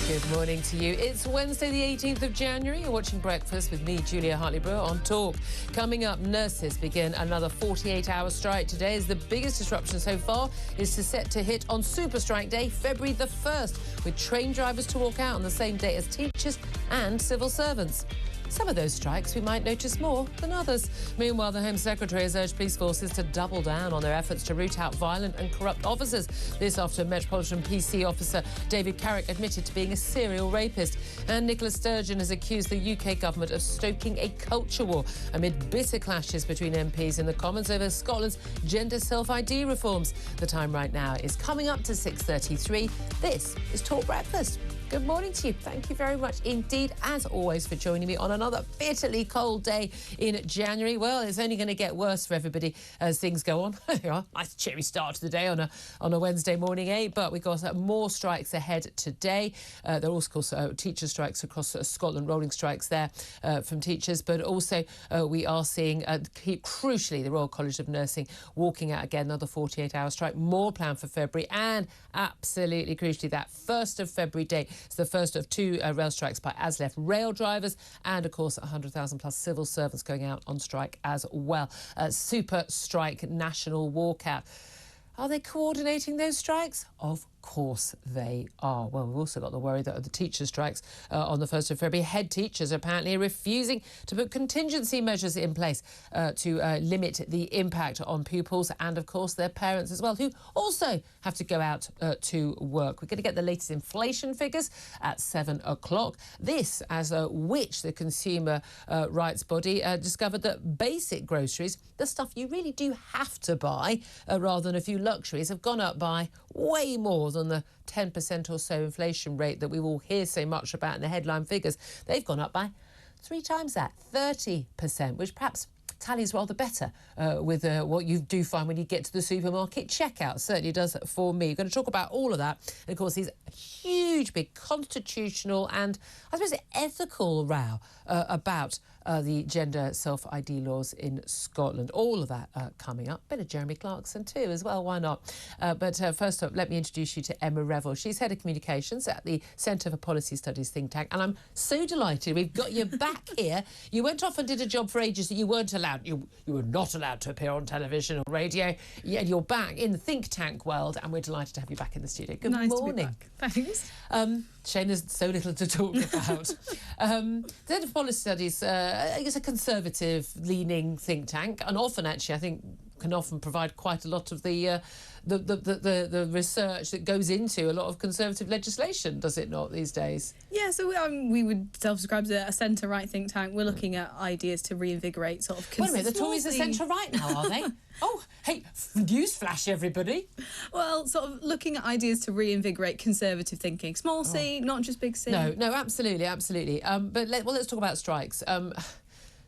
Good morning to you. It's Wednesday, the 18th of January. You're watching Breakfast with me, Julia Hartley Brewer, on Talk. Coming up, nurses begin another 48-hour strike today as the biggest disruption so far is set to hit on Super Strike Day, February the 1st, with train drivers to walk out on the same day as teachers and civil servants. Some of those strikes we might notice more than others. Meanwhile, the Home Secretary has urged police forces to double down on their efforts to root out violent and corrupt officers. This after Metropolitan PC officer David Carrick admitted to being a serial rapist. And Nicola Sturgeon has accused the UK government of stoking a culture war amid bitter clashes between MPs in the Commons over Scotland's gender self-ID reforms. The time right now is coming up to 6:33. This is Talk Breakfast. Good morning to you. Thank you very much indeed, as always, for joining me on another bitterly cold day in January. Well, it's only going to get worse for everybody as things go on. Nice cheery start to the day on a Wednesday morning, eh? But we've got more strikes ahead today. There are also, of course, teacher strikes across Scotland, rolling strikes there from teachers. But also we are seeing, crucially, the Royal College of Nursing walking out again, another 48-hour strike. More planned for February, and absolutely crucially, that 1st of February date. It's the first of two rail strikes by ASLEF rail drivers, and of course 100,000 plus civil servants going out on strike as well. Super strike, national walkout. Are they coordinating those strikes? Of course they are. Well, we've also got the worry that the teacher strikes on the 1st of February. Head teachers are apparently refusing to put contingency measures in place to limit the impact on pupils and, of course, their parents as well, who also have to go out to work. We're going to get the latest inflation figures at 7 o'clock. This as which the consumer rights body discovered that basic groceries, the stuff you really do have to buy rather than a few luxuries, have gone up by way more than the 10% or so inflation rate that we all hear so much about in the headline figures. They've gone up by 3 times that, 30%, which perhaps tallies rather better with what you do find when you get to the supermarket checkout. Certainly does for me. We're going to talk about all of that. And of course, these huge, big constitutional and, I suppose, ethical row about the gender self-ID laws in Scotland. All of that coming up. Bit of Jeremy Clarkson too as well, why not? But first up, let me introduce you to Emma Revel. She's Head of Communications at the Centre for Policy Studies think tank, and I'm so delighted we've got you back here. You went off and did a job for ages that you weren't allowed. You were not allowed to appear on television or radio. Yeah, you're back in the think tank world, and we're delighted to have you back in the studio. Good morning. To be back. Thanks. Shame there's so little to talk about. The Centre for Policy Studies, I guess, a conservative-leaning think tank, and often, actually, I think, can often provide quite a lot of the research that goes into a lot of conservative legislation, does it not, these days? Yeah, so we would self-describe as a centre-right think tank. We're looking at ideas to reinvigorate sort of... Wait a minute, the Tories are centre-right now, are they? Oh, hey, newsflash, everybody. Well, sort of looking at ideas to reinvigorate conservative thinking. Small C, not just big C. No, absolutely. But let's talk about strikes.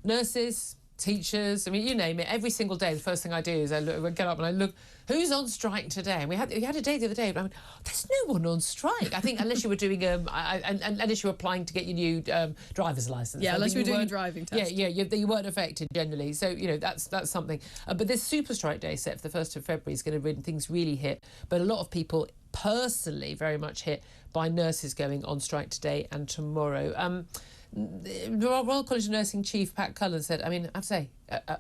Nurses, teachers, I mean, you name it. Every single day, the first thing I do is I get up and I look, who's on strike today? And we had a day the other day, but I went, there's no one on strike. I think unless you were doing unless you were applying to get your new driver's license. Yeah, unless you were doing a driving test. Yeah, you weren't affected generally. So that's something. But this Super Strike Day set for the 1st of February is going to things really hit. But a lot of people personally very much hit by nurses going on strike today and tomorrow. The Royal College of Nursing Chief Pat Cullen said, I mean, I have to say,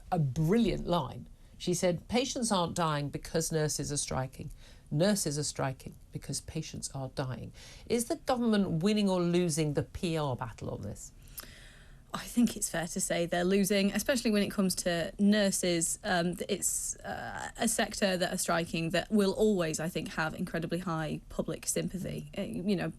a brilliant line. She said, patients aren't dying because nurses are striking. Nurses are striking because patients are dying. Is the government winning or losing the PR battle on this? I think it's fair to say they're losing, especially when it comes to nurses. It's a sector that are striking that will always, I think, have incredibly high public sympathy.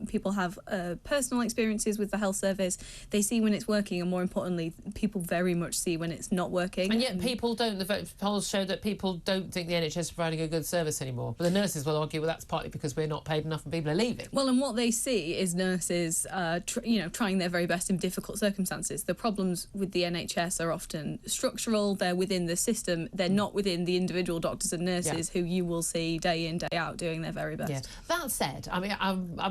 People have personal experiences with the health service. They see when it's working, and more importantly, people very much see when it's not working. And yet people don't. The polls show that people don't think the NHS is providing a good service anymore. But the nurses will argue, well, that's partly because we're not paid enough and people are leaving. Well, and what they see is nurses, trying their very best in difficult circumstances. The problems with the NHS are often structural. They're within the system. They're not within the individual doctors and nurses who you will see day in, day out doing their very best. Yeah. That said, I mean,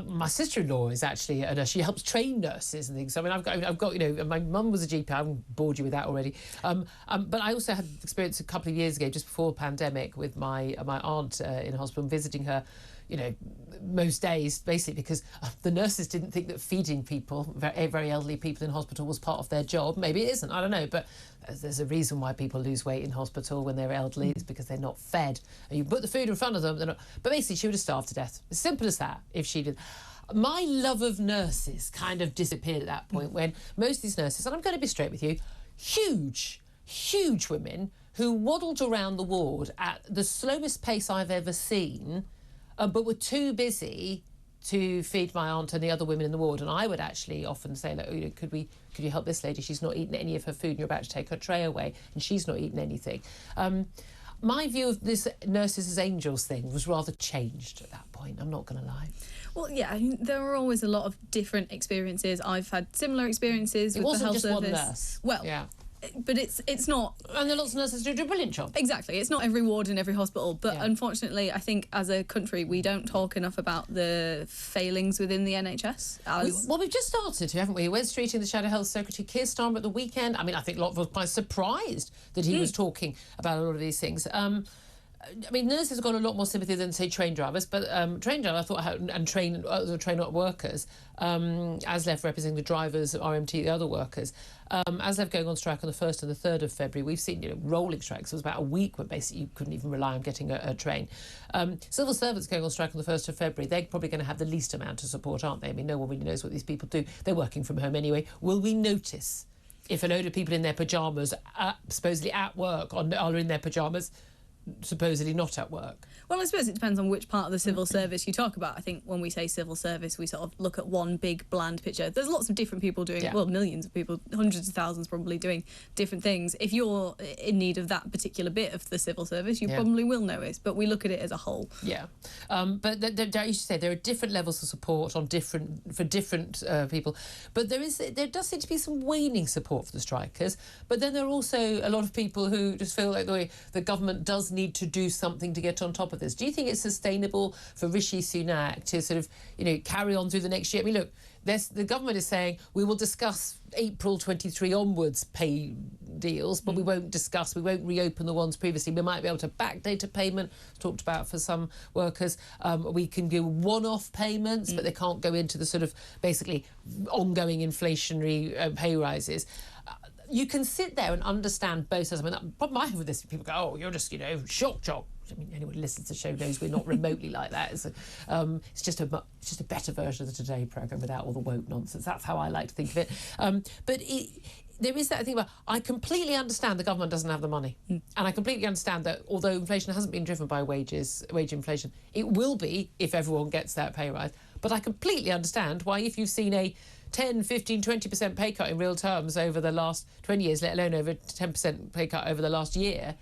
my sister-in-law is actually a nurse. She helps train nurses and things. I mean, I've got my mum was a GP. I haven't bored you with that already. But I also had experience a couple of years ago, just before the pandemic, with my aunt in hospital, visiting her. most days, basically because the nurses didn't think that feeding people, very elderly people in hospital, was part of their job. Maybe it isn't, I don't know, but there's a reason why people lose weight in hospital when they're elderly. It's because they're not fed. And you put the food in front of them, they're not. But basically, she would have starved to death. As simple as that, if she did. My love of nurses kind of disappeared at that point when most of these nurses, and I'm going to be straight with you, huge women who waddled around the ward at the slowest pace I've ever seen, but were too busy to feed my aunt and the other women in the ward. And I would actually often say, like, could you help this lady? She's not eaten any of her food and you're about to take her tray away and she's not eaten anything. My view of this nurses as angels thing was rather changed at that point, I'm not going to lie. Well, yeah, I mean, there are always a lot of different experiences. I've had similar experiences with the health service. It wasn't just one nurse. Well, yeah. But it's not... And there are lots of nurses who do a brilliant job. Exactly. It's not every ward in every hospital. But unfortunately, I think as a country, we don't talk enough about the failings within the NHS. Well, we've just started to, haven't we? Wes Streeting, the Shadow Health Secretary, Keir Starmer at the weekend. I mean, I think a lot of us were quite surprised that he was talking about a lot of these things. I mean, nurses have got a lot more sympathy than, say, train drivers, but train drivers, I thought, and train workers, ASLEF representing the drivers, RMT, the other workers, ASLEF going on strike on the 1st and the 3rd of February. We've seen, rolling strikes. It was about a week when basically you couldn't even rely on getting a train. Civil servants going on strike on the 1st of February, they're probably going to have the least amount of support, aren't they? I mean, no one really knows what these people do. They're working from home anyway. Will we notice if a load of people in their pyjamas, supposedly at work, are in their pyjamas, supposedly not at work? Well, I suppose it depends on which part of the civil service you talk about. I think when we say civil service, we sort of look at one big bland picture. There's lots of different people doing, well, millions of people, hundreds of thousands probably doing different things. If you're in need of that particular bit of the civil service, you probably will notice, but we look at it as a whole. Yeah. But you should say there are different levels of support for different people. But there does seem to be some waning support for the strikers. But then there are also a lot of people who just feel like the government does need to do something to get on top of this. Do you think it's sustainable for Rishi Sunak to sort of, carry on through the next year? I mean, look, the government is saying we will discuss April 23 onwards pay deals, but we won't reopen the ones previously. We might be able to backdate a payment, talked about for some workers. We can do one-off payments, but they can't go into the sort of basically ongoing inflationary pay rises. You can sit there and understand both sides. I mean, the problem I have with this, people go, oh, you're just, shock jock. I mean, anyone who listens to the show knows we're not remotely like that. It's just a better version of the Today programme without all the woke nonsense. That's how I like to think of it. But there is that thing about, I completely understand the government doesn't have the money. And I completely understand that although inflation hasn't been driven by wage inflation, it will be if everyone gets that pay rise. But I completely understand why, if you've seen a 10, 15, 20% pay cut in real terms over the last 20 years, let alone over 10% pay cut over the last year,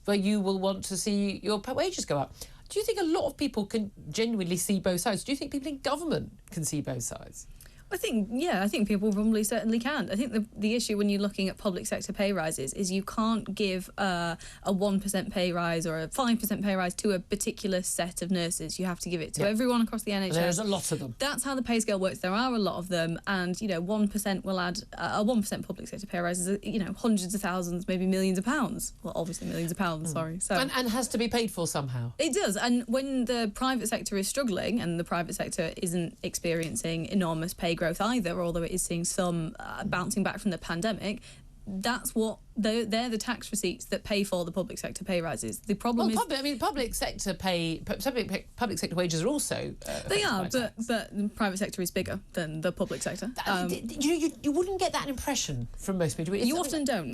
where you will want to see your wages go up. Do you think a lot of people can genuinely see both sides? Do you think people in government can see both sides? I think people probably certainly can. I think the issue when you're looking at public sector pay rises is you can't give a 1% pay rise or a 5% pay rise to a particular set of nurses. You have to give it to everyone across the NHS. And there's a lot of them. That's how the pay scale works. There are a lot of them, and 1% will add a 1% public sector pay rise is hundreds of thousands, maybe millions of pounds. Well, obviously millions of pounds. Sorry. So and has to be paid for somehow. It does, and when the private sector is struggling, and the private sector isn't experiencing enormous pay growth either, although it is seeing some bouncing back from the pandemic, that's what they're the tax receipts that pay for the public sector pay rises. The problem is... public sector wages are also... they are, but the private sector is bigger than the public sector. You wouldn't get that impression from most people. You often don't.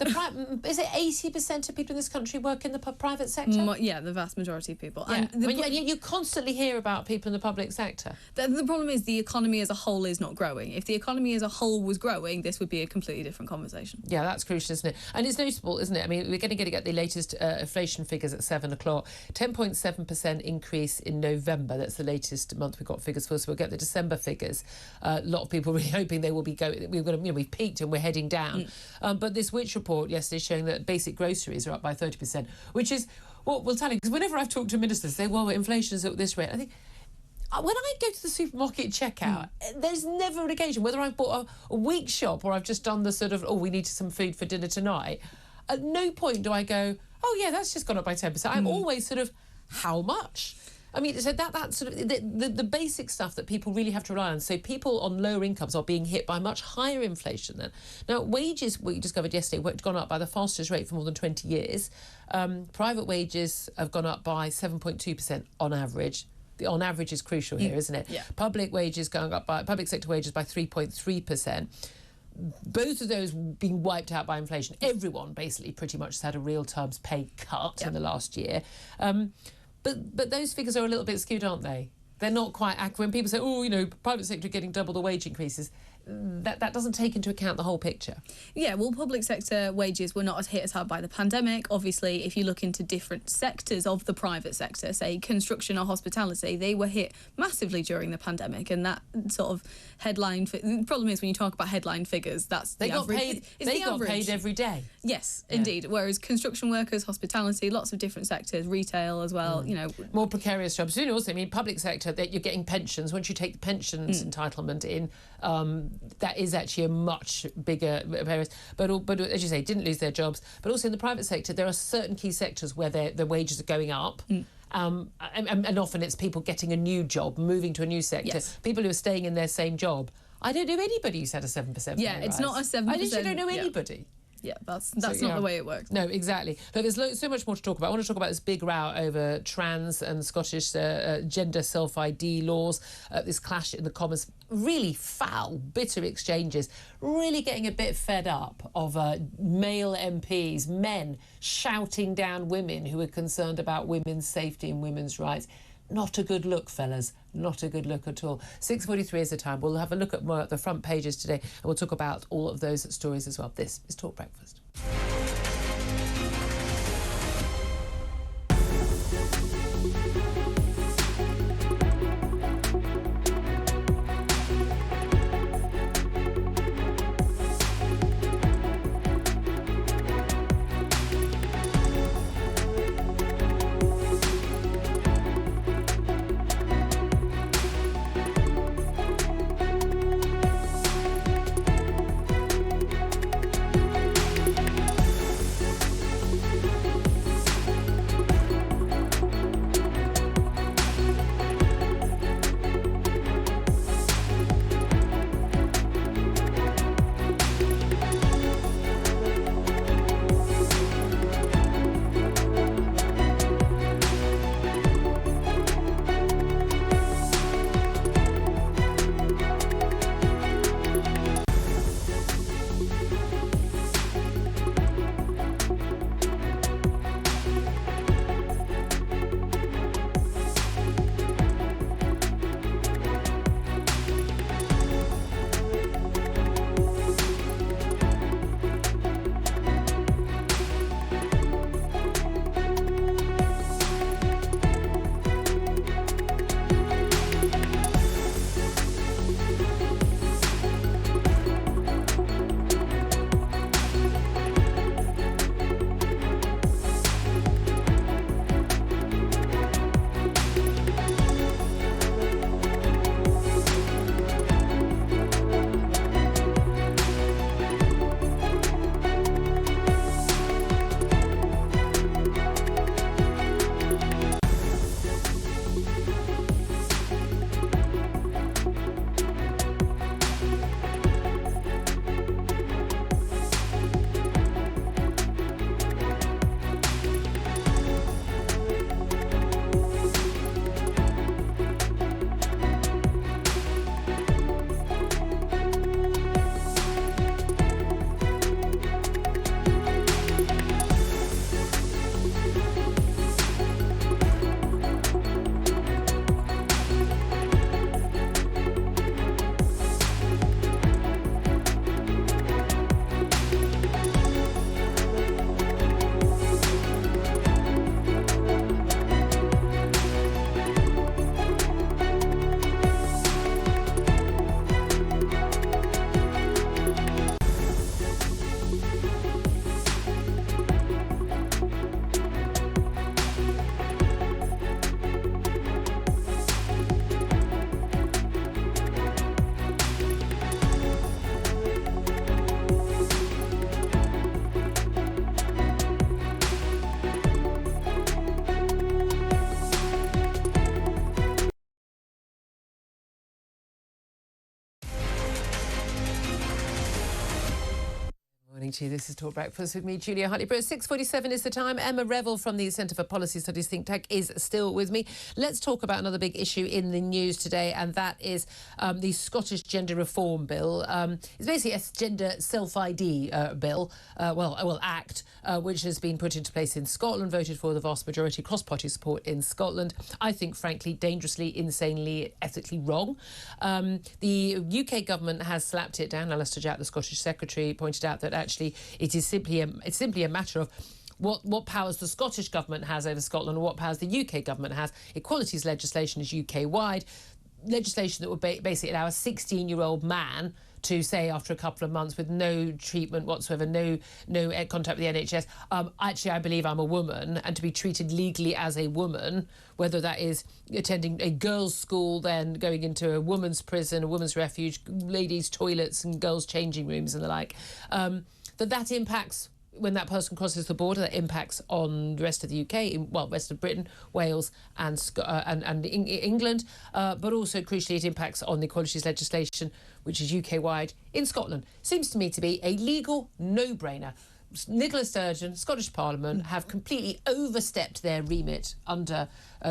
Is it 80% of people in this country work in the private sector? The vast majority of people. Yeah. You constantly hear about people in the public sector. The problem is the economy as a whole is not growing. If the economy as a whole was growing, this would be a completely different conversation. Yeah, that's crucial, isn't it? And it's notable, isn't it? I mean, we're going to get the latest inflation figures at 7 o'clock. 10.7% increase in November. That's the latest month we've got figures for. So we'll get the December figures. A lot of people really hoping they will be going. We've peaked and we're heading down. But this Which report yesterday showing that basic groceries are up by 30%, which is what we'll tell you. Because whenever I've talked to ministers, they say, well, inflation is at this rate. I think, when I go to the supermarket checkout, there's never an occasion, whether I've bought a week shop or I've just done the sort of, we need some food for dinner tonight, at no point do I go, oh, yeah, that's just gone up by 10%. I'm always sort of, how much? I mean, so that's sort of the basic stuff that people really have to rely on. So people on lower incomes are being hit by much higher inflation then. Now, wages, we discovered yesterday, have gone up by the fastest rate for more than 20 years. Private wages have gone up by 7.2% on average. The on average is crucial here, isn't it? Yeah. Public sector wages by 3.3%. Both of those being wiped out by inflation. Everyone basically pretty much has had a real terms pay cut in the last year. But those figures are a little bit skewed, aren't they? They're not quite accurate. When people say, oh, you know, private sector getting double the wage increases, that doesn't take into account the whole picture. Yeah, well, public sector wages were not as hit as hard by the pandemic. Obviously, if you look into different sectors of the private sector, say construction or hospitality, they were hit massively during the pandemic. And that sort of headline... The problem is when you talk about headline figures, that's they the got average. paid. They got paid every day. Yes, indeed. Whereas construction workers, hospitality, lots of different sectors, retail as well, you know... More precarious jobs. You know, also, I mean, public sector, that you're getting pensions. Once you take the pensions entitlement in, that is actually a much bigger variance. But as you say, didn't lose their jobs. But also in the private sector, there are certain key sectors where their wages are going up. And often it's people getting a new job, moving to a new sector. Yes. People who are staying in their same job. I don't know anybody who's had a 7% pay rise. It's not a 7%. I literally don't know anybody. Yeah, that's not the way it works. No, exactly. But there's so much more to talk about. I want to talk about this big row over trans and Scottish gender self-ID laws, this clash in the Commons, really foul, bitter exchanges, really getting a bit fed up of male MPs, men shouting down women who are concerned about women's safety and women's rights. Not a good look, fellas. Not a good look at all. 6:43 is the time. We'll have a look at more at the front pages today and we'll talk about all of those stories as well. This is Talk Breakfast. morning to you. This is Talk Breakfast with me, Julia Hartley Brewer. 6:47 is the time. Emma Revel from the Centre for Policy Studies think tank is still with me. Let's talk about another big issue in the news today, and that is the Scottish Gender Reform Bill. It's basically a gender self-ID bill, act, which has been put into place in Scotland, voted for the vast majority, cross-party support in Scotland. I think, frankly, dangerously, insanely, ethically wrong. The UK government has slapped it down. Alistair Jack, the Scottish Secretary, pointed out that actually it's simply a matter of what powers the Scottish government has over Scotland and what powers the UK government has. Equalities legislation is UK-wide. Legislation that would basically allow a 16-year-old man to say after a couple of months with no treatment whatsoever, no contact with the NHS, actually I believe I'm a woman, and to be treated legally as a woman, whether that is attending a girls' school, then going into a women's prison, a women's refuge, ladies' toilets and girls' changing rooms and the like, that impacts when that person crosses the border, that impacts on the rest of the UK, rest of Britain, Wales and England, but also, crucially, it impacts on the equalities legislation, which is UK-wide in Scotland. Seems to me to be a legal no-brainer. Nicola Sturgeon, Scottish Parliament, have completely overstepped their remit under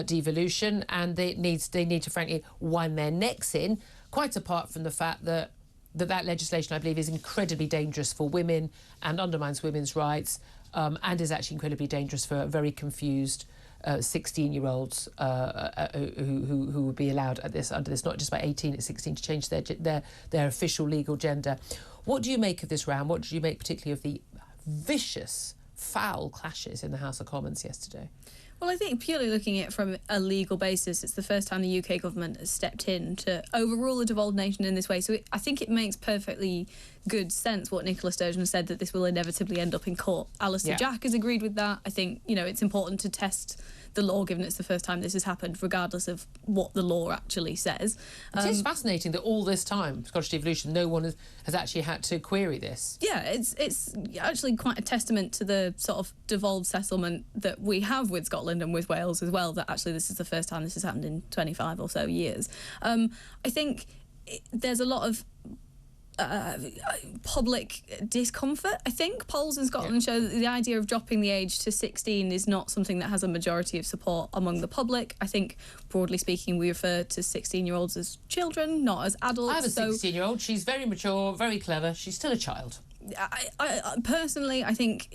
devolution, and they need to, frankly, wind their necks in, quite apart from the fact that that legislation, I believe, is incredibly dangerous for women and undermines women's rights, and is actually incredibly dangerous for very confused 16-year-olds who would be allowed under this, not just by 18 at 16, to change their official legal gender. What do you make of this round? What do you make particularly of the vicious, foul clashes in the House of Commons yesterday? Well, I think purely looking at it from a legal basis, it's the first time the UK government has stepped in to overrule a devolved nation in this way. So I think it makes perfectly good sense what Nicola Sturgeon said, that this will inevitably end up in court. Alistair Jack has agreed with that. I think, it's important to test the law, given it's the first time this has happened, regardless of what the law actually says. It is fascinating that all this time, Scottish devolution, no one has actually had to query this. Yeah, it's actually quite a testament to the sort of devolved settlement that we have with Scotland and with Wales as well, that actually this is the first time this has happened in 25 or so years. I think there's a lot of public discomfort. I think polls in Scotland show that the idea of dropping the age to 16 is not something that has a majority of support among the public. I think, broadly speaking, we refer to 16-year-olds as children, not as adults. I have a 16-year-old. She's very mature, very clever. She's still a child. I personally, I think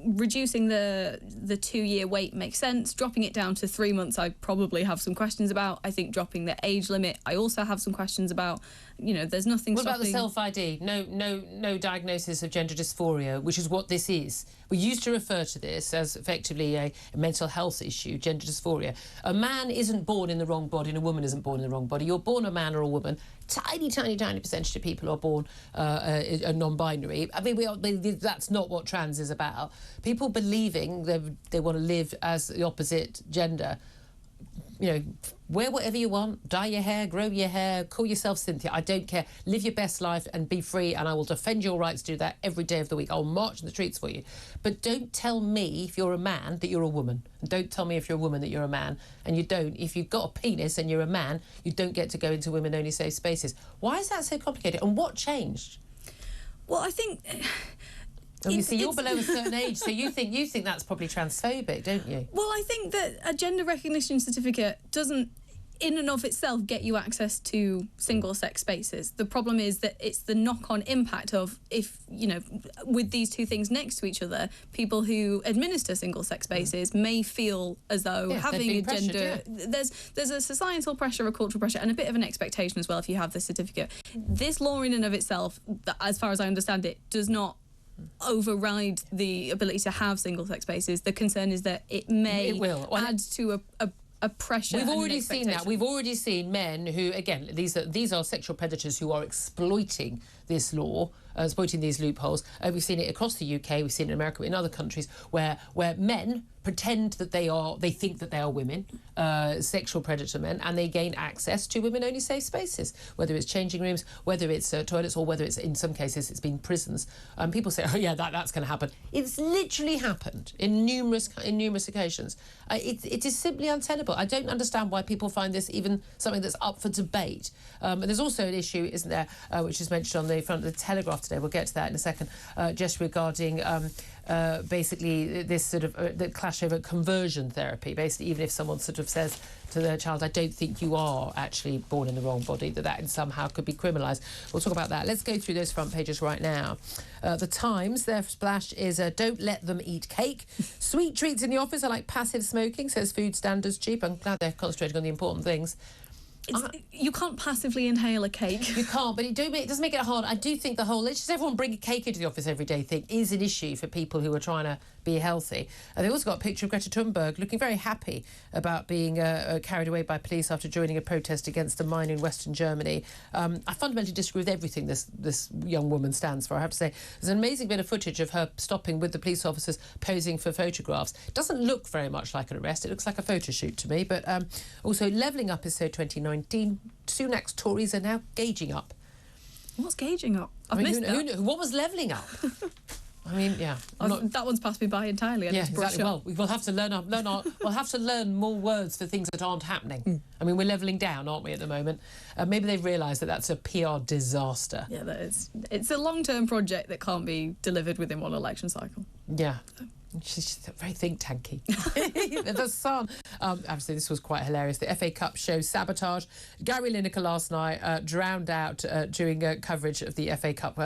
reducing the 2-year wait makes sense. Dropping it down to 3 months, I probably have some questions about. I think dropping the age limit, I also have some questions about. There's nothing. What about the self-ID? No diagnosis of gender dysphoria, which is what this is. We used to refer to this as effectively a mental health issue, gender dysphoria. A man isn't born in the wrong body and a woman isn't born in the wrong body. You're born a man or a woman. Tiny percentage of people are born non-binary. I mean, that's not what trans is about. People believing they want to live as the opposite gender. Wear whatever you want, dye your hair, grow your hair, call yourself Cynthia. I don't care. Live your best life and be free, and I will defend your rights to do that every day of the week. I'll march in the streets for you. But don't tell me, if you're a man, that you're a woman. And don't tell me, if you're a woman, that you're a man. And you don't. If you've got a penis and you're a man, you don't get to go into women-only safe spaces. Why is that so complicated? And what changed? Well, I think... you see, you're below a certain age, so you think that's probably transphobic, don't you? Well, I think that a gender recognition certificate doesn't, in and of itself, get you access to single-sex spaces. The problem is that it's the knock-on impact of, if, with these two things next to each other, people who administer single-sex spaces may feel as though having a gender... There's a societal pressure, a cultural pressure, and a bit of an expectation as well if you have the certificate. This law in and of itself, as far as I understand it, does not override the ability to have single-sex spaces. The concern is that it will add to a pressure. We've already seen that. We've already seen men who, again, these are sexual predators who are exploiting this law, exploiting these loopholes. We've seen it across the UK. We've seen it in America, in other countries where men pretend that they think that they are women, sexual predator men, and they gain access to women-only safe spaces, whether it's changing rooms, whether it's toilets, or whether it's, in some cases, it's been prisons. People say, oh yeah, that's going to happen. It's literally happened in numerous occasions. It is simply untenable. I don't understand why people find this even something that's up for debate. And there's also an issue, isn't there, which is mentioned on the front of the Telegraph today. We'll get to that in a second, just regarding basically this sort of the clash over conversion therapy. Basically, even if someone sort of says to their child, I don't think you are actually born in the wrong body, that somehow could be criminalised. We'll talk about that. Let's go through those front pages right now. The Times, their splash is don't let them eat cake. Sweet treats in the office are like passive smoking, says food standards cheap. I'm glad they're concentrating on the important things. You can't passively inhale a cake. You can't, but it does make it hard. I do think the whole let's just everyone bring a cake into the office every day thing is an issue for people who are trying to be healthy. And they also got a picture of Greta Thunberg looking very happy about being carried away by police after joining a protest against a mine in Western Germany. I fundamentally disagree with everything this young woman stands for, I have to say. There's an amazing bit of footage of her stopping with the police officers posing for photographs. It doesn't look very much like an arrest. It looks like a photo shoot to me. But also, levelling up is so 2019. Sunak's Tories are now gauging up. What's gauging up? I've missed that. What was levelling up? I mean, yeah. That one's passed me by entirely. Yeah, exactly. Well, we'll have to we'll have to learn more words for things that aren't happening. I mean, we're levelling down, aren't we, at the moment? Maybe they've realised that that's a PR disaster. Yeah, that is. It's a long-term project that can't be delivered within one election cycle. Yeah. She's very think tanky. The Sun. Obviously, this was quite hilarious. The FA Cup show sabotage. Gary Lineker last night drowned out during coverage of the FA Cup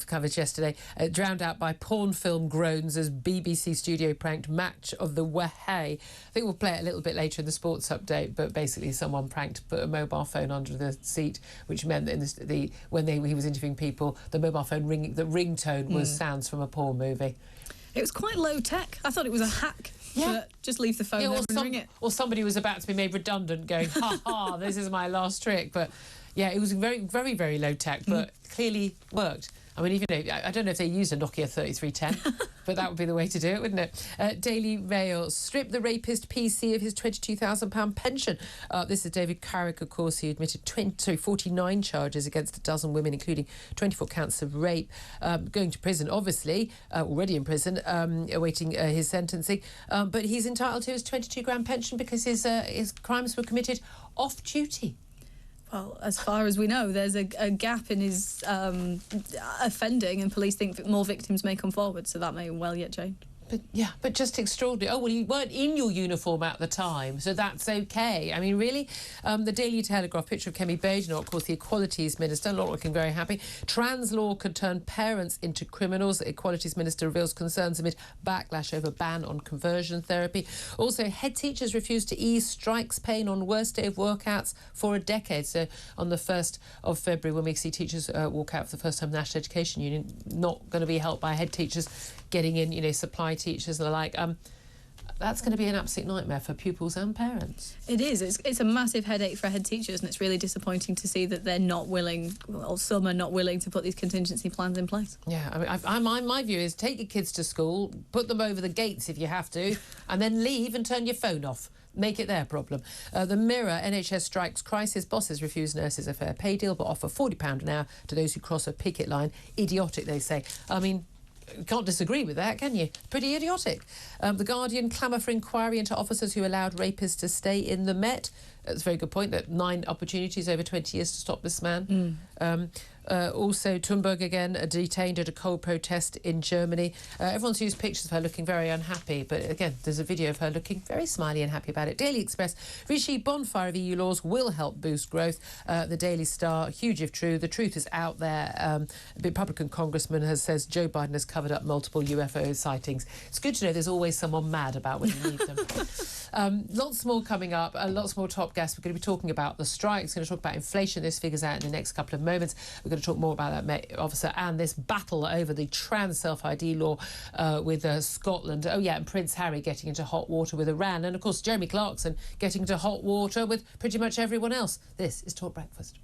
coverage yesterday. Drowned out by porn film groans as BBC studio pranked match of the Way. I think we'll play it a little bit later in the sports update. But basically, someone put a mobile phone under the seat, which meant that when he was interviewing people, the mobile phone ringtone was sounds from a porn movie. It was quite low tech. I thought it was a hack. Yeah. Just leave the phone there and ring it. Or somebody was about to be made redundant going, ha ha, this is my last trick. But yeah, it was very, very, very low tech, but clearly worked. I mean, I don't know if they used a Nokia 3310, but that would be the way to do it, wouldn't it? Daily Mail, strip the rapist PC of his £22,000 pension. This is David Carrick, of course, who admitted 49 charges against a dozen women, including 24 counts of rape. Going to prison, obviously, already in prison, awaiting his sentencing. But he's entitled to his 22 grand pension because his crimes were committed off-duty. Well, as far as we know, there's a gap in his offending, and police think that more victims may come forward, so that may well yet change. But just extraordinary. Oh, well, you weren't in your uniform at the time, so that's OK. I mean, really? The Daily Telegraph, picture of Kemi Badenoch, of course, the Equalities Minister, not looking very happy. Trans law could turn parents into criminals. The Equalities Minister reveals concerns amid backlash over ban on conversion therapy. Also, head teachers refuse to ease strikes pain on worst day of workouts for a decade. So on the 1st of February, when we see teachers walk out for the first time, National Education Union, not going to be helped by head teachers getting in, supply teachers and the like. That's going to be an absolute nightmare for pupils and parents. It is. It's a massive headache for head teachers, and it's really disappointing to see that they're not willing, or some are not willing, to put these contingency plans in place. Yeah, I mean, my view is take your kids to school, put them over the gates if you have to, and then leave and turn your phone off. Make it their problem. The Mirror, NHS strikes crisis. Bosses refuse nurses a fair pay deal but offer £40 an hour to those who cross a picket line. Idiotic, they say. I mean, you can't disagree with that, can you? Pretty idiotic. The Guardian, clamour for inquiry into officers who allowed rapists to stay in the Met. That's a very good point, that 9 opportunities over 20 years to stop this man. Also, Thunberg again detained at a coal protest in Germany. Everyone's used pictures of her looking very unhappy, but again, there's a video of her looking very smiley and happy about it. Daily Express, Rishi, bonfire of EU laws will help boost growth. The Daily Star, huge if true. The truth is out there. A Republican congressman says Joe Biden has covered up multiple UFO sightings. It's good to know there's always someone mad about when you need them. Lots more coming up, lots more top guests. We're going to be talking about the strikes, going to talk about inflation. This figures out in the next couple of moments. We're going to talk more about that Met officer and this battle over the trans self-ID law with Scotland. Oh, yeah, and Prince Harry getting into hot water with Iran. And, of course, Jeremy Clarkson getting into hot water with pretty much everyone else. This is Talk Breakfast.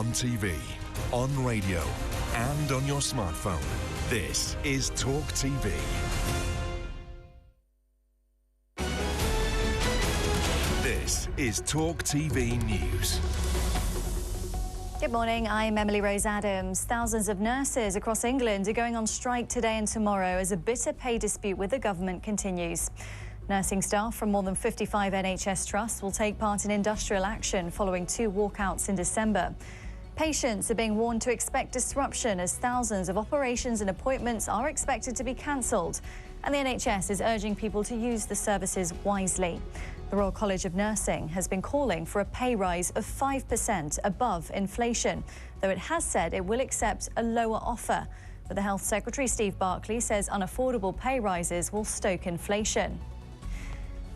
On TV, on radio, and on your smartphone. This is TalkTV. This is TalkTV News. Good morning, I'm Emily Rose Adams. Thousands of nurses across England are going on strike today and tomorrow as a bitter pay dispute with the government continues. Nursing staff from more than 55 NHS trusts will take part in industrial action following 2 walkouts in December. Patients are being warned to expect disruption as thousands of operations and appointments are expected to be cancelled. And the NHS is urging people to use the services wisely. The Royal College of Nursing has been calling for a pay rise of 5% above inflation, though it has said it will accept a lower offer. But the Health Secretary, Steve Barclay, says unaffordable pay rises will stoke inflation.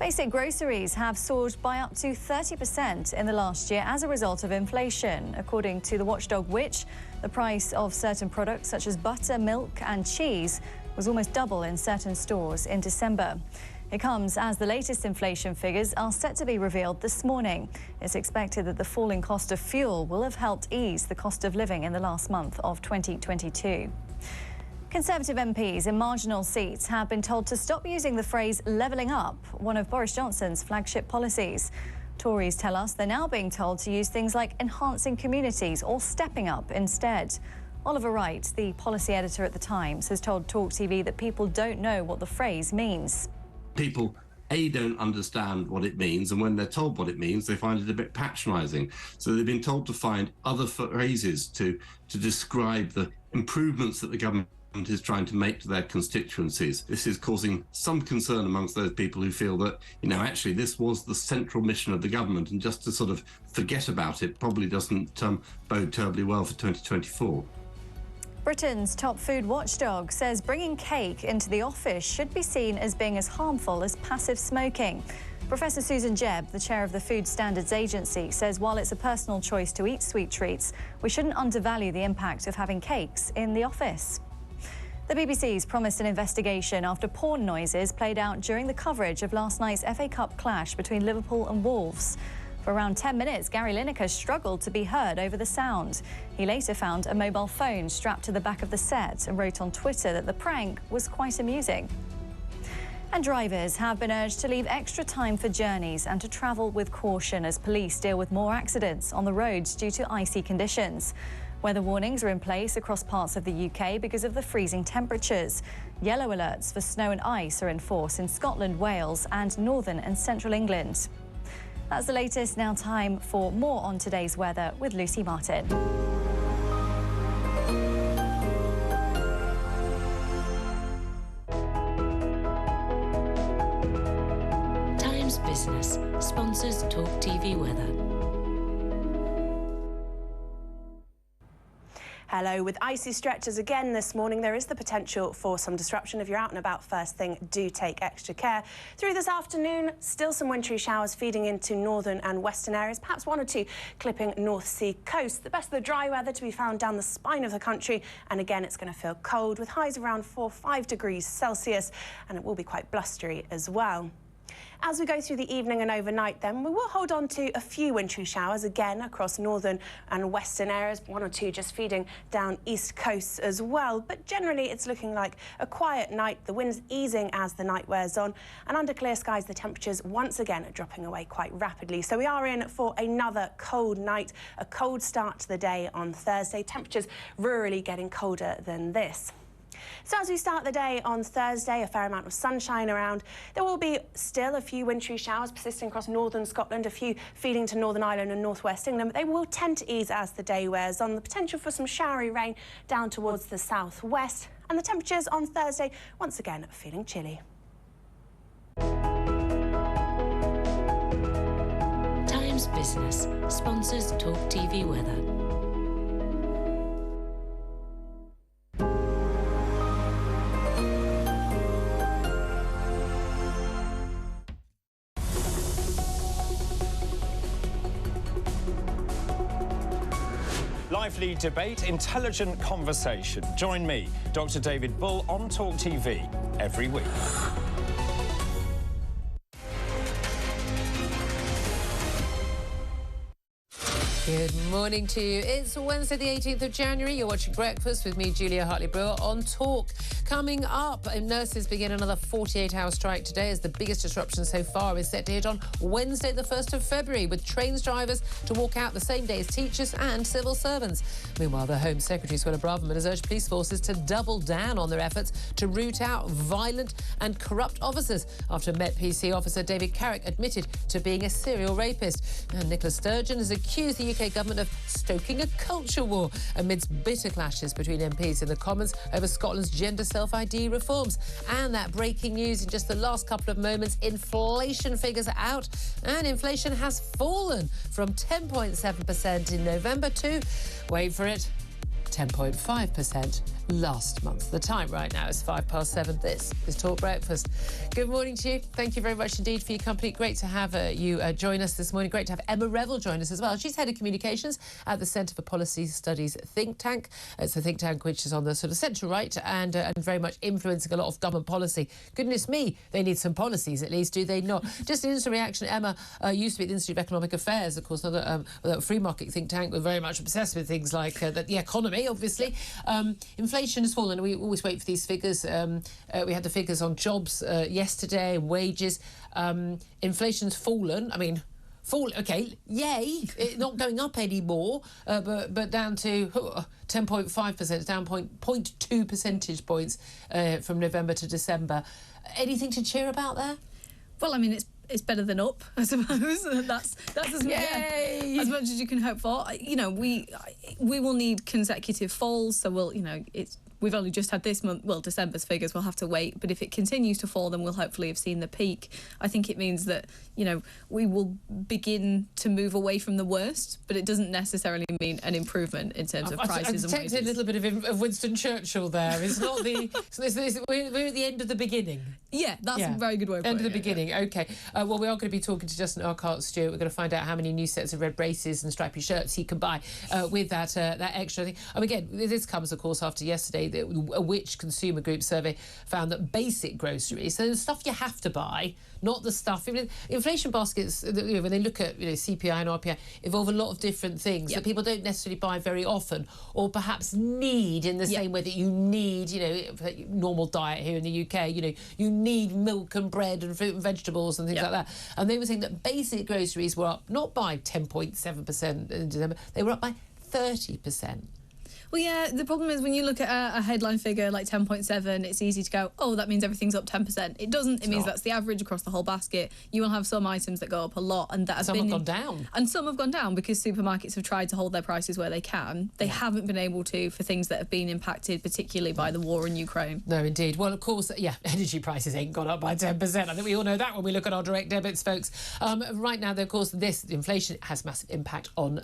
Basic groceries have soared by up to 30% in the last year as a result of inflation. According to the watchdog Which, the price of certain products such as butter, milk and cheese was almost double in certain stores in December. It comes as the latest inflation figures are set to be revealed this morning. It's expected that the falling cost of fuel will have helped ease the cost of living in the last month of 2022. Conservative MPs in marginal seats have been told to stop using the phrase levelling up, one of Boris Johnson's flagship policies. Tories tell us they're now being told to use things like enhancing communities or stepping up instead. Oliver Wright, the policy editor at The Times, has told TalkTV that people don't know what the phrase means. People, A, don't understand what it means, and when they're told what it means, they find it a bit patronising. So they've been told to find other phrases to describe the improvements that the government is trying to make to their constituencies. This is causing some concern amongst those people who feel that, actually this was the central mission of the government, and just to sort of forget about it probably doesn't bode terribly well for 2024. Britain's top food watchdog says bringing cake into the office should be seen as being as harmful as passive smoking. Professor Susan Jebb, the chair of the Food Standards Agency, says while it's a personal choice to eat sweet treats, we shouldn't undervalue the impact of having cakes in the office. The BBC's promised an investigation after porn noises played out during the coverage of last night's FA Cup clash between Liverpool and Wolves. For around 10 minutes, Gary Lineker struggled to be heard over the sound. He later found a mobile phone strapped to the back of the set and wrote on Twitter that the prank was quite amusing. And drivers have been urged to leave extra time for journeys and to travel with caution as police deal with more accidents on the roads due to icy conditions. Weather warnings are in place across parts of the UK because of the freezing temperatures. Yellow alerts for snow and ice are in force in Scotland, Wales and northern and central England. That's the latest. Now time for more on today's weather with Lucy Martin. Times Business sponsors TalkTV Weather. Hello. With icy stretches again this morning, there is the potential for some disruption. If you're out and about first thing, do take extra care. Through this afternoon, still some wintry showers feeding into northern and western areas, perhaps 1 or 2 clipping North Sea coast. The best of the dry weather to be found down the spine of the country, and again it's going to feel cold with highs around 4-5 degrees Celsius, and it will be quite blustery as well. As we go through the evening and overnight then, we will hold on to a few wintry showers again across northern and western areas, 1 or 2 just feeding down east coasts as well. But generally it's looking like a quiet night, the wind's easing as the night wears on, and under clear skies the temperatures once again are dropping away quite rapidly. So we are in for another cold night, a cold start to the day on Thursday, temperatures rurally getting colder than this. So as we start the day on Thursday, a fair amount of sunshine around. There will be still a few wintry showers persisting across northern Scotland, a few feeding to Northern Ireland and northwest England, but they will tend to ease as the day wears on. The potential for some showery rain down towards the southwest, and the temperatures on Thursday once again feeling chilly. Times Business sponsors TalkTV Weather. Lively debate, intelligent conversation. Join me, Dr. David Bull, on TalkTV every week. Good morning to you. It's Wednesday, the 18th of January. You're watching Breakfast with me, Julia Hartley Brewer, on Talk. Coming up, nurses begin another 48-hour strike today as the biggest disruption so far is set to hit on Wednesday, the 1st of February, with trains drivers to walk out the same day as teachers and civil servants. Meanwhile, the Home Secretary, Suella Braverman, has urged police forces to double down on their efforts to root out violent and corrupt officers after Met PC officer David Carrick admitted to being a serial rapist. And Nicola Sturgeon has accused the UK government of stoking a culture war amidst bitter clashes between MPs in the Commons over Scotland's gender self-ID reforms. And that breaking news in just the last couple of moments, inflation figures are out, and inflation has fallen from 10.7% in November to, wait for it, 10.5% last month. The time right now is 7:05. This is Talk Breakfast. Good morning to you. Thank you very much indeed for your company. Great to have you join us this morning. Great to have Emma Revel join us as well. She's Head of Communications at the Centre for Policy Studies think tank. It's a think tank which is on the sort of central right and very much influencing a lot of government policy. Goodness me, they need some policies at least, do they not? Just an instant reaction. Emma used to be at the Institute of Economic Affairs, of course, another free market think tank. We're very much obsessed with things like the economy, obviously. Inflation has fallen. We always wait for these figures. We had the figures on jobs yesterday, wages. Inflation's fallen. I mean, okay, yay, it's not going up anymore, but down to 10.5%. It's down 0.2 percentage points from November to December. Anything to cheer about there? Well, I mean, it's better than up, I suppose. That's as much as you can hope for. You know, we will need consecutive falls, so we've only just had this month, well, December's figures, we'll have to wait. But if it continues to fall, then we'll hopefully have seen the peak. I think it means that, we will begin to move away from the worst, but it doesn't necessarily mean an improvement in terms of prices and wages. I detected a little bit of Winston Churchill there. It's not we're at the end of the beginning. Yeah, that's a very good word. End of the beginning, okay. Well, we are going to be talking to Justin Urquhart-Stewart. We're going to find out how many new sets of red braces and stripy shirts he can buy with that extra thing. Again, this comes, of course, after yesterday, a Which consumer group survey found that basic groceries, so the stuff you have to buy, not the stuff. Inflation baskets, when they look at CPI and RPI, involve a lot of different things that people don't necessarily buy very often, or perhaps need in the same way that you need, normal diet here in the UK. You need milk and bread and fruit and vegetables and things like that. And they were saying that basic groceries were up not by 10.7% in December, they were up by 30%. Well, yeah, the problem is when you look at a headline figure like 10.7, it's easy to go, oh, that means everything's up 10%. It doesn't. It means that's the average across the whole basket. You will have some items that go up a lot, and that some have gone down. And some have gone down because supermarkets have tried to hold their prices where they can. They haven't been able to for things that have been impacted, particularly by the war in Ukraine. No, indeed. Well, of course, energy prices ain't gone up by 10%. I think we all know that when we look at our direct debits, folks. Right now, of course, this inflation has massive impact on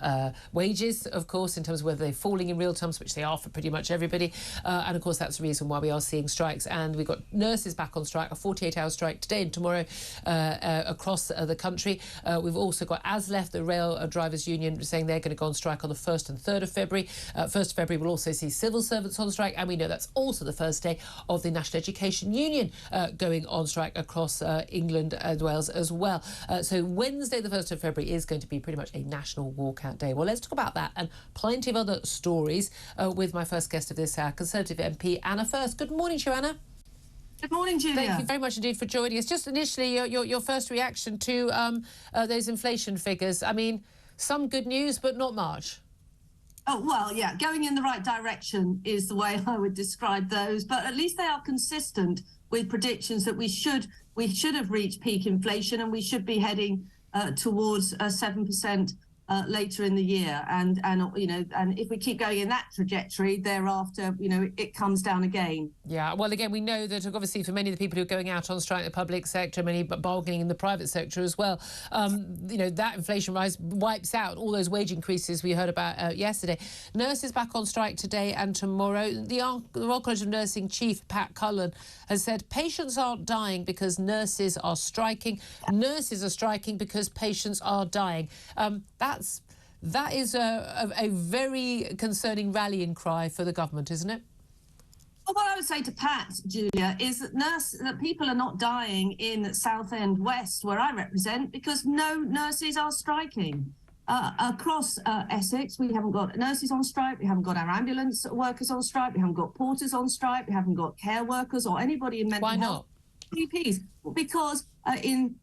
wages, of course, in terms of whether they're falling in real terms, which they are for pretty much everybody. And of course, that's the reason why we are seeing strikes. And we've got nurses back on strike, a 48-hour strike today and tomorrow across the country. We've also got ASLEF, the rail drivers union, saying they're going to go on strike on the 1st and 3rd of February. 1st of February, we'll also see civil servants on strike. And we know that's also the first day of the National Education Union going on strike across England and Wales as well. So Wednesday, the 1st of February, is going to be pretty much a national walkout day. Well, let's talk about that and plenty of other stories with my first guest of this hour, Conservative MP Anna First. Good morning to you, Anna. Good morning, Julia. Thank you very much indeed for joining us. Just initially, your first reaction to those inflation figures. I mean, some good news, but not much. Oh, well, yeah, going in the right direction is the way I would describe those, but at least they are consistent with predictions that we should have reached peak inflation and we should be heading towards 7% later in the year, and if we keep going in that trajectory thereafter, it comes down again. Yeah, well, again, we know that obviously for many of the people who are going out on strike in the public sector, many bargaining in the private sector as well, that inflation rise wipes out all those wage increases we heard about yesterday. Nurses back on strike today and tomorrow. The Royal College of Nursing chief Pat Cullen has said patients aren't dying because nurses are striking. Nurses are striking because patients are dying. That is a very concerning rallying cry for the government, isn't it? Well, what I would say to Pat, Julia, is that people are not dying in Southend West, where I represent, because no nurses are striking. across Essex, we haven't got nurses on strike, we haven't got our ambulance workers on strike, we haven't got porters on strike, we haven't got care workers or anybody in mental health. Why not? GPs. Because in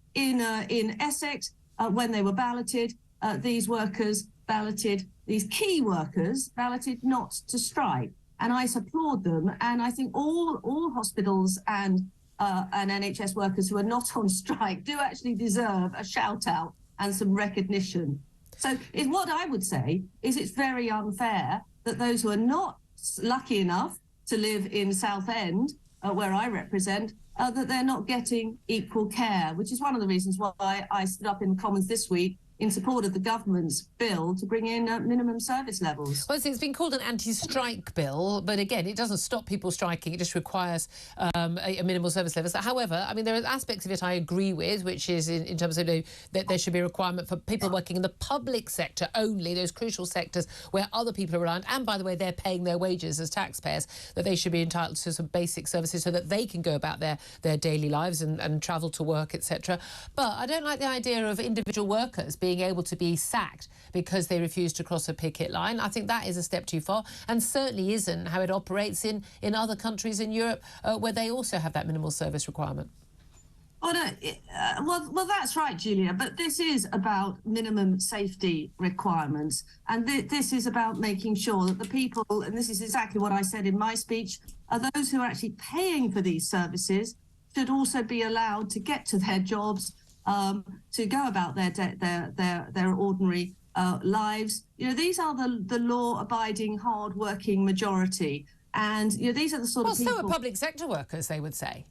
Essex, when they were balloted, these key workers balloted not to strike. And I applaud them. And I think all hospitals and NHS workers who are not on strike do actually deserve a shout out and some recognition. So what I would say is it's very unfair that those who are not lucky enough to live in Southend, where I represent, that they're not getting equal care, which is one of the reasons why I stood up in the Commons this week in support of the government's bill to bring in minimum service levels. Well, it's been called an anti-strike bill, but again, it doesn't stop people striking. It just requires a minimal service level. So, however, I mean, there are aspects of it I agree with, which is in terms of that there should be a requirement for people working in the public sector only, those crucial sectors where other people are reliant, and by the way, they're paying their wages as taxpayers, that they should be entitled to some basic services so that they can go about their daily lives and travel to work, etc. But I don't like the idea of individual workers being able to be sacked because they refuse to cross a picket line. I think that is a step too far, and certainly isn't how it operates in other countries in Europe where they also have that minimal service requirement. Oh, no, well, that's right, Julia, but this is about minimum safety requirements, and this is about making sure that the people, and this is exactly what I said in my speech, are those who are actually paying for these services should also be allowed to get to their jobs, to go about their ordinary lives. You know, these are the law-abiding, hard-working majority, and you know these are the sort of people. Well, so are public sector workers, they would say.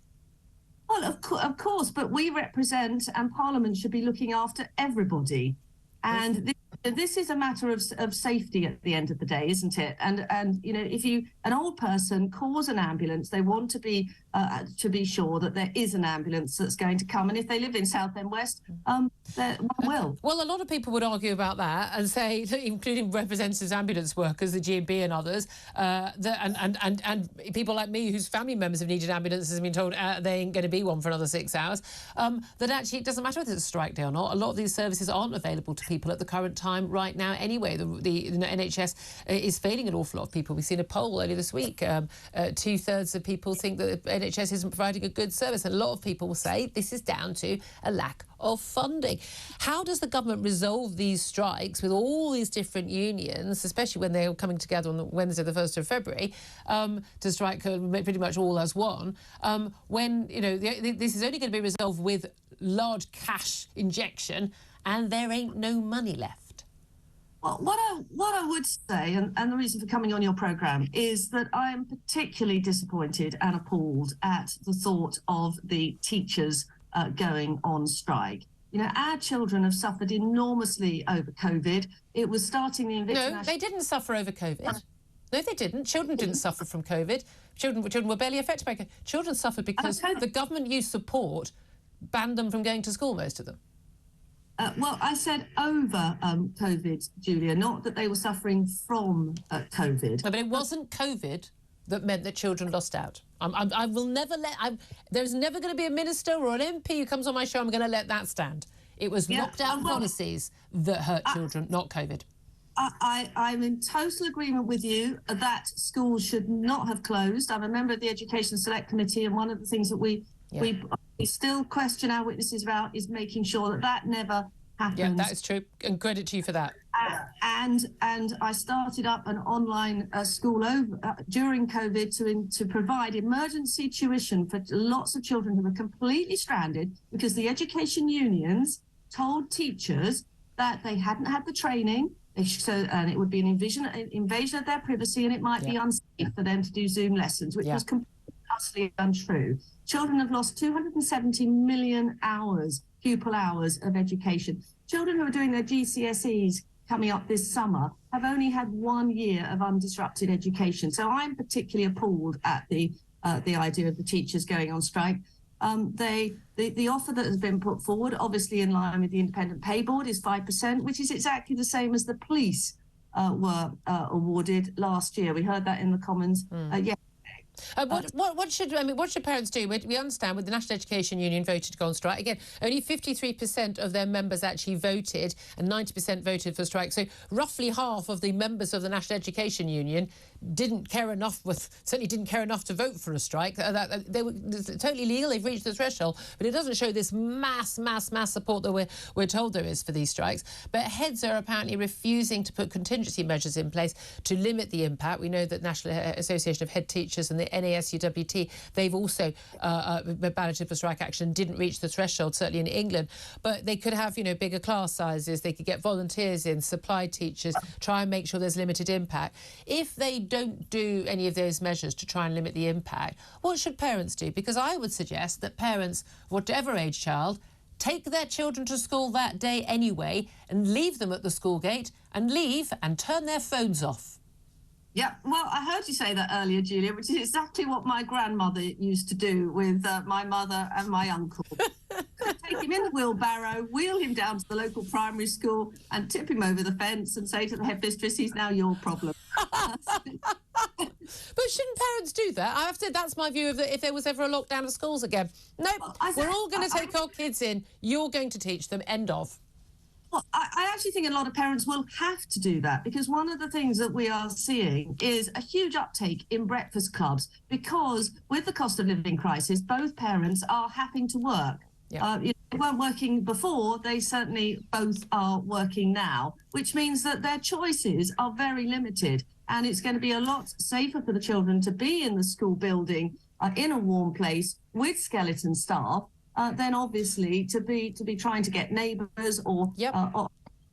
Well, of course, but we represent, and Parliament should be looking after everybody, and this is a matter of safety at the end of the day, isn't it? And you know, if an old person calls an ambulance, they want to be sure that there is an ambulance that's going to come, and if they live in Southend West, one will. Well, a lot of people would argue about that and say, including representatives, ambulance workers, the GMB and others, and people like me whose family members have needed ambulances and been told they ain't going to be one for another 6 hours, that actually it doesn't matter whether it's a strike day or not. A lot of these services aren't available to people at the current time right now anyway. The NHS is failing an awful lot of people. We've seen a poll earlier this week. 2/3 of people think that the NHS isn't providing a good service. And a lot of people will say this is down to a lack of funding. How does the government resolve these strikes with all these different unions, especially when they're coming together on Wednesday, the 1st of February, to strike pretty much all as one, when, you know, this is only going to be resolved with large cash injection and there ain't no money left? Well, what I would say, and the reason for coming on your programme, is that I am particularly disappointed and appalled at the thought of the teachers going on strike. You know, our children have suffered enormously over COVID. It was starting the eviction. No, they didn't suffer over COVID. No, they didn't. Children didn't suffer from COVID. Children were barely affected by COVID. Children suffered because the government used support, banned them from going to school, most of them. Well, I said over COVID, Julia, not that they were suffering from COVID. No, but it wasn't COVID that meant that children lost out. I will never there's never going to be a minister or an MP who comes on my show, I'm going to let that stand. It was lockdown policies that hurt children, not COVID. I'm in total agreement with you that schools should not have closed. I'm a member of the Education Select Committee, and one of the things that we still question our witnesses about is making sure that never happens. Yeah, that is true, and credit to you for that. And I started up an online school during COVID to provide emergency tuition for lots of children who were completely stranded because the education unions told teachers that they hadn't had the training, and it would be an invasion of their privacy, and it might be unsafe for them to do Zoom lessons, which was completely utterly untrue. Children have lost 270 million pupil hours of education. Children who are doing their GCSEs coming up this summer have only had 1 year of undisrupted education. So I'm particularly appalled at the idea of the teachers going on strike. The offer that has been put forward, obviously in line with the Independent Pay Board, is 5%, which is exactly the same as the police were awarded last year. We heard that in the Commons yesterday. What should parents do? We understand with the National Education Union voted to go on strike. Again, only 53% of their members actually voted and 90% voted for strike. So roughly half of the members of the National Education Union didn't care enough to vote for a strike. They were totally legal. They've reached the threshold, but it doesn't show this mass support that we're told there is for these strikes. But heads are apparently refusing to put contingency measures in place to limit the impact. We know that National Association of Head Teachers and the NASUWT, they've also balloted for strike action, didn't reach the threshold, certainly in England. But they could have, bigger class sizes. They could get volunteers in, supply teachers, try and make sure there's limited impact. If they don't do any of those measures to try and limit the impact, what should parents do? Because I would suggest that parents, whatever age child, take their children to school that day anyway and leave them at the school gate and leave and turn their phones off. Yeah, well, I heard you say that earlier, Julia, which is exactly what my grandmother used to do with my mother and my uncle. Take him in the wheelbarrow, wheel him down to the local primary school and tip him over the fence and say to the headmistress, he's now your problem. But shouldn't parents do that? I have to. That's my view of that. If there was ever a lockdown of schools again, nope. We're all going to take our kids in. You're going to teach them. End of. Well, I actually think a lot of parents will have to do that, because one of the things that we are seeing is a huge uptake in breakfast clubs, because with the cost of living crisis, both parents are having to work. Yeah. They weren't working before, they certainly both are working now, which means that their choices are very limited. And it's going to be a lot safer for the children to be in the school building in a warm place with skeleton staff than obviously to be trying to get neighbours or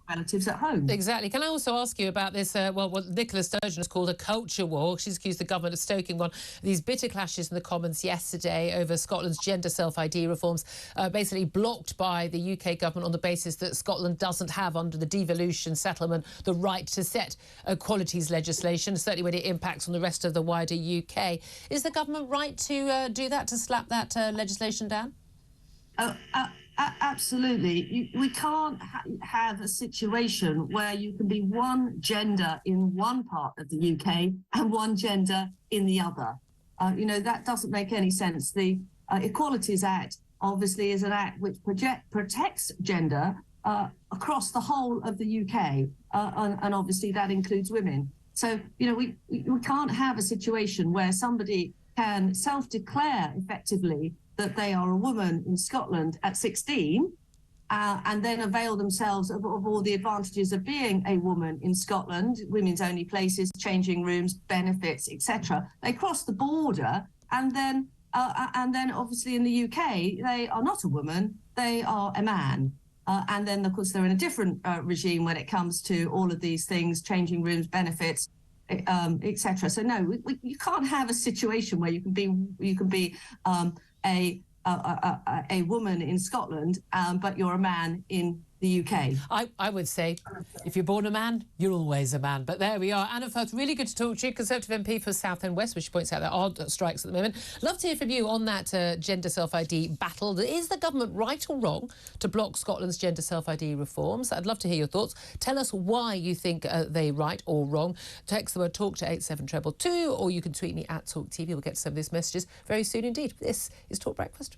relatives at home. Exactly. Can I also ask you about this, what Nicola Sturgeon has called a culture war? She's accused the government of stoking one. These bitter clashes in the Commons yesterday over Scotland's gender self-ID reforms, basically blocked by the UK government on the basis that Scotland doesn't have, under the devolution settlement, the right to set equalities legislation, certainly when it impacts on the rest of the wider UK. Is the government right to do that, to slap that legislation down? Absolutely. We can't have a situation where you can be one gender in one part of the UK and one gender in the other. That doesn't make any sense. The Equalities Act obviously is an act which protects gender across the whole of the UK, and obviously that includes women. So, we can't have a situation where somebody can self-declare effectively that they are a woman in Scotland at 16 and then avail themselves of all the advantages of being a woman in Scotland, women's only places, changing rooms, benefits, etc. They cross the border and then obviously in the UK, they are not a woman, they are a man. And then, of course, they're in a different regime when it comes to all of these things, changing rooms, benefits, etc. So no, you can't have a situation where you can be a woman in Scotland, but you're a man in the UK. I would say, if you're born a man, you're always a man. But there we are. Anna Firth, really good to talk to you, Conservative MP for South End West, which points out there are strikes at the moment. Love to hear from you on that gender self-ID battle. Is the government right or wrong to block Scotland's gender self-ID reforms? I'd love to hear your thoughts. Tell us why you think they're right or wrong. Text the word TALK to 87222, or you can tweet me at TalkTV. We'll get to some of these messages very soon indeed. This is Talk Breakfast.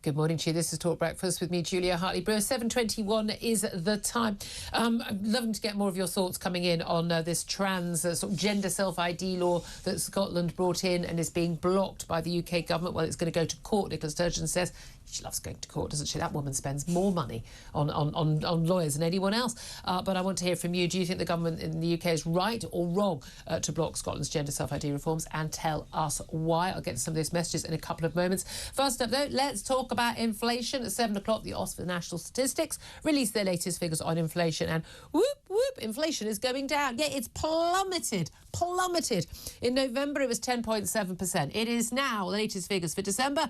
Good morning to you. This is Talk Breakfast with me, Julia Hartley Brewer. 7:21 is the time. I'm loving to get more of your thoughts coming in on this trans sort of gender self-ID law that Scotland brought in and is being blocked by the UK government. Well, it's going to go to court, Nicola Sturgeon says. She loves going to court, doesn't she? That woman spends more money on lawyers than anyone else. But I want to hear from you. Do you think the government in the UK is right or wrong to block Scotland's gender self-ID reforms? And tell us why. I'll get to some of those messages in a couple of moments. First up, though, let's talk about inflation. At 7 o'clock, the Office for National Statistics released their latest figures on inflation. And whoop, whoop, inflation is going down. Yeah, it's plummeted. In November, it was 10.7%. It is now, the latest figures for December,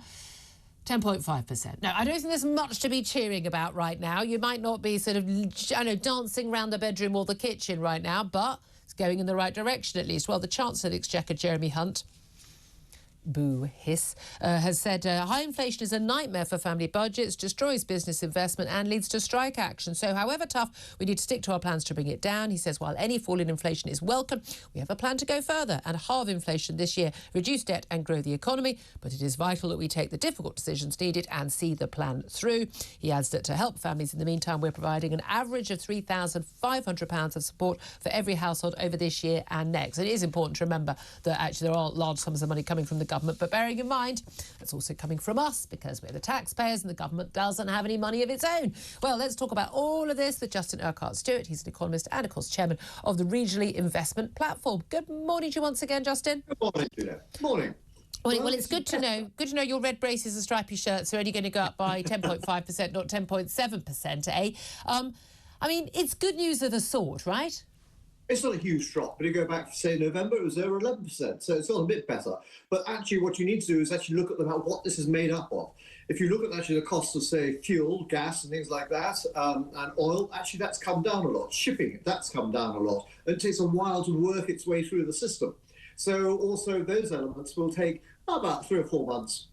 10.5%. Now, I don't think there's much to be cheering about right now. You might not be sort of, dancing around the bedroom or the kitchen right now, but it's going in the right direction at least. Well, the Chancellor of the Exchequer, Jeremy Hunt, boo hiss, has said high inflation is a nightmare for family budgets, destroys business investment and leads to strike action. So however tough, we need to stick to our plans to bring it down. He says while any fall in inflation is welcome, we have a plan to go further and halve inflation this year, reduce debt and grow the economy. But it is vital that we take the difficult decisions needed and see the plan through. He adds that to help families in the meantime, we're providing an average of £3,500 of support for every household over this year and next. It is important to remember that actually there are large sums of money coming from the government, but bearing in mind it's also coming from us because we're the taxpayers and the government doesn't have any money of its own. Well, let's talk about all of this with Justin Urquhart-Stewart. He's an economist and, of course, chairman of the Regionally Investment Platform. Good morning to you once again, Justin. Good morning, Julia. Morning. Well, it's good to know your red braces and stripy shirts are only going to go up by 10.5%, not 10.7%, eh? I mean, it's good news of the sort, right? It's not a huge drop, but you go back to, say, November, it was over 11%, so it's got a bit better. But actually what you need to do is actually look at what this is made up of. If you look at actually the cost of, say, fuel, gas and things like that, and oil, actually that's come down a lot. Shipping, that's come down a lot. And it takes a while to work its way through the system. So also those elements will take about 3 or 4 months.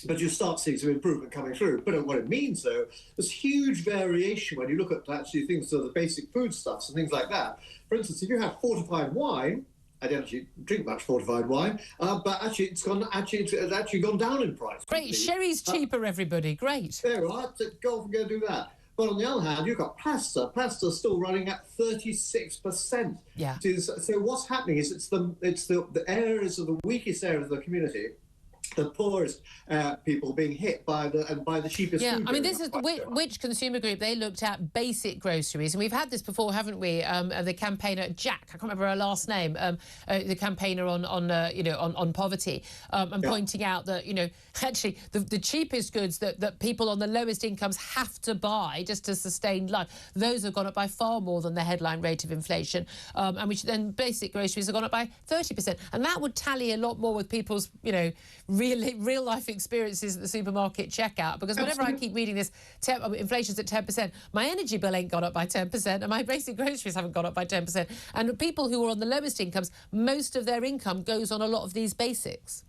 But you start seeing some improvement coming through. But what it means, though, there's huge variation when you look at actually things, so the basic foodstuffs and things like that. For instance, if you have fortified wine, I don't actually drink much fortified wine, but actually it's actually gone down in price. Great, sherry's cheaper, everybody. Great. There, right? So go off and go do that. But on the other hand, you've got pasta. Pasta's still running at 36%. Yeah. So what's happening is it's the areas of the weakest areas of the community, the poorest people being hit by the cheapest food. I mean, this is which consumer group they looked at basic groceries, and we've had this before, haven't we? The campaigner Jack, I can't remember her last name, the campaigner on poverty, pointing out that actually the cheapest goods that people on the lowest incomes have to buy just to sustain life, those have gone up by far more than the headline rate of inflation, and which then basic groceries have gone up by 30%, and that would tally a lot more with people's real life experiences at the supermarket checkout, because whenever I keep reading this inflation's at 10%, my energy bill ain't gone up by 10% and my basic groceries haven't gone up by 10%, and people who are on the lowest incomes, most of their income goes on a lot of these basics.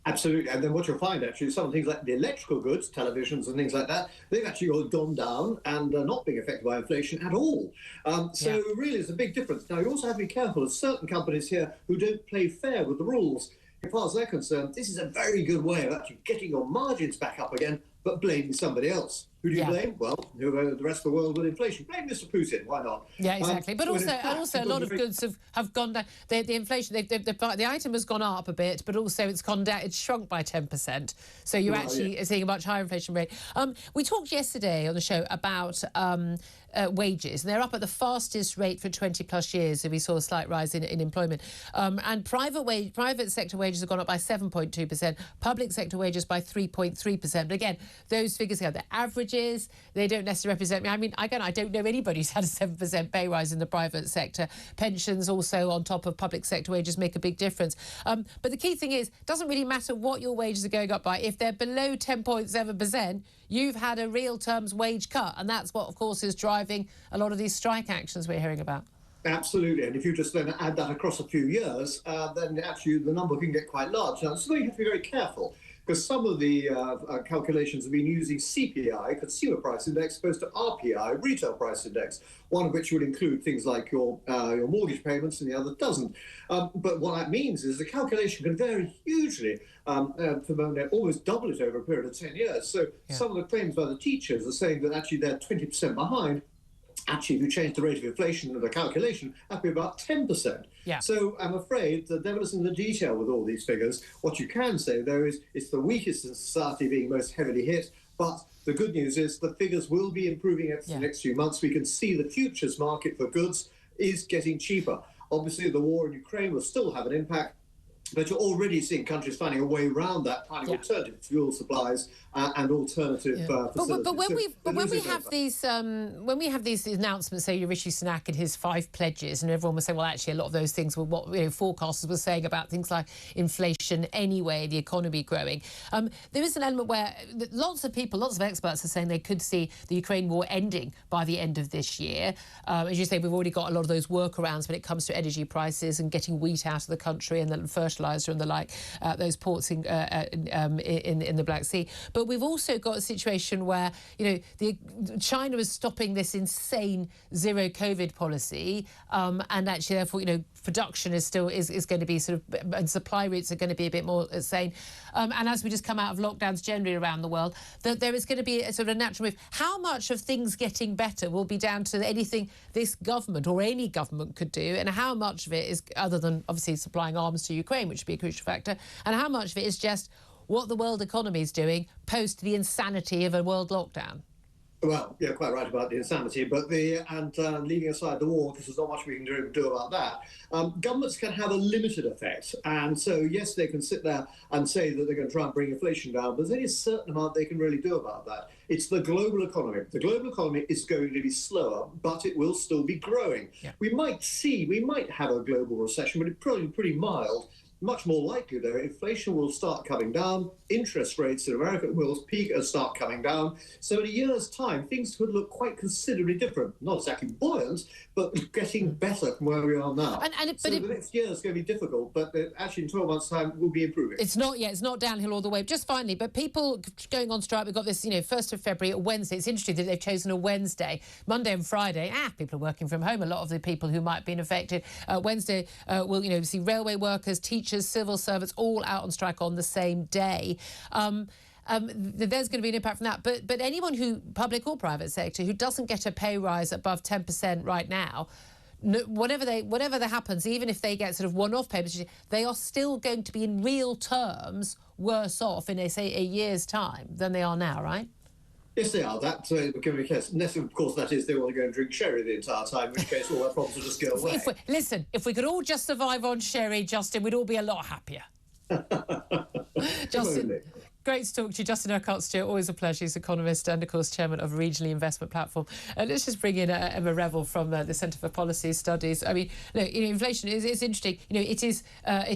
Absolutely, and then what you'll find actually, some things like the electrical goods, televisions and things like that, they've actually all gone down and are not being affected by inflation at all. Really, there's a big difference. Now, you also have to be careful of certain companies here who don't play fair with the rules. As far as they're concerned, this is a very good way of actually getting your margins back up again, but blaming somebody else. Who do you blame? Well, the rest of the world with inflation. Blame Mr. Putin. Why not? Yeah, exactly. But also a lot of goods have gone down. The inflation, the item has gone up a bit, but also it's gone down. It's shrunk by 10%. So you're actually seeing a much higher inflation rate. We talked yesterday on the show about wages. They're up at the fastest rate for 20 plus years. So we saw a slight rise in employment. And private sector wages have gone up by 7.2%. Public sector wages by 3.3%. But again, those figures have the averages. They don't necessarily represent me. I mean, I don't know anybody who's had a 7% pay rise in the private sector. Pensions also on top of public sector wages make a big difference. But the key thing is, it doesn't really matter what your wages are going up by. If they're below 10.7%, you've had a real terms wage cut. And that's what, of course, is driving a lot of these strike actions we're hearing about. Absolutely, and if you just then add that across a few years, then actually the number can get quite large. Now, so you have to be very careful. because some of the calculations have been using CPI, Consumer Price Index, opposed to RPI, Retail Price Index, one of which would include things like your mortgage payments and the other doesn't. But what that means is the calculation can vary hugely, almost double it over a period of 10 years. So some of the claims by the teachers are saying that actually they're 20% behind. Actually, if you change the rate of inflation of the calculation, that'd be about 10%. Yeah. So I'm afraid the devil is in the detail with all these figures. What you can say, though, is it's the weakest in society being most heavily hit. But the good news is the figures will be improving over the next few months. We can see the futures market for goods is getting cheaper. Obviously, the war in Ukraine will still have an impact. But you're already seeing countries finding a way around that, finding alternative fuel supplies and alternative facilities. But when we have these announcements, say Rishi Sunak and his 5 pledges, and everyone was saying, well, actually, a lot of those things were what forecasters were saying about things like inflation anyway, the economy growing. There is an element where lots of experts are saying they could see the Ukraine war ending by the end of this year. As you say, we've already got a lot of those workarounds when it comes to energy prices and getting wheat out of the country and the fertilizer and the like, those ports in the Black Sea. But we've also got a situation where, China is stopping this insane zero COVID policy, and actually, therefore, production is going to be sort of, and supply routes are going to be a bit more insane. And as we just come out of lockdowns generally around the world, there is going to be a sort of a natural move. How much of things getting better will be down to anything this government or any government could do, and how much of it is, other than obviously supplying arms to Ukraine, which would be a crucial factor, and how much of it is just what the world economy is doing post the insanity of a world lockdown? Well, you're quite right about the insanity, but leaving aside the war, because there's not much we can do about that, governments can have a limited effect. And so, yes, they can sit there and say that they're going to try and bring inflation down, but there's only a certain amount they can really do about that. It's the global economy. The global economy is going to be slower, but it will still be growing. Yeah. We might have a global recession, but it's probably pretty mild. Much more likely, though, inflation will start coming down, interest rates in America will peak and start coming down. So in a year's time, things could look quite considerably different. Not exactly buoyant, but getting better from where we are now. The next year is going to be difficult, but actually in 12 months' time, we'll be improving. It's not downhill all the way. Just finally, but people going on strike, we've got this, 1st of February, Wednesday. It's interesting that they've chosen a Wednesday. Monday and Friday, people are working from home. A lot of the people who might have been affected. Wednesday, we'll, see railway workers, teachers, civil servants all out on strike on the same day. There's going to be an impact from that. But anyone who, public or private sector, who doesn't get a pay rise above 10% right now, whatever that happens, even if they get sort of one-off payments, they are still going to be in real terms worse off in, say, a year's time than they are now, right? Yes, they are. That can be the case. Unless, of course, that is they want to go and drink sherry the entire time, in which case all their problems will just go away. If we could all just survive on sherry, Justin, we'd all be a lot happier. Justin, great to talk to you. Justin Urquhart-Stewart, always a pleasure. He's economist and, of course, chairman of Regionally Investment Platform. Let's just bring in Emma Revel from the Centre for Policy Studies. I mean, inflation is interesting. It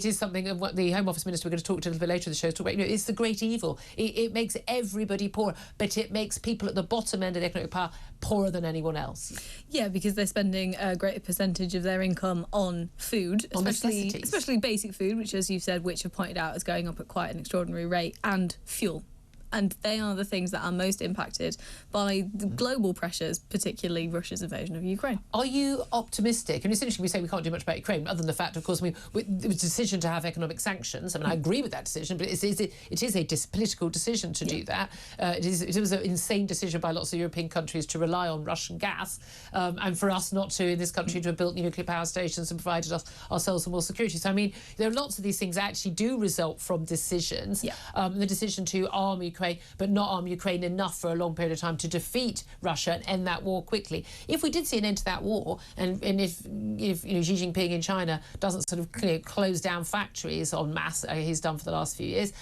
is something of what the Home Office Minister, we're going to talk to a little bit later in the show, talk about. It's the great evil. It makes everybody poorer, but it makes people at the bottom end of the economic power poorer than anyone else. Yeah, because they're spending a greater percentage of their income on food, especially basic food, which, as you've said, which have pointed out is going up at quite an extraordinary rate, and fuel. And they are the things that are most impacted by the global pressures, particularly Russia's invasion of Ukraine. Are you optimistic? And it's interesting we say we can't do much about Ukraine, other than the fact, of course, it was a decision to have economic sanctions. I mean, I agree with that decision, but it is a political decision to do that. It was an insane decision by lots of European countries to rely on Russian gas, and for us not to, in this country, to have built nuclear power stations and provided ourselves some more security. So, I mean, there are lots of these things that actually do result from decisions. Yeah. The decision to arm Ukraine, but not arm Ukraine enough for a long period of time to defeat Russia and end that war quickly. If we did see an end to that war, and if Xi Jinping in China doesn't sort of close down factories en masse, he's done for the last few years,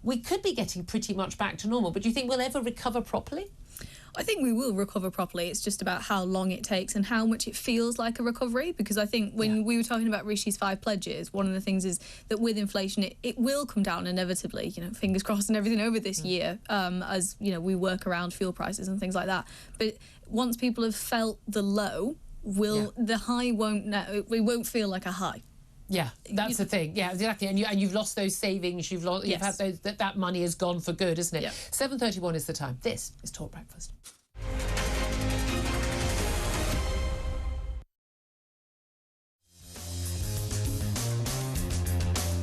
we could be getting pretty much back to normal. But do you think we'll ever recover properly? I think we will recover properly. It's just about how long it takes and how much it feels like a recovery. Because I think when we were talking about Rishi's 5 pledges, one of the things is that with inflation, it will come down inevitably. Fingers crossed and everything over this year, as we work around fuel prices and things like that. But once people have felt the low, the high won't. We won't feel like a high. Yeah, that's the thing. Yeah, exactly. And you've lost those savings. You've had those. That money is gone for good, isn't it? Yeah. 7:31 is the time. This is Talk Breakfast.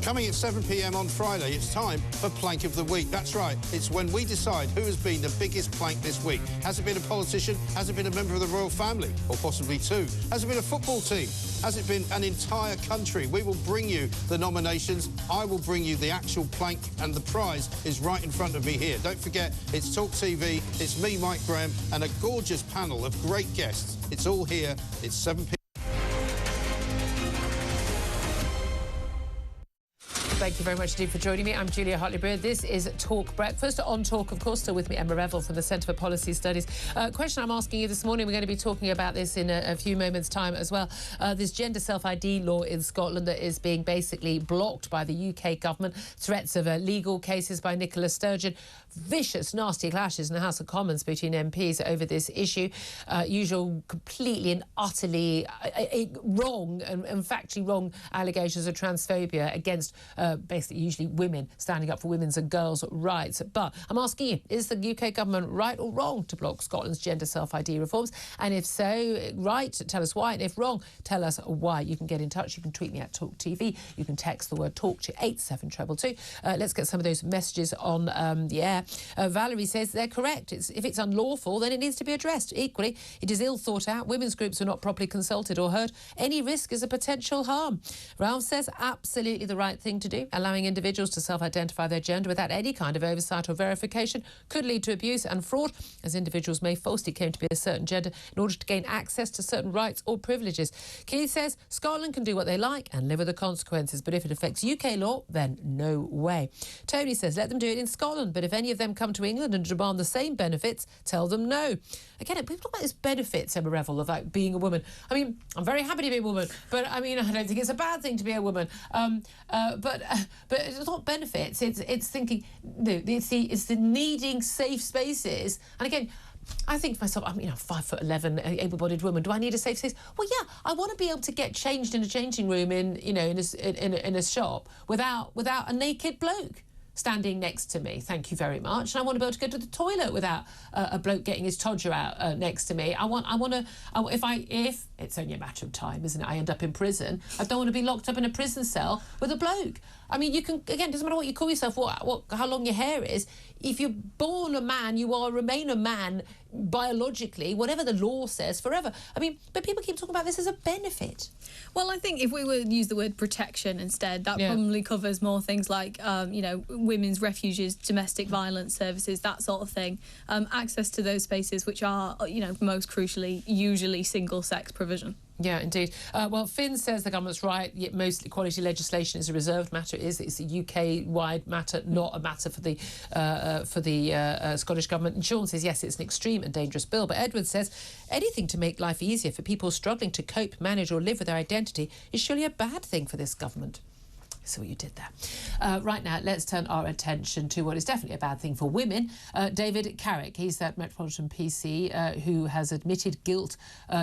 Coming at 7 p.m. on Friday, it's time for Plank of the Week. That's right, it's when we decide who has been the biggest plank this week. Has it been a politician? Has it been a member of the royal family? Or possibly two? Has it been a football team? Has it been an entire country? We will bring you the nominations. I will bring you the actual plank, and the prize is right in front of me here. Don't forget, it's Talk TV, it's me, Mike Graham, and a gorgeous panel of great guests. It's all here. It's 7 p.m. Thank you very much indeed for joining me. I'm Julia Hartley Brewer. This is Talk Breakfast. On Talk, of course, still with me, Emma Revel from the Centre for Policy Studies. Question I'm asking you this morning, we're going to be talking about this in a few moments' time as well. This gender self-ID law in Scotland that is being basically blocked by the UK government. Threats of legal cases by Nicola Sturgeon. Vicious, nasty clashes in the House of Commons between MPs over this issue. Usual completely and utterly wrong and factually wrong allegations of transphobia against basically usually women, standing up for women's and girls' rights. But I'm asking you, is the UK government right or wrong to block Scotland's gender self-ID reforms? And if so, right, tell us why. And if wrong, tell us why. You can get in touch. You can tweet me at TalkTV. You can text the word talk to 87222. Let's get some of those messages on the air. Valerie says they're correct. If it's unlawful, then it needs to be addressed. Equally, it is ill thought out. Women's groups are not properly consulted or heard. Any risk is a potential harm. Ralph says absolutely the right thing to do. Allowing individuals to self-identify their gender without any kind of oversight or verification could lead to abuse and fraud, as individuals may falsely claim to be a certain gender in order to gain access to certain rights or privileges. Keith says Scotland can do what they like and live with the consequences, but if it affects UK law, then no way. Tony says let them do it in Scotland, but if any of them come to England and demand the same benefits, tell them no. Again, people talk about this benefits, Emma Revel, of like being a woman. I mean, I'm very happy to be a woman, but I mean, I don't think it's a bad thing to be a woman. But it's not benefits. It's thinking, no, it's the needing safe spaces. And again, I think to myself, I'm 5'11", able-bodied woman. Do I need a safe space? Well, yeah, I want to be able to get changed in a changing room in a shop without a naked bloke standing next to me. Thank you very much. And I want to be able to go to the toilet without a bloke getting his todger out next to me. If it's only a matter of time, isn't it? I end up in prison. I don't want to be locked up in a prison cell with a bloke. I mean, you can, again, doesn't matter what you call yourself, how long your hair is. If you're born a man, remain a man biologically, whatever the law says, forever. I mean, but people keep talking about this as a benefit. Well, I think if we were to use the word protection instead, that probably covers more things like, women's refuges, domestic violence services, that sort of thing. Access to those spaces which are, most crucially, usually single-sex provision. Yeah, indeed. Well, Finn says the government's right. Yet most equality legislation is a reserved matter. It's a UK-wide matter, not a matter for the Scottish government. And Sean says, yes, it's an extreme and dangerous bill. But Edward says anything to make life easier for people struggling to cope, manage or live with their identity is surely a bad thing for this government. See what you did there. Right now, let's turn our attention to what is definitely a bad thing for women. David Carrick, he's that Metropolitan PC who has admitted guilt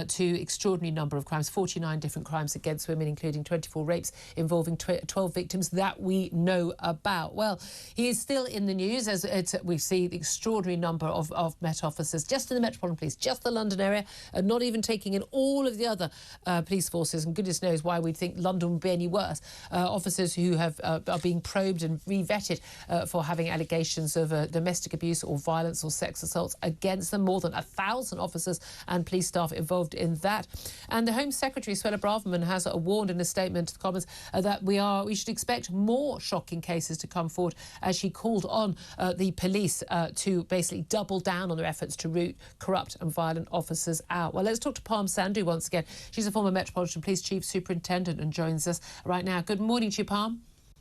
to extraordinary number of crimes, 49 different crimes against women, including 24 rapes involving 12 victims that we know about. Well, he is still in the news as we see the extraordinary number of Met officers just in the Metropolitan Police, just the London area, and not even taking in all of the other police forces, and goodness knows why we'd think London would be any worse. Officers who are being probed and re-vetted for having allegations of domestic abuse or violence or sex assaults against them. More than 1,000 officers and police staff involved in that. And the Home Secretary, Suella Braverman, has warned in a statement to the Commons that we should expect more shocking cases to come forward, as she called on the police to basically double down on their efforts to root corrupt and violent officers out. Well, let's talk to Palm Sandhu once again. She's a former Metropolitan Police Chief Superintendent and joins us right now. Good morning to you, Palm.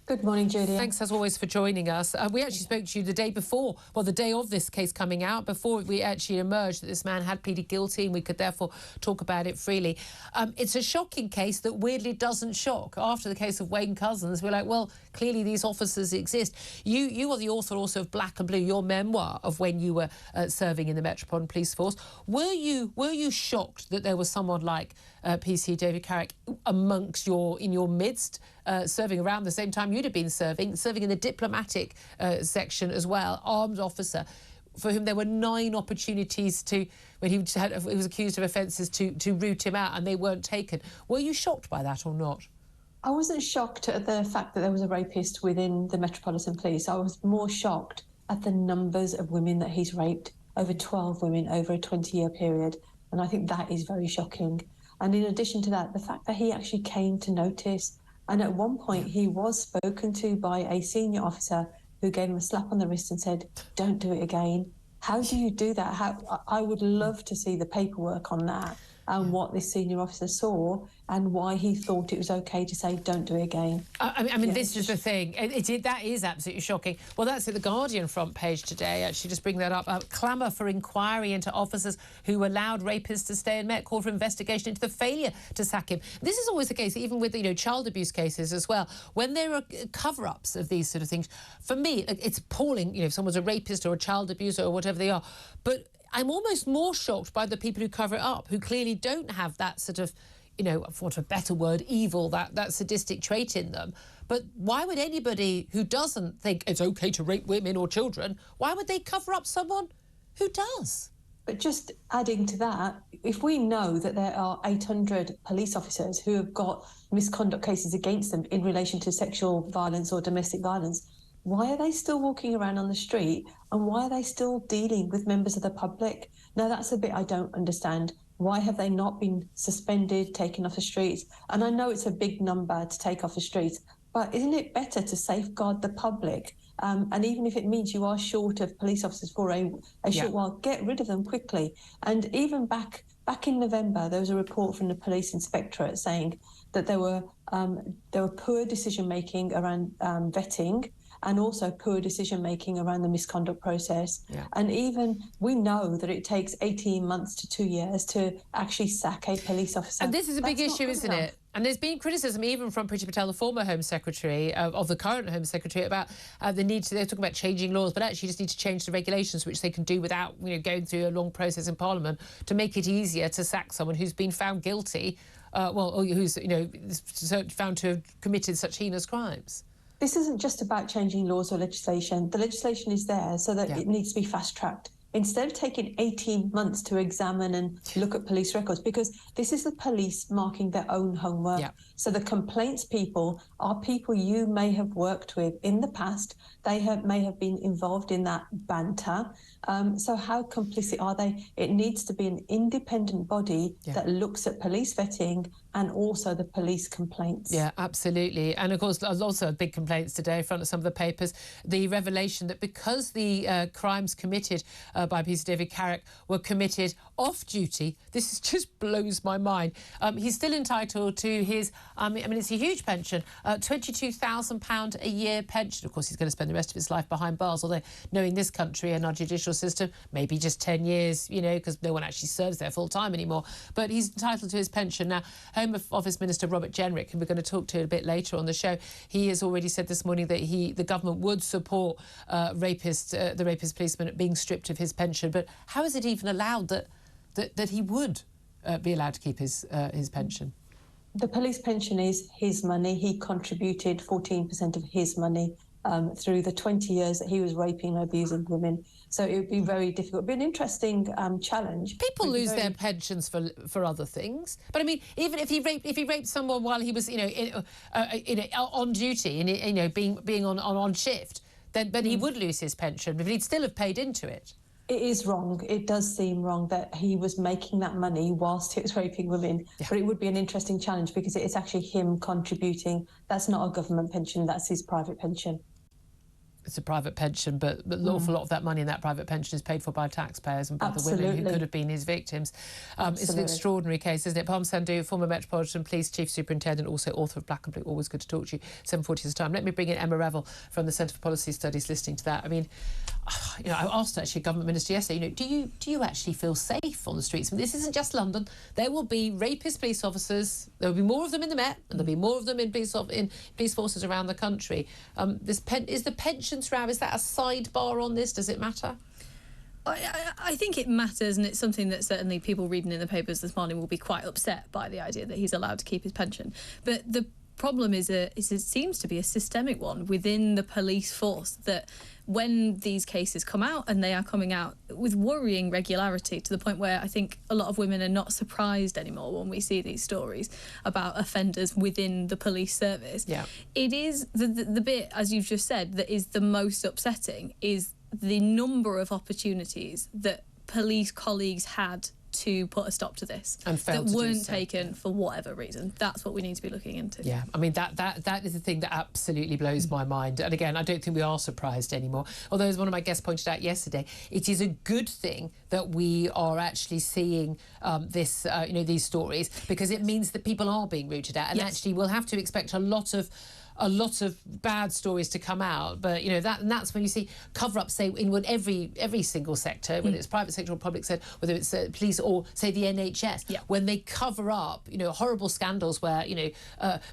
Good morning, Julia. Thanks, as always, for joining us. We actually spoke to you the day before, well, the day of this case coming out, before we actually emerged that this man had pleaded guilty and we could therefore talk about it freely. It's a shocking case that weirdly doesn't shock. After the case of Wayne Couzens, we're like, well, clearly these officers exist. You are the author also of Black and Blue, your memoir of when you were serving in the Metropolitan Police Force. Were you shocked that there was someone like PC David Carrick in your midst, serving around the same time you'd have been serving in the diplomatic section as well, armed officer, for whom there were 9 opportunities to, when he was accused of offences, to root him out, and they weren't taken. Were you shocked by that or not? I wasn't shocked at the fact that there was a rapist within the Metropolitan Police. I was more shocked at the numbers of women that he's raped, over 12 women over a 20-year period, and I think that is very shocking. And in addition to that, the fact that he actually came to notice, and at one point he was spoken to by a senior officer who gave him a slap on the wrist and said, "Don't do it again." How do you do that? I would love to see the paperwork on that and what this senior officer saw and why he thought it was okay to say, "Don't do it again." I mean, this is the thing. That is absolutely shocking. Well, that's at the Guardian front page today, actually, just bring that up. Clamour for inquiry into officers who allowed rapists to stay in Met, call for investigation into the failure to sack him. This is always the case, even with, child abuse cases as well. When there are cover-ups of these sort of things, for me, it's appalling, if someone's a rapist or a child abuser or whatever they are. But I'm almost more shocked by the people who cover it up, who clearly don't have that sort of, for want of a better word, evil, that sadistic trait in them. But why would anybody who doesn't think it's okay to rape women or children, why would they cover up someone who does? But just adding to that, if we know that there are 800 police officers who have got misconduct cases against them in relation to sexual violence or domestic violence, why are they still walking around on the street and why are they still dealing with members of the public? Now, that's a bit I don't understand. Why have they not been suspended, taken off the streets? And I know it's a big number to take off the streets, but isn't it better to safeguard the public? And even if it means you are short of police officers for a short while, get rid of them quickly. And even back in November, there was a report from the police inspectorate saying that there were poor decision-making around vetting, and also poor decision-making around the misconduct process. Yeah. And even we know that it takes 18 months to 2 years to actually sack a police officer. And this is a big issue, isn't it? And there's been criticism even from Priti Patel, the former Home Secretary, of the current Home Secretary, about the need to, they're talking about changing laws, but actually just need to change the regulations, which they can do without going through a long process in Parliament, to make it easier to sack someone who's been found guilty, or who's found to have committed such heinous crimes. This isn't just about changing laws or legislation. The legislation is there so that it needs to be fast-tracked. Instead of taking 18 months to examine and look at police records, because this is the police marking their own homework. Yeah. So the complaints people are people you may have worked with in the past. They may have been involved in that banter. So how complicit are they? It needs to be an independent body that looks at police vetting and also the police complaints. Yeah, absolutely. And of course, there's also big complaints today in front of some of the papers, the revelation that because the crimes committed by PC David Carrick were committed off-duty, this just blows my mind. He's still entitled to his, it's a huge pension, £22,000 a year pension. Of course, he's going to spend the rest of his life behind bars, although knowing this country and our judicial system, maybe just 10 years, because no one actually serves there full-time anymore. But he's entitled to his pension. Now, Home Office Minister Robert Jenrick, who we're going to talk to a bit later on the show, he has already said this morning that the government would support the rapist policeman being stripped of his pension. But how is it even allowed that he would be allowed to keep his pension? The police pension is his money. He contributed 14% of his money through the 20 years that he was raping and abusing women. So it would be very difficult. It would be an interesting challenge. People lose their pensions for other things. But I mean, even if he raped someone while he was on duty and being on shift, then he would lose his pension, but he'd still have paid into it. It is wrong. It does seem wrong that he was making that money whilst he was raping women. Yeah. But it would be an interesting challenge because it's actually him contributing. That's not a government pension, that's his private pension. It's a private pension, but an awful lot of that money in that private pension is paid for by taxpayers and by the women who could have been his victims. It's an extraordinary case, isn't it? Parm Sandhu, former Metropolitan Police Chief Superintendent, also author of Black and Blue. Always good to talk to you. 7:40 is the time. Let me bring in Emma Revel from the Centre for Policy Studies, listening to that. I mean, I asked actually a government minister yesterday, do you actually feel safe on the streets? I mean, this isn't just London. There will be rapist police officers. There will be more of them in the Met, and there'll be more of them in police forces around the country. Is the pensions row, is that a sidebar on this? Does it matter? I think it matters, and it's something that certainly people reading in the papers this morning will be quite upset by, the idea that he's allowed to keep his pension. But the problem is it seems to be a systemic one within the police force, that when these cases come out, and they are coming out with worrying regularity, to the point where I think a lot of women are not surprised anymore when we see these stories about offenders within the police service. Yeah. It is the bit, as you've just said, that is the most upsetting, is the number of opportunities that police colleagues had to put a stop to this that weren't taken for whatever reason. That's what we need to be looking into. Yeah, I mean, that is the thing that absolutely blows my mind. And again, I don't think we are surprised anymore. Although, as one of my guests pointed out yesterday, it is a good thing that we are actually seeing these stories, because it means that people are being rooted out. And actually, we'll have to expect a lot of bad stories to come out, but that's when you see cover-ups, say, in every single sector, whether it's private sector or public sector, whether it's police or, say, the NHS, when they cover up horrible scandals where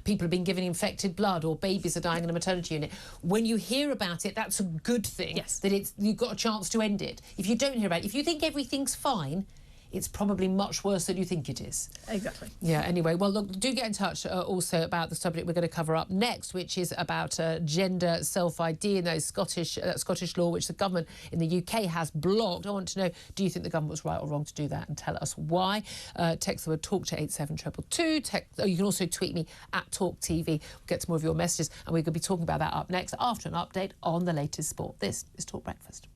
people have been given infected blood or babies are dying in a maternity unit. When you hear about it, that's a good thing. That you've got a chance to end it. If you don't hear about it, if you think everything's fine, it's probably much worse than you think it is. Exactly. Yeah, anyway, well, look, do get in touch also about the subject we're going to cover up next, which is about gender self-ID and those Scottish law, which the government in the UK has blocked. I want to know, do you think the government was right or wrong to do that? And tell us why. Text the word TALK to 87222. You can also tweet me at TalkTV. We'll get to more of your messages, and we're going to be talking about that up next after an update on the latest sport. This is Talk Breakfast.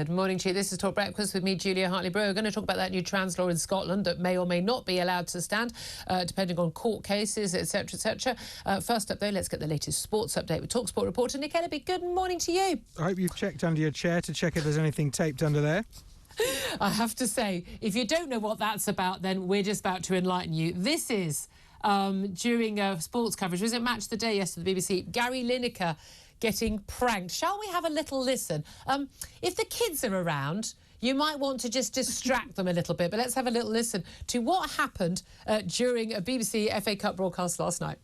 Good morning to you. This is Talk Breakfast with me, Julia Hartley Brewer. We're going to talk about that new trans law in Scotland that may or may not be allowed to stand, depending on court cases, etc., etc. First up, though, let's get the latest sports update with TalkSport reporter Nick Ellaby. Good morning to you. I hope you've checked under your chair to check if there's anything taped under there. I have to say, if you don't know what that's about, then we're just about to enlighten you. This is during sports coverage. Was it Match of the Day yesterday, the BBC? Gary Lineker getting pranked. Shall we have a little listen? If the kids are around, you might want to just distract them a little bit, but let's have a little listen to what happened during a BBC FA Cup broadcast last night.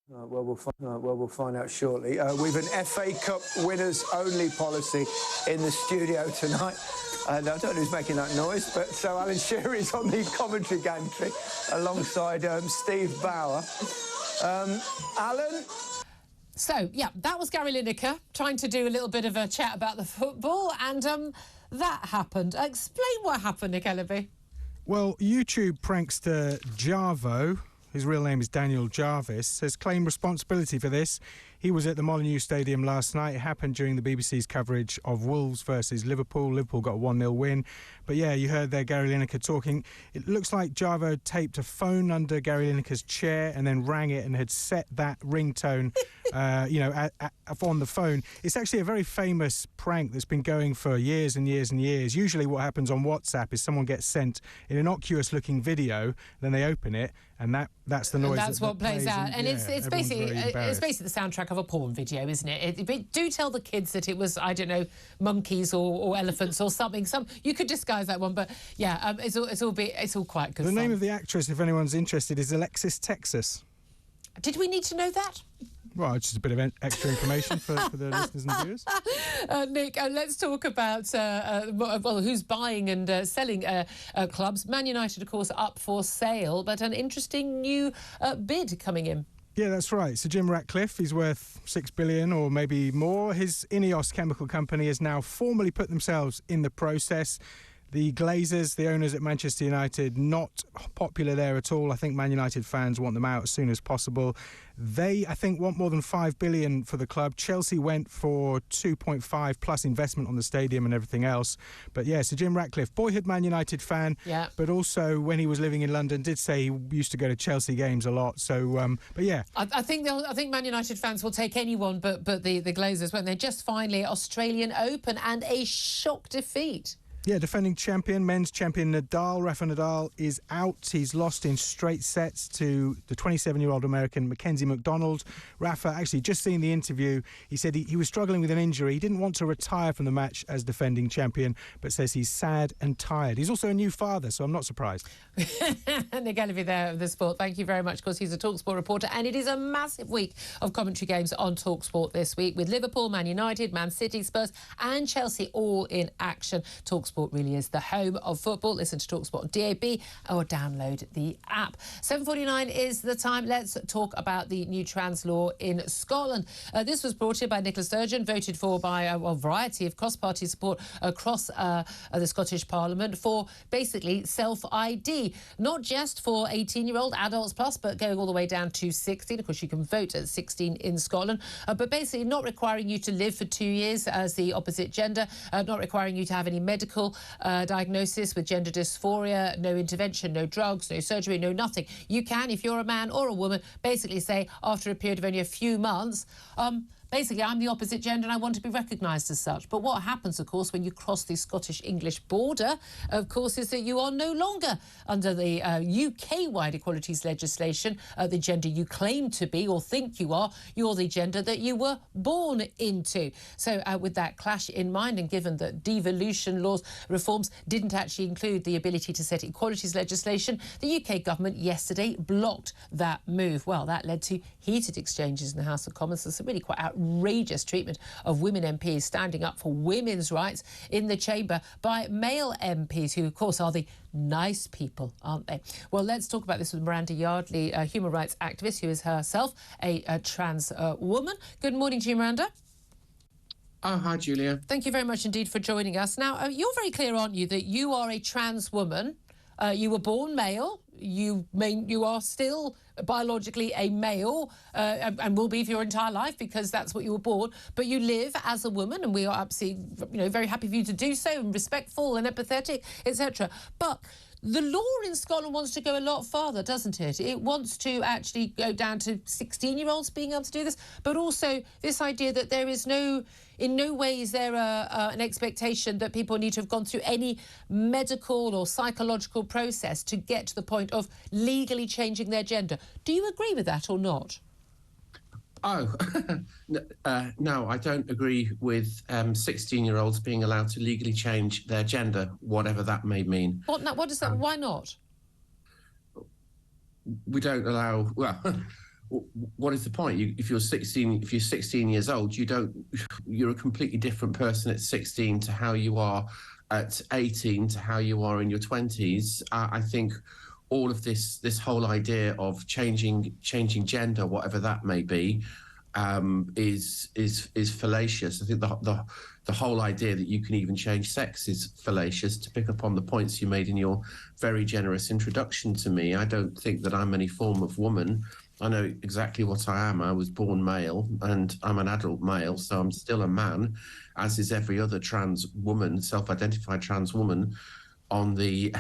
Well, we'll find out shortly. We've an FA Cup winners only policy in the studio tonight. And I don't know who's making that noise, but so Alan Shearer is on the commentary gantry alongside Steve Bauer. Alan? So, yeah, that was Gary Lineker trying to do a little bit of a chat about the football, and that happened. Explain what happened, Nick Ellaby. Well, YouTube prankster Jarvo, his real name is Daniel Jarvis, has claimed responsibility for this. He was at the Molineux Stadium last night. It happened during the BBC's coverage of Wolves versus Liverpool. Liverpool got a 1-0 win. But yeah, you heard there Gary Lineker talking. It looks like Jarvo taped a phone under Gary Lineker's chair and then rang it and had set that ringtone, on the phone. It's actually a very famous prank that's been going for years and years and years. Usually what happens on WhatsApp is someone gets sent an innocuous-looking video, then they open it, and that's the noise. And that's what plays out. And it's basically the soundtrack of a porn video, isn't it? But do tell the kids that it was, I don't know, monkeys or elephants or something. You could disguise that one, but yeah, it's all quite good. The name of the actress, if anyone's interested, is Alexis Texas. Did we need to know that? Well, it's just a bit of extra information for the listeners and viewers. Nick, let's talk about who's buying and selling clubs. Man United, of course, up for sale, but an interesting new bid coming in. Yeah, that's right. So Jim Ratcliffe, he's worth $6 billion or maybe more. His Ineos chemical company has now formally put themselves in the process. The Glazers, the owners at Manchester United, not popular there at all. I think Man United fans want them out as soon as possible. They, I think, want more than $5 billion for the club. Chelsea went for 2.5 plus investment on the stadium and everything else. But yeah, so Jim Ratcliffe, boyhood Man United fan, but also when he was living in London, did say he used to go to Chelsea games a lot. So, but yeah, I think Man United fans will take anyone, but the Glazers, won't they? Just finally, Australian Open and a shock defeat. Yeah, defending champion, men's champion Rafa Nadal is out. He's lost in straight sets to the 27-year-old American Mackenzie McDonald. Rafa, actually, just seeing the interview, he said he was struggling with an injury. He didn't want to retire from the match as defending champion, but says he's sad and tired. He's also a new father, so I'm not surprised. Nick Ellaby there of the sport. Thank you very much. Of course, he's a TalkSport reporter, and it is a massive week of commentary games on TalkSport this week, with Liverpool, Man United, Man City, Spurs and Chelsea all in action. TalkSport really is the home of football. Listen to TalkSport on DAB or download the app. 7:49 is the time. Let's talk about the new trans law in Scotland. This was brought in by Nicola Sturgeon, voted for by a variety of cross-party support across the Scottish Parliament for basically self-ID, not just for 18-year-old adults plus, but going all the way down to 16. Of course, you can vote at 16 in Scotland, but basically not requiring you to live for 2 years as the opposite gender, not requiring you to have any medical diagnosis with gender dysphoria, no intervention, no drugs, no surgery, no nothing. You can, if you're a man or a woman, basically say after a period of only a few months, basically, I'm the opposite gender and I want to be recognised as such. But what happens, of course, when you cross the Scottish-English border, of course, is that you are no longer under the UK-wide equalities legislation, the gender you claim to be or think you are. You're the gender that you were born into. So with that clash in mind, and given that devolution laws reforms didn't actually include the ability to set equalities legislation, the UK government yesterday blocked that move. Well, that led to heated exchanges in the House of Commons. There's some really quite outrageous treatment of women MPs standing up for women's rights in the chamber by male MPs, who, of course, are the nice people, aren't they? Well, let's talk about this with Miranda Yardley, a human rights activist who is herself a trans woman. Good morning to you, Miranda. Oh, hi, Julia. Thank you very much indeed for joining us. Now, you're very clear, aren't you, that you are a trans woman. You were born male. you are still biologically a male and will be for your entire life because that's what you were born, but you live as a woman, and we are absolutely very happy for you to do so, and respectful and empathetic, etc. But the law in Scotland wants to go a lot farther, doesn't it? It wants to actually go down to 16-year-olds being able to do this, but also this idea that there is in no way is there an expectation that people need to have gone through any medical or psychological process to get to the point of legally changing their gender. Do you agree with that or not? Oh, no, I don't agree with 16-year-olds being allowed to legally change their gender, whatever that may mean. What does that? Why not? We don't allow. Well, what is the point? If you're 16 years old, you're a completely different person at 16 to how you are at 18 to how you are in your 20s. I think all of this whole idea of changing gender, whatever that may be, is fallacious. I think the whole idea that you can even change sex is fallacious. To pick up on the points you made in your very generous introduction to me, I don't think that I'm any form of woman. I know exactly what I am. I was born male, and I'm an adult male, so I'm still a man, as is every other trans woman, self-identified trans woman on the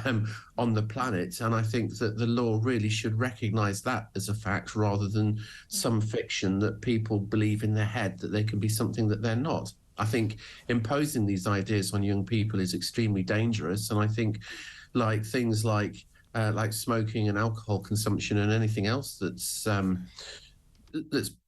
planet. And I think that the law really should recognise that as a fact, rather than some fiction that people believe in their head that they can be something that they're not. I think imposing these ideas on young people is extremely dangerous, and I think things like smoking and alcohol consumption and anything else that's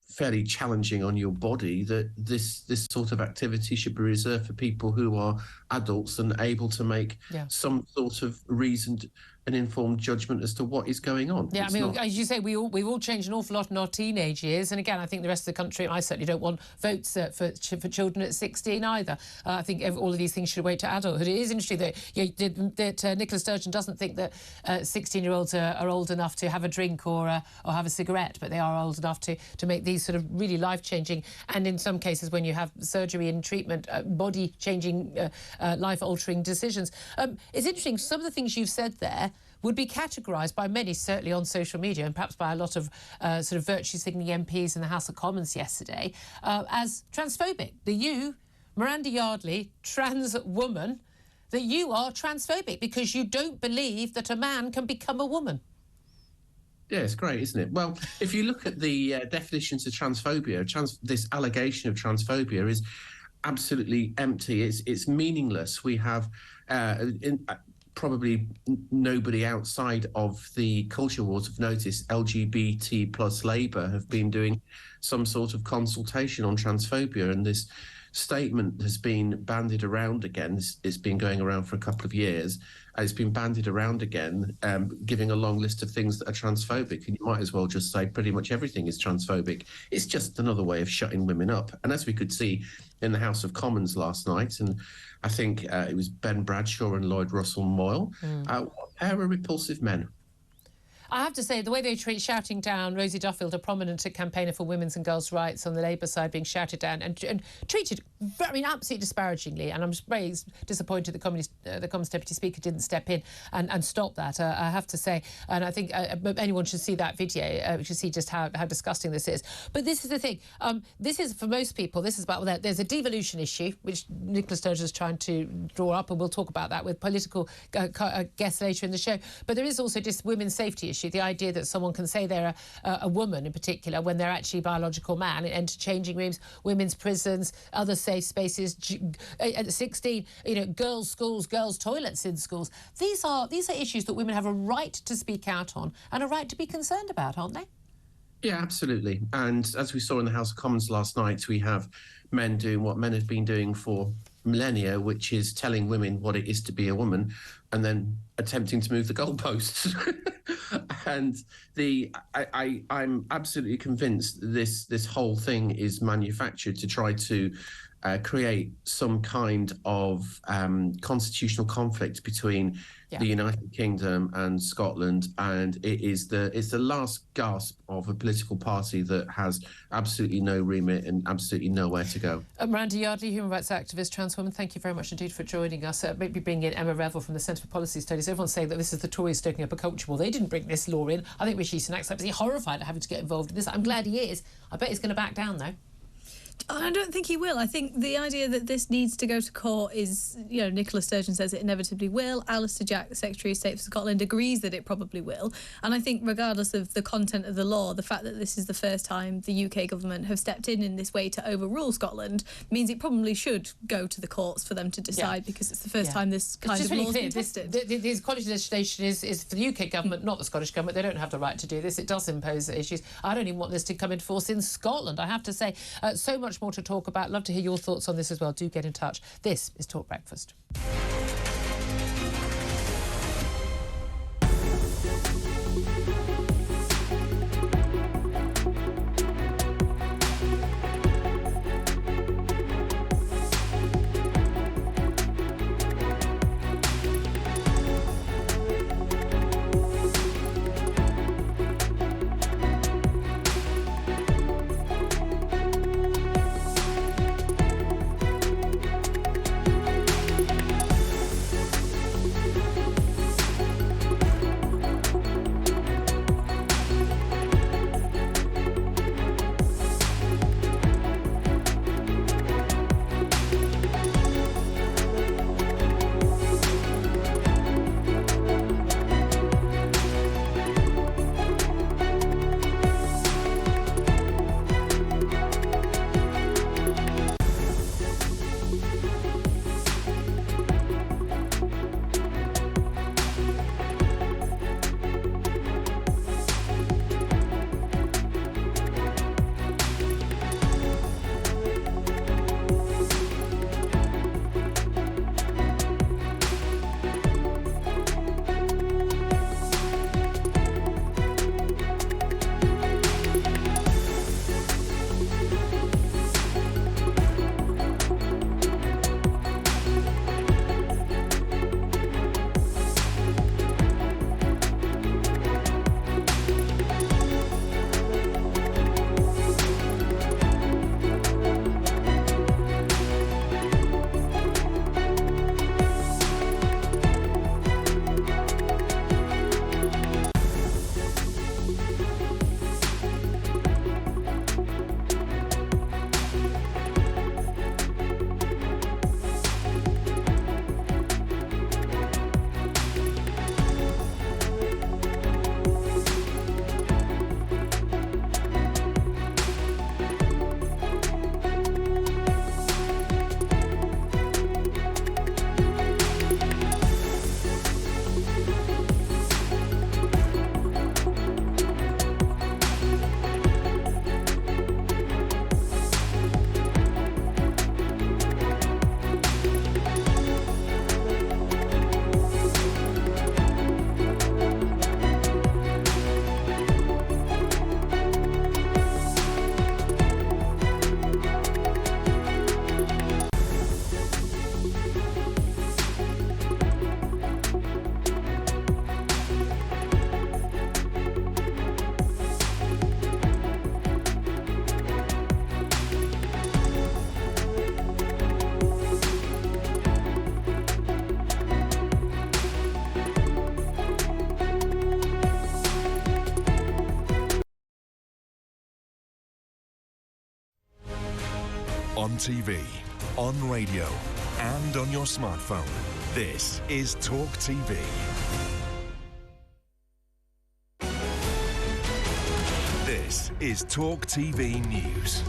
fairly challenging on your body, that this sort of activity should be reserved for people who are adults and able to make some sort of reasoned and informed judgment as to what is going on. Yeah, as you say, we've all changed an awful lot in our teenage years, and again, I think the rest of the country, I certainly don't want votes for children at 16 either. I think all of these things should wait to adulthood. It is interesting that Nicola Sturgeon doesn't think that 16-year-olds are old enough to have a drink or have a cigarette, but they are old enough to make these sort of really life-changing, and in some cases when you have surgery and treatment, body-changing, life-altering decisions. It's interesting, some of the things you've said there would be categorised by many, certainly on social media, and perhaps by a lot of sort of virtue-signalling MPs in the House of Commons yesterday, as transphobic. You, Miranda Yardley, trans woman, that you are transphobic because you don't believe that a man can become a woman. Yeah, it's great, isn't it? Well, if you look at the definitions of transphobia, this allegation of transphobia is absolutely empty. It's meaningless. We have probably nobody outside of the culture wars have noticed LGBT plus Labour have been doing some sort of consultation on transphobia, and this statement has been bandied around again. It's been going around for a couple of years. It's been bandied around again, giving a long list of things that are transphobic, and you might as well just say pretty much everything is transphobic. It's just another way of shutting women up. And as we could see in the House of Commons last night, and I think it was Ben Bradshaw and Lloyd Russell Moyle, what a pair of repulsive men. I have to say, the way they treat shouting down Rosie Duffield, a prominent campaigner for women's and girls' rights on the Labour side, being shouted down and treated absolutely disparagingly. And I'm very disappointed the Commons Deputy Speaker didn't step in and stop that, I have to say. And I think anyone should see that video, should see just how disgusting this is. But this is the thing. This is, for most people, this is about, well, there's a devolution issue, which Nicola Sturgeon is trying to draw up, and we'll talk about that with political guests later in the show. But there is also just women's safety issue. The idea that someone can say they're a woman in particular when they're actually a biological man, enter changing rooms, women's prisons, other safe spaces, at 16, girls' schools, girls' toilets in schools. These are issues that women have a right to speak out on and a right to be concerned about, aren't they? Yeah, absolutely. And as we saw in the House of Commons last night, we have men doing what men have been doing for millennia, which is telling women what it is to be a woman and then attempting to move the goalposts. And I'm absolutely convinced this whole thing is manufactured to try to create some kind of constitutional conflict between the United Kingdom and Scotland, and it's the last gasp of a political party that has absolutely no remit and absolutely nowhere to go. Miranda Yardley, human rights activist, trans woman, thank you very much indeed for joining us. Maybe bringing in Emma Revel from the Centre for Policy Studies. Everyone's saying that this is the Tories stoking up a culture war. They didn't bring this law in. I think Rishi Sunak's absolutely horrified at having to get involved in this. I'm glad he is. I bet he's going to back down, though. I don't think he will. I think the idea that this needs to go to court is, you know, Nicola Sturgeon says it inevitably will. Alistair Jack, the Secretary of State for Scotland, agrees that it probably will. And I think regardless of the content of the law, the fact that this is the first time the UK government have stepped in this way to overrule Scotland means it probably should go to the courts for them to decide, because it's the first time this kind of law has been tested. This quality legislation is for the UK government, not the Scottish government. They don't have the right to do this. It does impose issues. I don't even want this to come into force in Scotland, I have to say. So much more to talk about. Love to hear your thoughts on this as well. Do get in touch. This is Talk Breakfast. On TV, on radio, and on your smartphone. This is TalkTV. This is TalkTV News.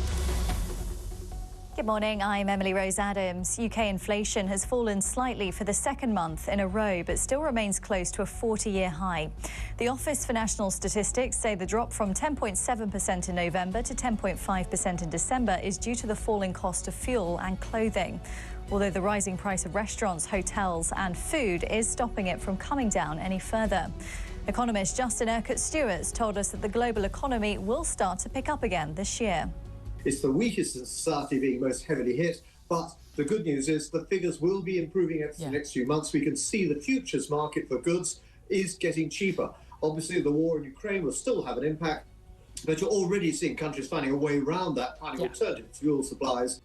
Good morning, I'm Emily Rose Adams. UK inflation has fallen slightly for the second month in a row, but still remains close to a 40-year high. The Office for National Statistics say the drop from 10.7% in November to 10.5% in December is due to the falling cost of fuel and clothing. Although the rising price of restaurants, hotels and food is stopping it from coming down any further. Economist Justin Urquhart-Stewart's told us that the global economy will start to pick up again this year. It's the weakest in society being most heavily hit, But the good news is the figures will be improving over the next few months. We can see the futures market for goods is getting cheaper. Obviously, the war in Ukraine will still have an impact, but you're already seeing countries finding a way around that, finding alternative fuel supplies.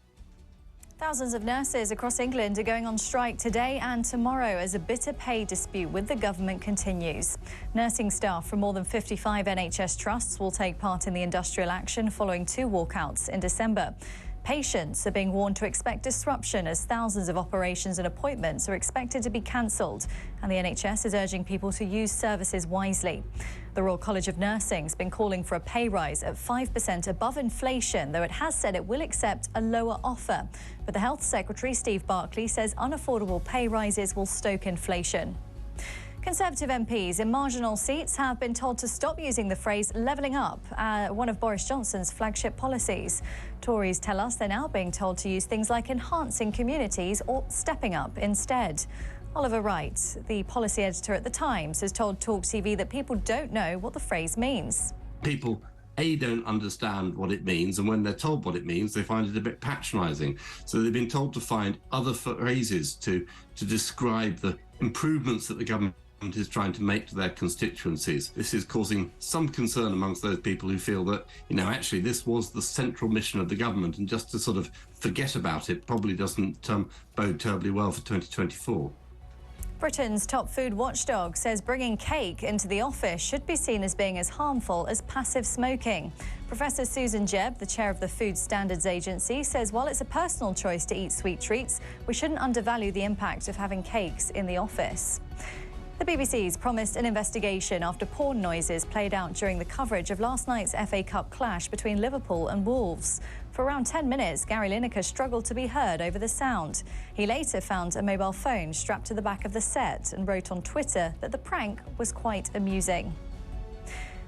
Thousands of nurses across England are going on strike today and tomorrow as a bitter pay dispute with the government continues. Nursing staff from more than 55 NHS trusts will take part in the industrial action following 2 walkouts in December. Patients are being warned to expect disruption as thousands of operations and appointments are expected to be cancelled, and the NHS is urging people to use services wisely. The Royal College of Nursing has been calling for a pay rise at 5% above inflation, though it has said it will accept a lower offer. But the Health Secretary, Steve Barclay, says unaffordable pay rises will stoke inflation. Conservative MPs in marginal seats have been told to stop using the phrase levelling up, one of Boris Johnson's flagship policies. Tories tell us they're now being told to use things like enhancing communities or stepping up instead. Oliver Wright, the policy editor at The Times, has told TalkTV that people don't know what the phrase means. People don't understand what it means, and when they're told what it means, they find it a bit patronising. So they've been told to find other phrases to describe the improvements that the government is trying to make to their constituencies. This is causing some concern amongst those people who feel that, actually this was the central mission of the government, and just to sort of forget about it probably doesn't bode terribly well for 2024. Britain's top food watchdog says bringing cake into the office should be seen as being as harmful as passive smoking. Professor Susan Jebb, the chair of the Food Standards Agency, says while it's a personal choice to eat sweet treats, we shouldn't undervalue the impact of having cakes in the office. The BBC's promised an investigation after porn noises played out during the coverage of last night's FA Cup clash between Liverpool and Wolves. For around 10 minutes, Gary Lineker struggled to be heard over the sound. He later found a mobile phone strapped to the back of the set and wrote on Twitter that the prank was quite amusing.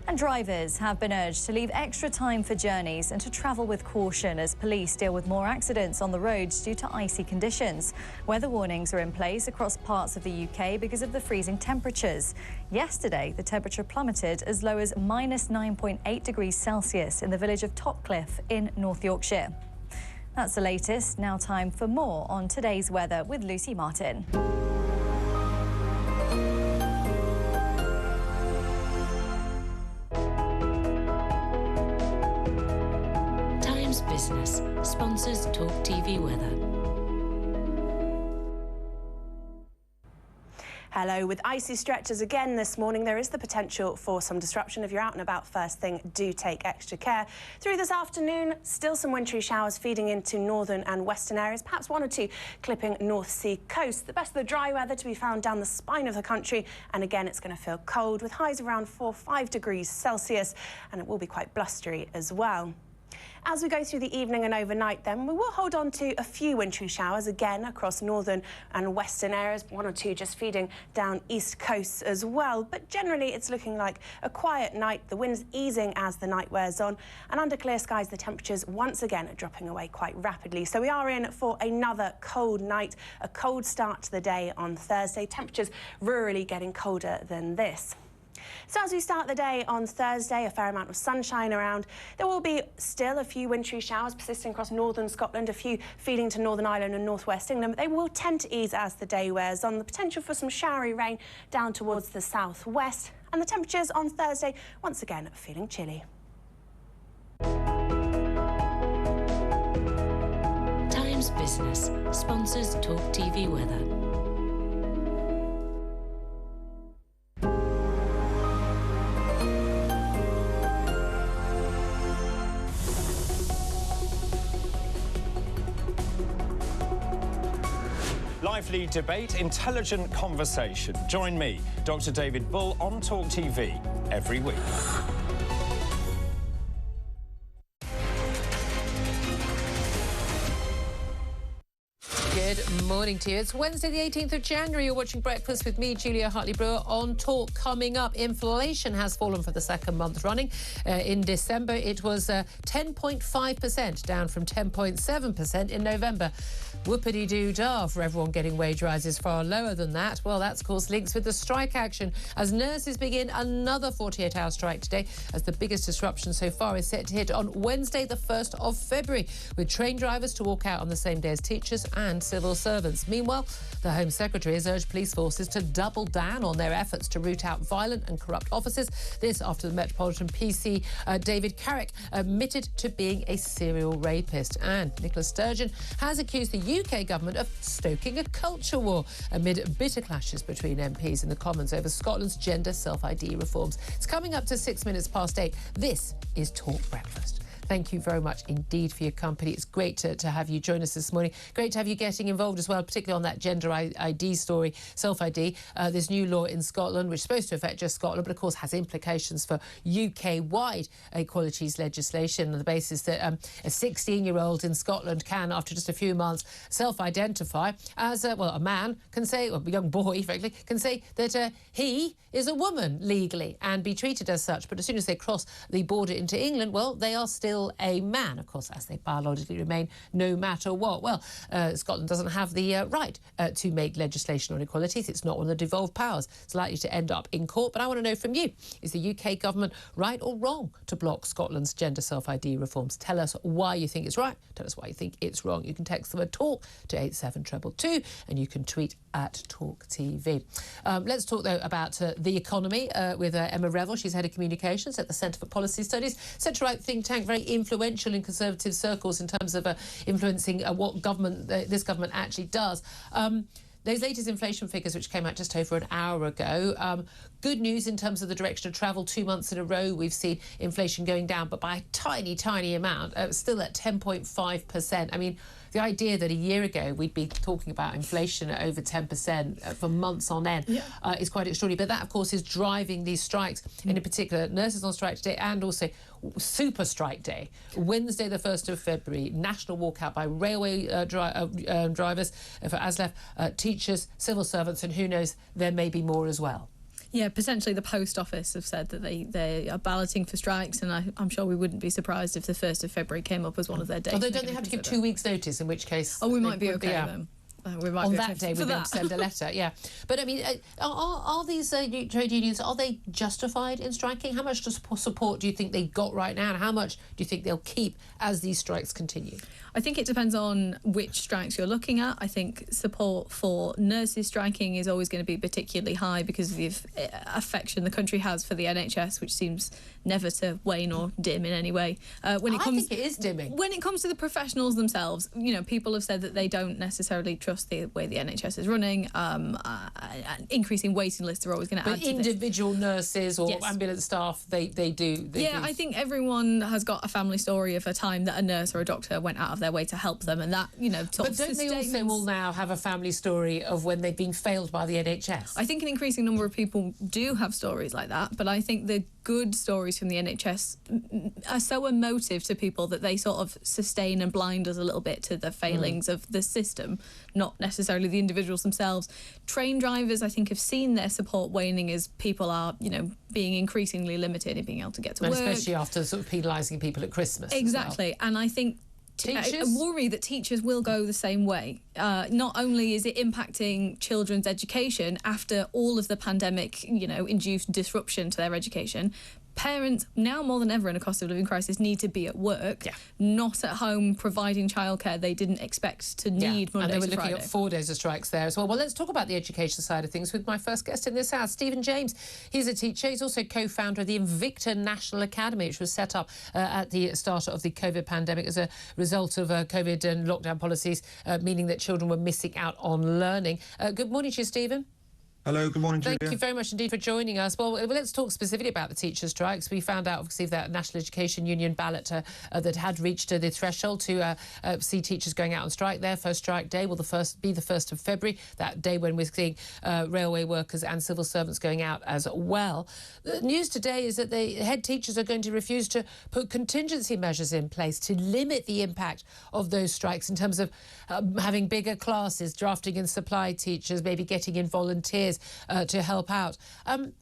And drivers have been urged to leave extra time for journeys and to travel with caution as police deal with more accidents on the roads due to icy conditions. Weather warnings are in place across parts of the UK because of the freezing temperatures. Yesterday, the temperature plummeted as low as -9.8 degrees Celsius in the village of Topcliffe in North Yorkshire. That's the latest. Now time for more on today's weather with Lucy Martin. Business sponsors TalkTV weather. Hello. With icy stretches again this morning, there is the potential for some disruption. If you're out and about first thing, do take extra care. Through this afternoon, still some wintry showers feeding into northern and western areas, perhaps 1 or 2 clipping North Sea coast. The best of the dry weather to be found down the spine of the country, and again it's going to feel cold with highs around 4-5 degrees Celsius, and it will be quite blustery as well. As we go through the evening and overnight then, we will hold on to a few wintry showers again across northern and western areas, 1 or 2 just feeding down east coasts as well. But generally it's looking like a quiet night, the wind's easing as the night wears on, and under clear skies the temperatures once again are dropping away quite rapidly. So we are in for another cold night, a cold start to the day on Thursday, temperatures rurally getting colder than this. So as we start the day on Thursday, a fair amount of sunshine around. There will be still a few wintry showers persisting across northern Scotland, a few feeding to Northern Ireland and northwest England, but they will tend to ease as the day wears on. The potential for some showery rain down towards the southwest, and the temperatures on Thursday once again feeling chilly. Times Business sponsors TalkTV weather. Lively debate, intelligent conversation. Join me, Dr. David Bull, on TalkTV every week. Good morning. morning to you. It's Wednesday, the 18th of January. You're watching Breakfast with me, Julia Hartley Brewer, on Talk. Coming up, inflation has fallen for the second month running. In December, it was 10.5%, down from 10.7% in November. Whoopity-doo-dah for everyone getting wage rises far lower than that. Well, that's caused links with the strike action as nurses begin another 48-hour strike today, as the biggest disruption so far is set to hit on Wednesday, the 1st of February, with train drivers to walk out on the same day as teachers and civil servants. Meanwhile, the Home Secretary has urged police forces to double down on their efforts to root out violent and corrupt officers. This after the Metropolitan PC, David Carrick, admitted to being a serial rapist. And Nicola Sturgeon has accused the UK government of stoking a culture war amid bitter clashes between MPs in the Commons over Scotland's gender self-ID reforms. It's coming up to 6 minutes past 8. This is Talk Breakfast. Thank you very much indeed for your company. It's great to have you join us this morning. Great to have you getting involved as well, particularly on that gender ID story, self-ID. This new law in Scotland, which is supposed to affect just Scotland, but of course has implications for UK-wide equalities legislation on the basis that a 16-year-old in Scotland can, after just a few months, self-identify as, a man can say, or a young boy, frankly, can say that he is a woman legally and be treated as such. But as soon as they cross the border into England, well, they are still a man, of course, as they biologically remain no matter what. Well, Scotland doesn't have the right to make legislation on equalities. It's not one of the devolved powers. It's likely to end up in court. But I want to know from you, is the UK government right or wrong to block Scotland's gender self-ID reforms? Tell us why you think it's right. Tell us why you think it's wrong. You can text the word TALK to 87222 and you can tweet at TalkTV. Let's talk, though, about the economy with Emma Revel. She's head of communications at the Centre for Policy Studies. Centre-right think tank, very influential in Conservative circles in terms of influencing what this government actually does. Those latest inflation figures, which came out just over an hour ago, good news in terms of the direction of travel. 2 months in a row, we've seen inflation going down, but by a tiny, tiny amount, still at 10.5%. I mean, the idea that a year ago we'd be talking about inflation at over 10% for months on end is quite extraordinary. But that, of course, is driving these strikes, and in particular, nurses on strike today and also Super Strike Day, Wednesday, the 1st of February, national walkout by railway drivers for ASLEF, teachers, civil servants, and who knows, there may be more as well. Yeah, potentially the Post Office have said that they are balloting for strikes, and I'm sure we wouldn't be surprised if the 1st of February came up as one of their dates. Although don't they have to give 2 weeks' notice, in which case... Oh, we might be okay then. We might on be that day we're going to send a letter, yeah. But I mean, are these trade unions, are they justified in striking? How much support do you think they got right now, and how much do you think they'll keep as these strikes continue? I think it depends on which strikes you're looking at. I think support for nurses striking is always going to be particularly high because of the affection the country has for the NHS, which seems never to wane or dim in any way. I think it is dimming. When it comes to the professionals themselves, you know, people have said that they don't necessarily trust the way the NHS is running. Increasing waiting lists are always going to add to this. Individual nurses or ambulance staff, they do. I think everyone has got a family story of a time that a nurse or a doctor went out of their way to help them, and that, you know, but don't they also all now have a family story of when they've been failed by the NHS? I think an increasing number of people do have stories like that, but I think the good stories from the NHS are so emotive to people that they sort of sustain and blind us a little bit to the failings of the system, not necessarily the individuals themselves. Train drivers, I think, have seen their support waning as people are, you know, being increasingly limited in being able to get to work. Especially after sort of penalising people at Christmas. Exactly, and I think I worry that teachers will go the same way. Not only is it impacting children's education after all of the pandemic, you know, induced disruption to their education, parents, now more than ever in a cost of living crisis, need to be at work, not at home providing childcare they didn't expect to need Monday to Friday. And they were looking at 4 days of strikes there as well. Well, let's talk about the education side of things with my first guest in this house, Stephen James. He's a teacher. He's also co-founder of the Invicta National Academy, which was set up at the start of the COVID pandemic as a result of COVID and lockdown policies, meaning that children were missing out on learning. Good morning to you, Stephen. Hello, good morning, Julia. Thank you very much indeed for joining us. Well, let's talk specifically about the teacher strikes. We found out, obviously, that National Education Union ballot that had reached the threshold to see teachers going out on strike. Their first strike day will be the 1st of February, that day when we're seeing railway workers and civil servants going out as well. The news today is that the head teachers are going to refuse to put contingency measures in place to limit the impact of those strikes in terms of having bigger classes, drafting in supply teachers, maybe getting in volunteers to help out.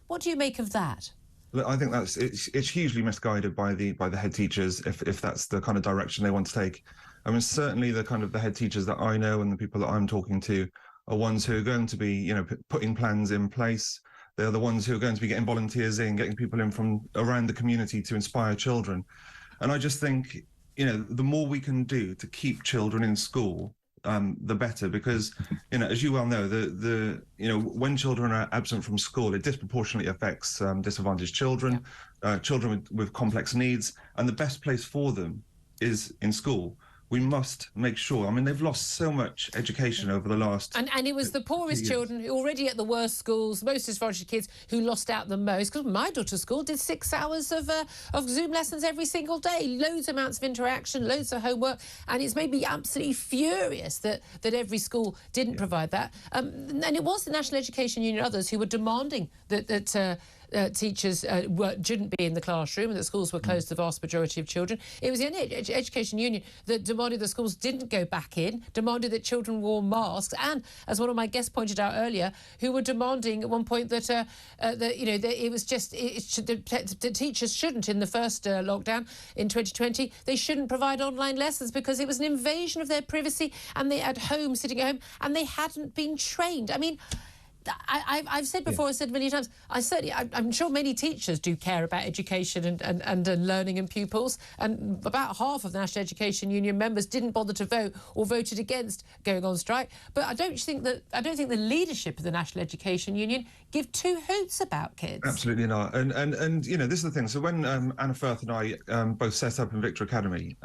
What do you make of that? Look, I think it's hugely misguided by the head teachers if that's the kind of direction they want to take. I mean, certainly the head teachers that I know and the people that I'm talking to are ones who are going to be, putting plans in place. They're the ones who are going to be getting volunteers in, getting people in from around the community to inspire children. And I just think, the more we can do to keep children in school, the better, because as you well know, when children are absent from school, it disproportionately affects disadvantaged children, children with complex needs, and the best place for them is in school. We must make sure. I mean, they've lost so much education over the last... And it was the poorest children who already at the worst schools, most disadvantaged kids, who lost out the most. Because my daughter's school did 6 hours of Zoom lessons every single day, loads of amounts of interaction, loads of homework, and it's made me absolutely furious that every school didn't provide that. And it was the National Education Union and others who were demanding that teachers shouldn't be in the classroom and that schools were closed to the vast majority of children. It was the Education Union that demanded that schools didn't go back in, demanded that children wore masks, and, as one of my guests pointed out earlier, who were demanding at one point that it was just the teachers shouldn't, in the first lockdown in 2020, they shouldn't provide online lessons because it was an invasion of their privacy, and they at home, sitting at home, and they hadn't been trained. I mean, I've said before, I've said many times, I'm sure many teachers do care about education and learning and pupils, and about half of the National Education Union members didn't bother to vote or voted against going on strike. But I don't think the leadership of the National Education Union give two hoots about kids. Absolutely not. And this is the thing. So when Anna Firth and I both set up in Victor Academy,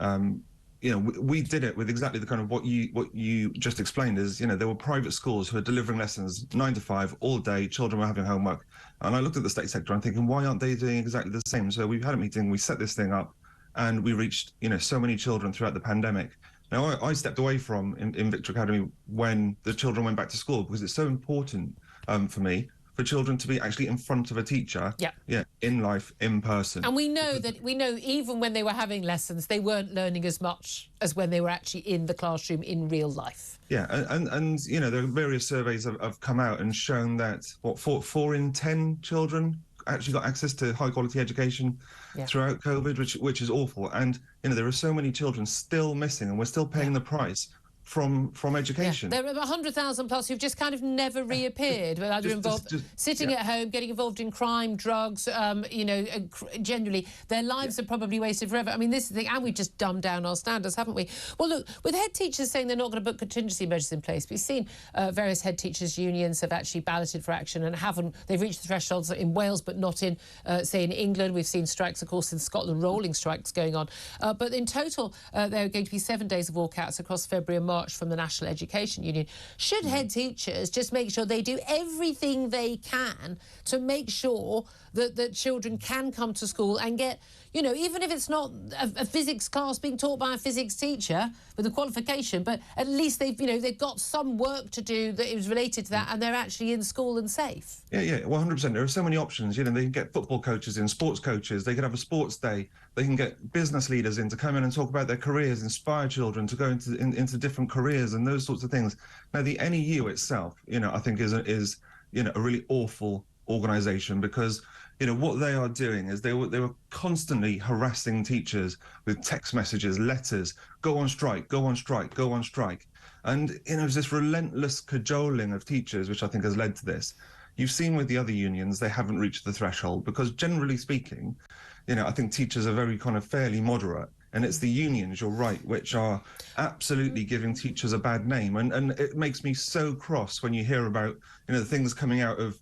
we did it with exactly the kind of what you just explained. Is there were private schools who are delivering lessons 9 to 5 all day. Children were having homework, and I looked at the state sector. I'm thinking, why aren't they doing exactly the same? So we've had a meeting. We set this thing up, and we reached so many children throughout the pandemic. Now I stepped away from in Victor Academy when the children went back to school, because it's so important for me for children to be actually in front of a teacher, in life, in person. And we know even when they were having lessons, they weren't learning as much as when they were actually in the classroom in real life. Yeah, and there are various surveys have come out and shown that 4 in 10 children actually got access to high quality education throughout COVID, which is awful. And there are so many children still missing, and we're still paying the price from education. There are 100,000 plus who've just kind of never reappeared, but either sitting at home, getting involved in crime, drugs, generally their lives are probably wasted forever. I mean, this is the thing, and we've just dumbed down our standards, haven't we? Well, look, with head teachers saying they're not going to put contingency measures in place, we've seen various head teachers' unions have actually balloted for action and they've reached the thresholds in Wales, but not in, say, in England. We've seen strikes, of course, in Scotland, rolling strikes going on. But in total, there are going to be 7 days of walkouts across February and March from the National Education Union. Should head teachers just make sure they do everything they can to make sure that children can come to school and get, even if it's not a physics class being taught by a physics teacher with a qualification, but at least they've got some work to do that is related to that, and they're actually in school and safe. Yeah, 100%. There are so many options. They can get football coaches in, sports coaches. They could have a sports day. They can get business leaders in to come in and talk about their careers, inspire children to go into different careers and those sorts of things. Now, the NEU itself, I think is a really awful organisation, because what they are doing is they were constantly harassing teachers with text messages, letters, go on strike, go on strike, go on strike. And it's this relentless cajoling of teachers which I think has led to this. You've seen with the other unions, they haven't reached the threshold, because generally speaking, I think teachers are very kind of fairly moderate. And it's the unions, you're right, which are absolutely giving teachers a bad name. And it makes me so cross when you hear about, the things coming out of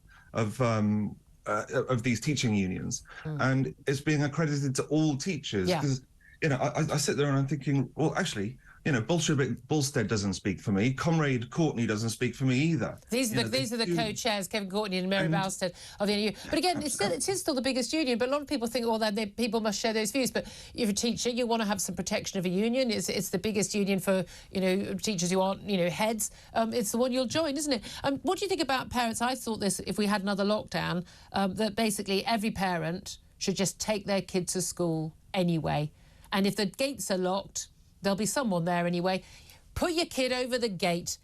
these teaching unions, and it's being accredited to all teachers. Because I sit there and I'm thinking, well, actually, You know, Bolshevik Bulstead doesn't speak for me. Comrade Courtney doesn't speak for me either. These are the co-chairs, Kevin Courtney and Mary Balstead of the NU. But again, it is still the biggest union. But a lot of people think, well, that people must share those views. But if you're a teacher, you want to have some protection of a union. It's the biggest union for teachers who aren't heads. It's the one you'll join, isn't it? What do you think about parents? I thought this, if we had another lockdown, that basically every parent should just take their kid to school anyway. And if the gates are locked, there'll be someone there anyway. Put your kid over the gate,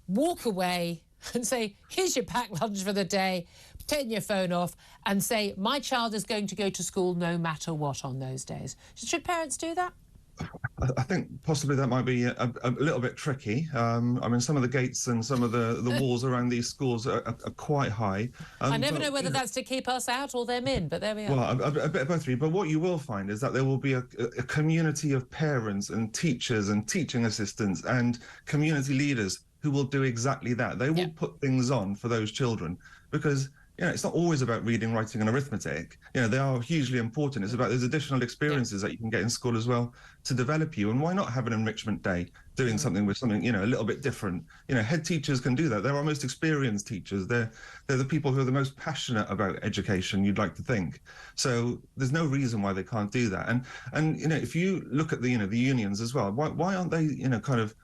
walk away and say, here's your packed lunch for the day, turn your phone off and say, my child is going to go to school no matter what on those days. Should parents do that? I think possibly that might be a little bit tricky. I mean, some of the gates and some of the walls around these schools are quite high. I never know whether that's to keep us out or them in, but there we are. Well, a bit of both. But what you will find is that there will be a community of parents and teachers and teaching assistants and community leaders who will do exactly that. They will put things on for those children because it's not always about reading, writing and arithmetic. They are hugely important. It's about those additional experiences that you can get in school as well to develop you. And why not have an enrichment day doing something with something, a little bit different? Head teachers can do that. They're our most experienced teachers. They're the people who are the most passionate about education, you'd like to think. So there's no reason why they can't do that. And if you look at the, the unions as well, why aren't they, kind of,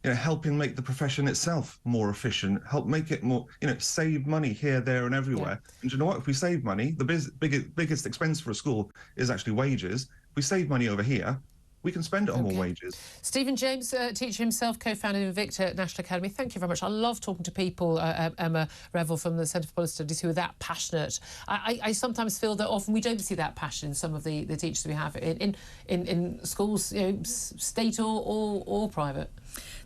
helping make the profession itself more efficient, help make it more, save money here, there and everywhere. Yeah. And you know what? If we save money, the biggest expense for a school is actually wages. If we save money over here, we can spend it on more wages. Stephen James, teacher himself, co-founder of Invicta National Academy. Thank you very much. I love talking to people, Emma Revel from the Centre for Policy Studies, who are that passionate. I sometimes feel that often we don't see that passion in some of the teachers we have in schools, state or private.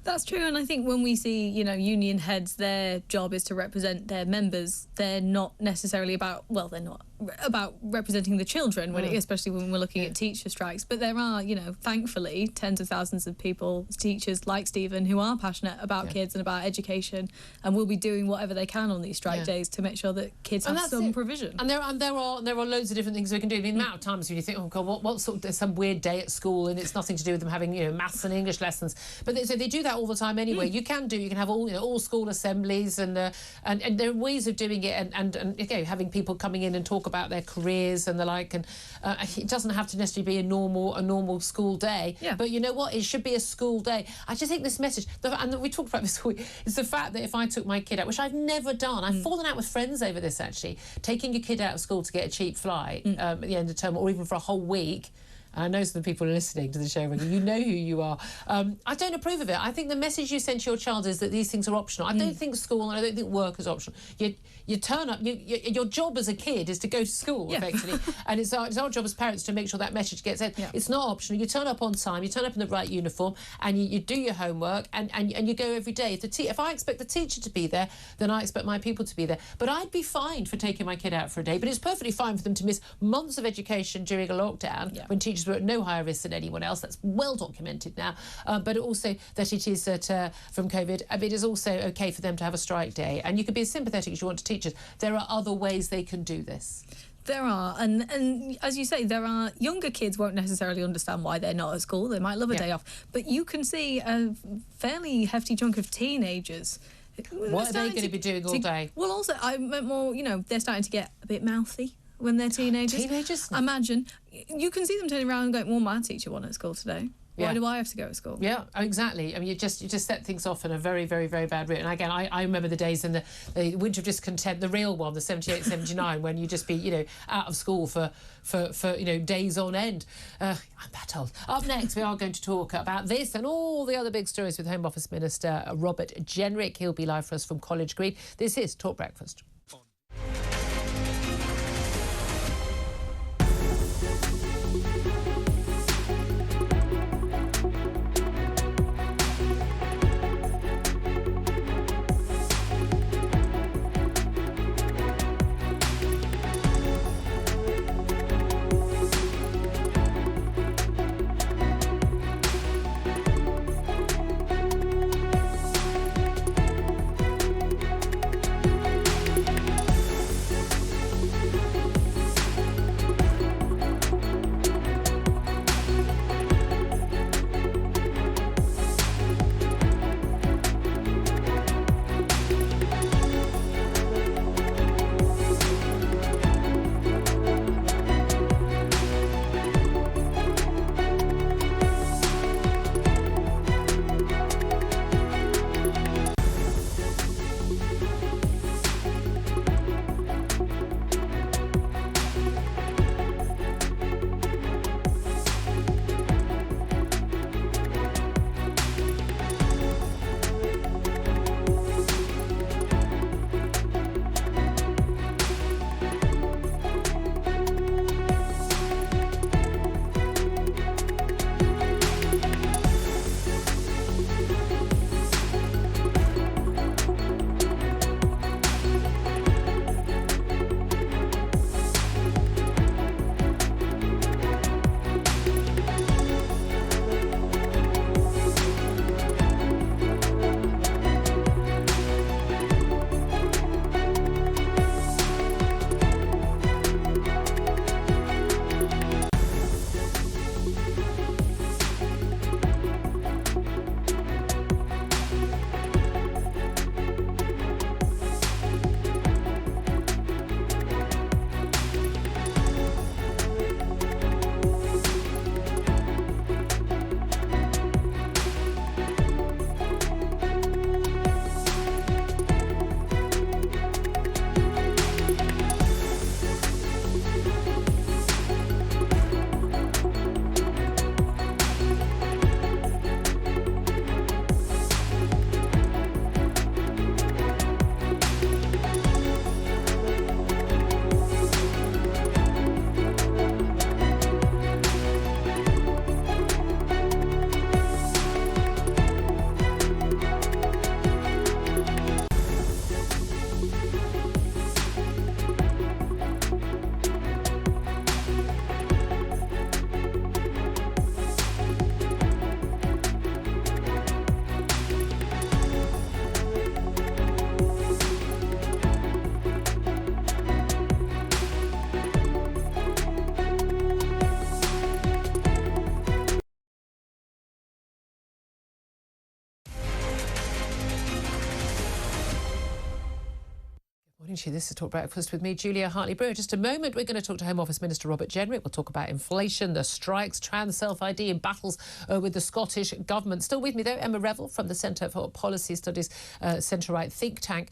That's true, and I think when we see, union heads, their job is to represent their members. They're not necessarily about, they're not about representing the children, especially when we're looking at teacher strikes. But there are, thankfully, tens of thousands of people, teachers like Stephen, who are passionate about kids and about education, and will be doing whatever they can on these strike days to make sure that kids have some provision. And there are loads of different things we can do. I mean, the amount of times when you think, oh God, what sort of, there's some weird day at school and it's nothing to do with them having maths and English lessons. But they do that all the time anyway. You can have all school assemblies and there are ways of doing it and having people coming in and talk about their careers and the like, and it doesn't have to necessarily be a normal school day. But you know what, it should be a school day. I just think this message, and we talked about this week, is the fact that if I took my kid out, which I've never done, I've fallen out with friends over this actually, taking your kid out of school to get a cheap flight at the end of term or even for a whole week. I know some people are listening to the show, you know who you are. I don't approve of it. I think the message you send to your child is that these things are optional. I don't think school and I don't think work is optional. You turn up, your job as a kid is to go to school, effectively. And it's our job as parents to make sure that message gets out. It's not optional. You turn up on time, you turn up in the right uniform, and you do your homework, and you go every day. If I expect the teacher to be there, then I expect my people to be there. But I'd be fined for taking my kid out for a day, but it's perfectly fine for them to miss months of education during a lockdown when teachers were at no higher risk than anyone else. That's well documented now. But also that it is that from COVID, it is also okay for them to have a strike day. And you can be as sympathetic as you want to teachers. There are other ways they can do this. There are, and as you say, there are younger kids won't necessarily understand why they're not at school. They might love a day off, but you can see a fairly hefty chunk of teenagers. What are they going to be doing all day? Well, also, I meant more, they're starting to get a bit mouthy when they're teenagers. Teenagers? Imagine, you can see them turning around and going, well, my teacher won at school today. Why do I have to go to school? Yeah, exactly. I mean, you just set things off in a very, very, very bad route. And again, I remember the days in the winter of discontent, the real one, the 78, 79, when you just be, out of school for days on end. I'm that old. Up next, we are going to talk about this and all the other big stories with Home Office Minister Robert Jenrick. He'll be live for us from College Green. This is Talk Breakfast. This is Talk Breakfast with me, Julia Hartley Brewer. Just a moment, we're going to talk to Home Office Minister Robert Jenrick. We'll talk about inflation, the strikes, trans self-ID and battles with the Scottish Government. Still with me, though, Emma Revel from the Centre for Policy Studies, centre-right think tank.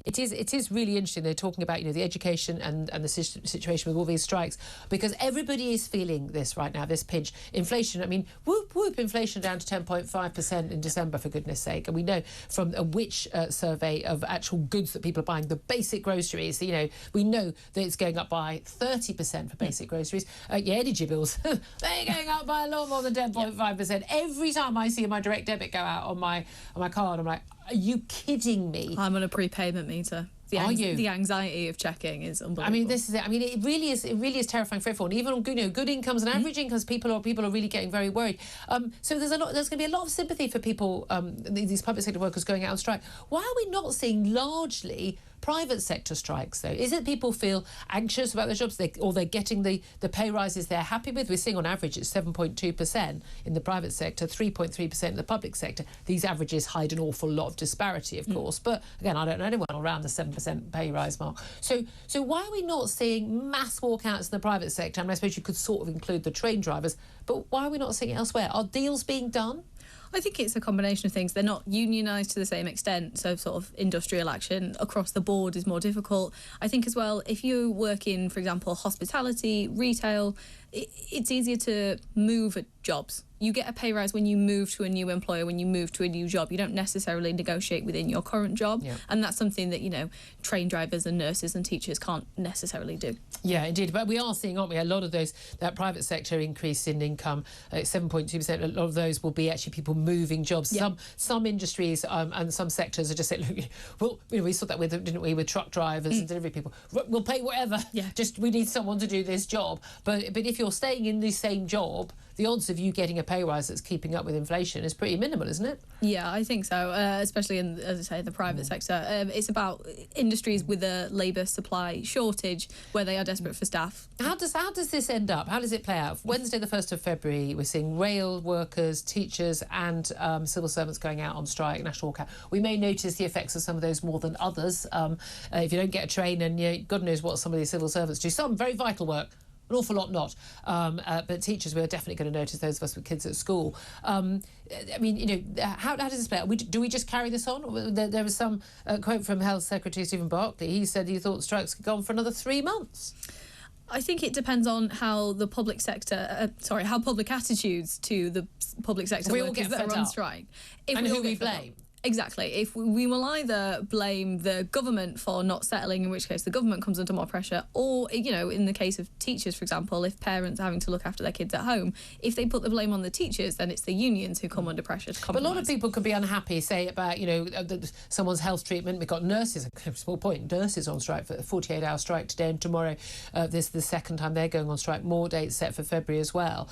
It is really interesting. They're talking about, the education and the situation with all these strikes, because everybody is feeling this right now, this pinch. Inflation, whoop, whoop, inflation down to 10.5% in December, for goodness sake. And we know from a Which survey of actual goods that people are buying, the basic groceries, we know that it's going up by 30% for basic groceries. Your energy bills, they're going up by a lot more than 10.5%. Every time I see my direct debit go out on my card, I'm like, are you kidding me? I'm on a prepayment meter. The anxiety of checking is unbelievable. This is it. It really is terrifying for everyone. Even on good incomes and average incomes, people are really getting very worried. So there's going to be a lot of sympathy for people, these public sector workers going out on strike. Why are we not seeing largely private sector strikes, though? Is it people feel anxious about their jobs, or they're getting the pay rises they're happy with? We're seeing on average it's 7.2% in the private sector, 3.3% in the public sector. These averages hide an awful lot of disparity, of course. But again, I don't know anyone around the 7% pay rise mark. So why are we not seeing mass walkouts in the private sector? I suppose you could sort of include the train drivers, but why are we not seeing it elsewhere? Are deals being done? I think it's a combination of things. They're not unionised to the same extent, so sort of industrial action across the board is more difficult. I think as well, if you work in, for example, hospitality, retail, it's easier to move jobs. You get a pay rise when you move to a new employer, when you move to a new job. You don't necessarily negotiate within your current job. Yeah. And that's something that, train drivers and nurses and teachers can't necessarily do. Yeah, indeed. But we are seeing, aren't we, a lot of that private sector increase in income, 7.2%, a lot of those will be actually people moving jobs. Yeah. Some industries and some sectors are just saying, look, well, we saw that didn't we, with truck drivers and delivery people. We'll pay whatever. Yeah. Just we need someone to do this job. But if you're staying in the same job, the odds of you getting a pay rise that's keeping up with inflation is pretty minimal, isn't it? Yeah, I think so, especially in, as I say, the private sector. It's about industries with a labour supply shortage where they are desperate for staff. How does this end up? How does it play out? Wednesday, the 1st of February, we're seeing rail workers, teachers and civil servants going out on strike, national walkout. We may notice the effects of some of those more than others. If you don't get a train, and God knows what some of these civil servants do. Some very vital work. An awful lot not. But teachers, we're definitely going to notice, those of us with kids at school. How does this play out? Do we just carry this on? There was some quote from Health Secretary Stephen Barclay. He said he thought strikes could go on for another 3 months. I think it depends on how the public sector, how public attitudes to the public sector workers that are on strike. And who we blame. Exactly. If we will either blame the government for not settling, in which case the government comes under more pressure, or, in the case of teachers, for example, if parents are having to look after their kids at home, if they put the blame on the teachers, then it's the unions who come under pressure to compromise. But a lot of people could be unhappy, say, about, someone's health treatment. We've got nurses, a small point, nurses on strike for a 48-hour strike today and tomorrow. This is the second time they're going on strike. More dates set for February as well.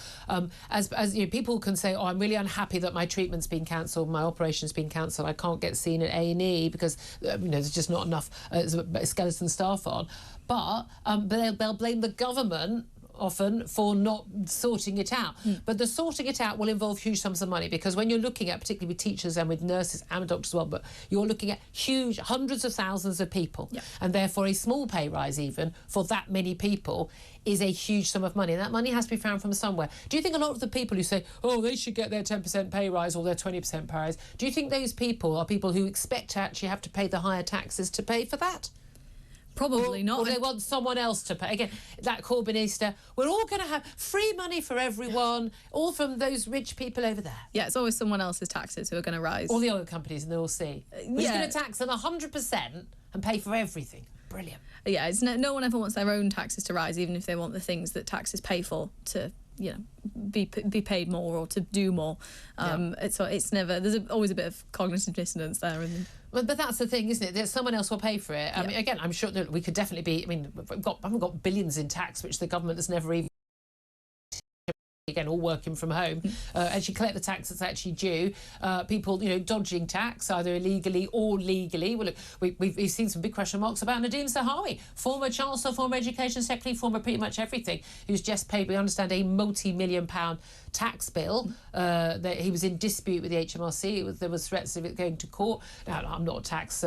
People can say, I'm really unhappy that my treatment's been cancelled, my operation's been cancelled. I can't get seen at A&E because there's just not enough skeleton staff on. But they'll blame the government often for not sorting it out. But the sorting it out will involve huge sums of money, because when you're looking at, particularly with teachers and with nurses and with doctors as well, but you're looking at huge hundreds of thousands of people. Yeah. And therefore a small pay rise even for that many people is a huge sum of money, and that money has to be found from somewhere. Do you think a lot of the people who say, they should get their 10% pay rise or their 20% pay rise, do you think those people are people who expect to actually have to pay the higher taxes to pay for that? Probably not. Or they want someone else to pay. Again, that Corbynista, we're all going to have free money for everyone, all from those rich people over there. Yeah, it's always someone else's taxes who are going to rise. All the oil companies, and they'll see. We're just going to tax them 100% and pay for everything. Brilliant. Yeah, it's no one ever wants their own taxes to rise, even if they want the things that taxes pay for to be paid more or to do more. It's never. There's always a bit of cognitive dissonance there. But that's the thing, isn't it? That someone else will pay for it. I mean, again, I'm sure that we could definitely be. I mean, haven't got billions in tax, which the government has never even. Again, all working from home, actually collect the tax that's actually due. People, dodging tax, either illegally or legally. Well, look, we've seen some big question marks about Nadine Zahawi, former Chancellor, former Education Secretary, former pretty much everything, who's just paid, we understand, a multi-million-pound tax bill. That he was in dispute with the HMRC. There was threats of it going to court. Now, I'm not a tax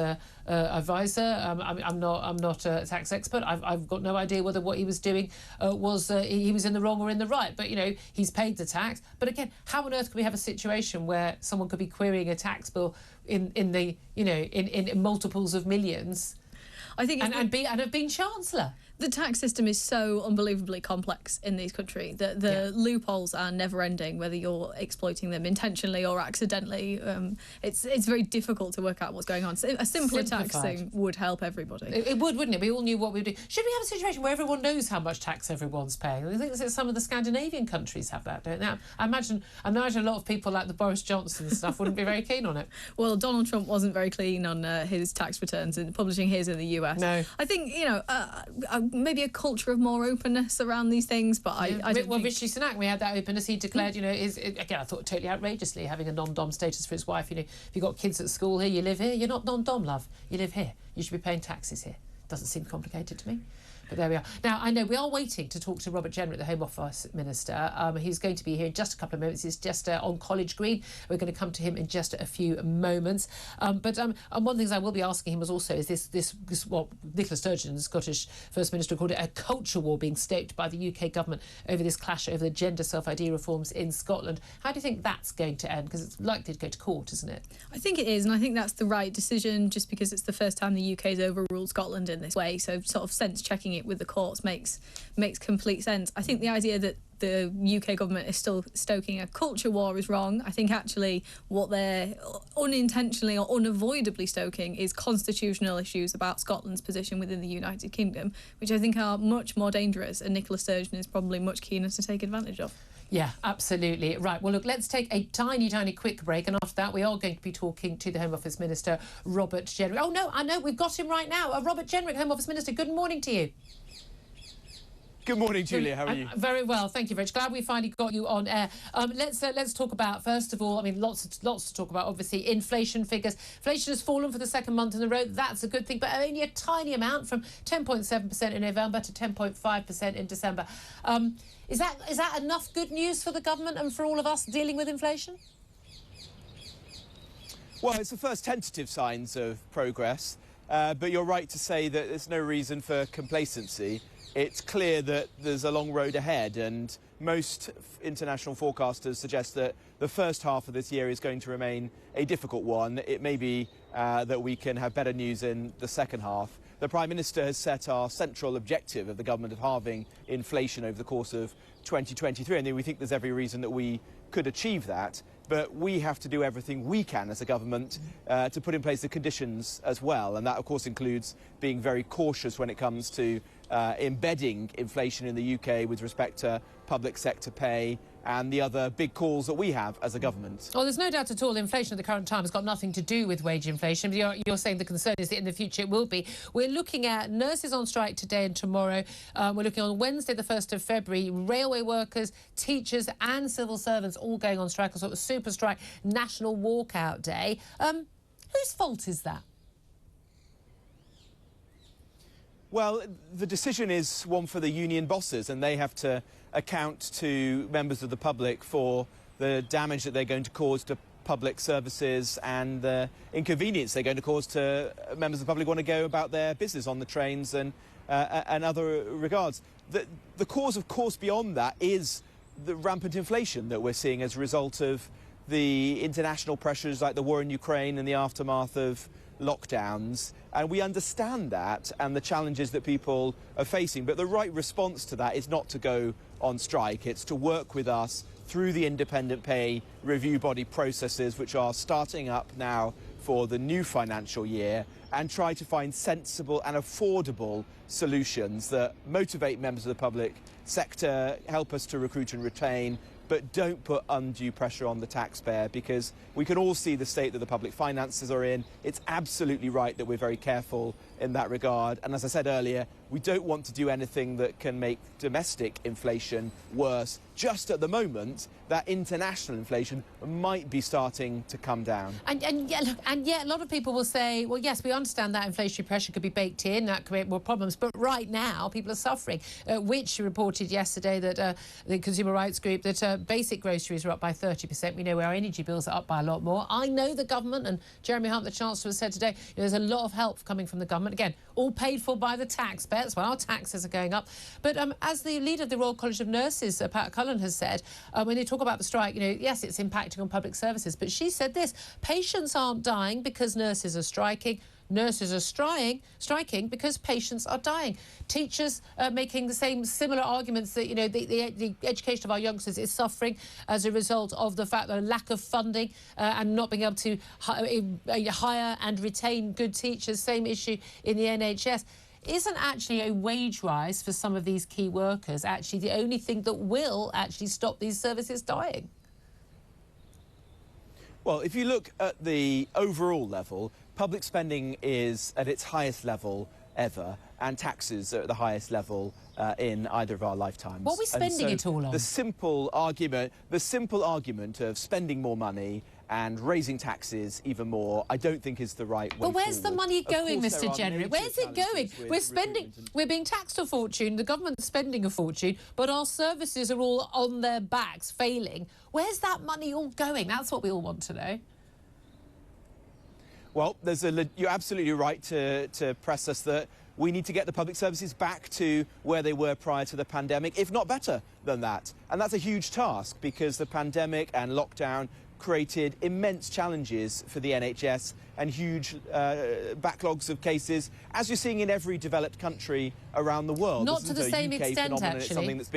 advisor. I'm not a tax expert. I've got no idea whether what he was doing was he was in the wrong or in the right. But, you know, he's paid the tax. But again, how on earth can we have a situation where someone could be querying a tax bill in multiples of millions? I think and have been Chancellor. The tax system is so unbelievably complex in this country that the loopholes are never ending, whether you're exploiting them intentionally or accidentally. It's very difficult to work out what's going on. So a simpler tax thing would help everybody. It would, wouldn't it? We all knew what we would do. Should we have a situation where everyone knows how much tax everyone's paying? I think that some of the Scandinavian countries have that, don't they? I imagine a lot of people like the Boris Johnson stuff wouldn't be very keen on it. Well, Donald Trump wasn't very keen on his tax returns and publishing his in the US. No. I think, maybe a culture of more openness around these things, but I don't think... Rishi Sunak, we had that openness. He declared, again, I thought totally outrageously, having a non-dom status for his wife. You know, if you've got kids at school here, you live here, you're not non-dom, love. You live here. You should be paying taxes here. Doesn't seem complicated to me. But there we are. Now, I know we are waiting to talk to Robert Jenrick, the Home Office Minister. He's going to be here in just a couple of moments. He's just on College Green. We're going to come to him in just a few moments. But one of the things I will be asking him is what Nicola Sturgeon, the Scottish First Minister, called it a culture war being stoked by the UK government over this clash over the gender self-ID reforms in Scotland. How do you think that's going to end? Because it's likely to go to court, isn't it? I think it is, and I think that's the right decision, just because it's the first time the UK's overruled Scotland in this way. So sort of sense checking it with the courts makes complete sense. I think the idea that the UK government is still stoking a culture war is wrong. I think actually what they're unintentionally or unavoidably stoking is constitutional issues about Scotland's position within the United Kingdom, which I think are much more dangerous, and Nicola Sturgeon is probably much keener to take advantage of. Yeah, absolutely. Right, well, look, let's take a tiny quick break, and after that we are going to be talking to the Home Office Minister, Robert Jenrick. Oh, no, I know, we've got him right now. Robert Jenrick, Home Office Minister, good morning to you. Good morning, Julia. How are you? Very well, thank you, Rich. Glad we finally got you on air. Let's talk about, first of all, I mean, lots to talk about. Obviously, inflation figures. Inflation has fallen for the second month in a row. That's a good thing, but only a tiny amount, from 10.7% in November to 10.5% in December. Is that enough good news for the government and for all of us dealing with inflation? Well, it's the first tentative signs of progress, but you're right to say that there's no reason for complacency. It's clear that there's a long road ahead, and most international forecasters suggest that the first half of this year is going to remain a difficult one. It may be that we can have better news in the second half. The Prime Minister has set our central objective of the government of halving inflation over the course of 2023, and we think there's every reason that we could achieve that. But we have to do everything we can as a government to put in place the conditions as well. And that, of course, includes being very cautious when it comes to embedding inflation in the UK with respect to public sector pay and the other big calls that we have as a government. Well, there's no doubt at all inflation at the current time has got nothing to do with wage inflation. You're saying the concern is that in the future it will be. We're looking at nurses on strike today and tomorrow. We're looking on Wednesday, the 1st of February, railway workers, teachers and civil servants all going on strike, a sort of super strike, national walkout day. Whose fault is that? Well, the decision is one for the union bosses, and they have to account to members of the public for the damage that they're going to cause to public services and the inconvenience they're going to cause to members of the public who want to go about their business on the trains and other regards. The cause, of course, beyond that is the rampant inflation that we're seeing as a result of the international pressures like the war in Ukraine and the aftermath of lockdowns, and we understand that and the challenges that people are facing, but the right response to that is not to go on strike. It's to work with us through the independent pay review body processes, which are starting up now for the new financial year, and try to find sensible and affordable solutions that motivate members of the public sector, help us to recruit and retain, but don't put undue pressure on the taxpayer, because we can all see the state that the public finances are in. It's absolutely right that we're very careful in that regard. And as I said earlier, we don't want to do anything that can make domestic inflation worse just at the moment, that international inflation might be starting to come down. And yet a lot of people will say, well, yes, we understand that inflationary pressure could be baked in, that create more problems, but right now people are suffering. Which reported yesterday that the Consumer Rights Group that basic groceries are up by 30%. We know our energy bills are up by a lot more. I know the government, and Jeremy Hunt, the Chancellor, has said today, there's a lot of help coming from the government. Again, all paid for by the taxpayers. Well, our taxes are going up. But as the leader of the Royal College of Nurses, Pat Cullen, has said, when they talk about the strike, yes, it's impacting on public services. But she said this: patients aren't dying because nurses are striking. Nurses are striking because patients are dying. Teachers are making the similar arguments that, the education of our youngsters is suffering as a result of the fact that a lack of funding and not being able to hire and retain good teachers. Same issue in the NHS. Isn't actually a wage rise for some of these key workers actually the only thing that will actually stop these services dying? Well, if you look at the overall level, public spending is at its highest level ever, and taxes are at the highest level in either of our lifetimes. What are we spending it all on? The simple argument of spending more money and raising taxes even more, I don't think is the right way. But where's forward. the money going, Mr. Jenner? Where's it going? We're being taxed a fortune, the government's spending a fortune, but our services are all on their backs, failing. Where's that money all going? That's what we all want to know. Well, you're absolutely right to press us that we need to get the public services back to where they were prior to the pandemic, if not better than that. And that's a huge task because the pandemic and lockdown created immense challenges for the NHS and huge backlogs of cases, as you're seeing in every developed country around the world. Not to the same extent, actually. It's something that's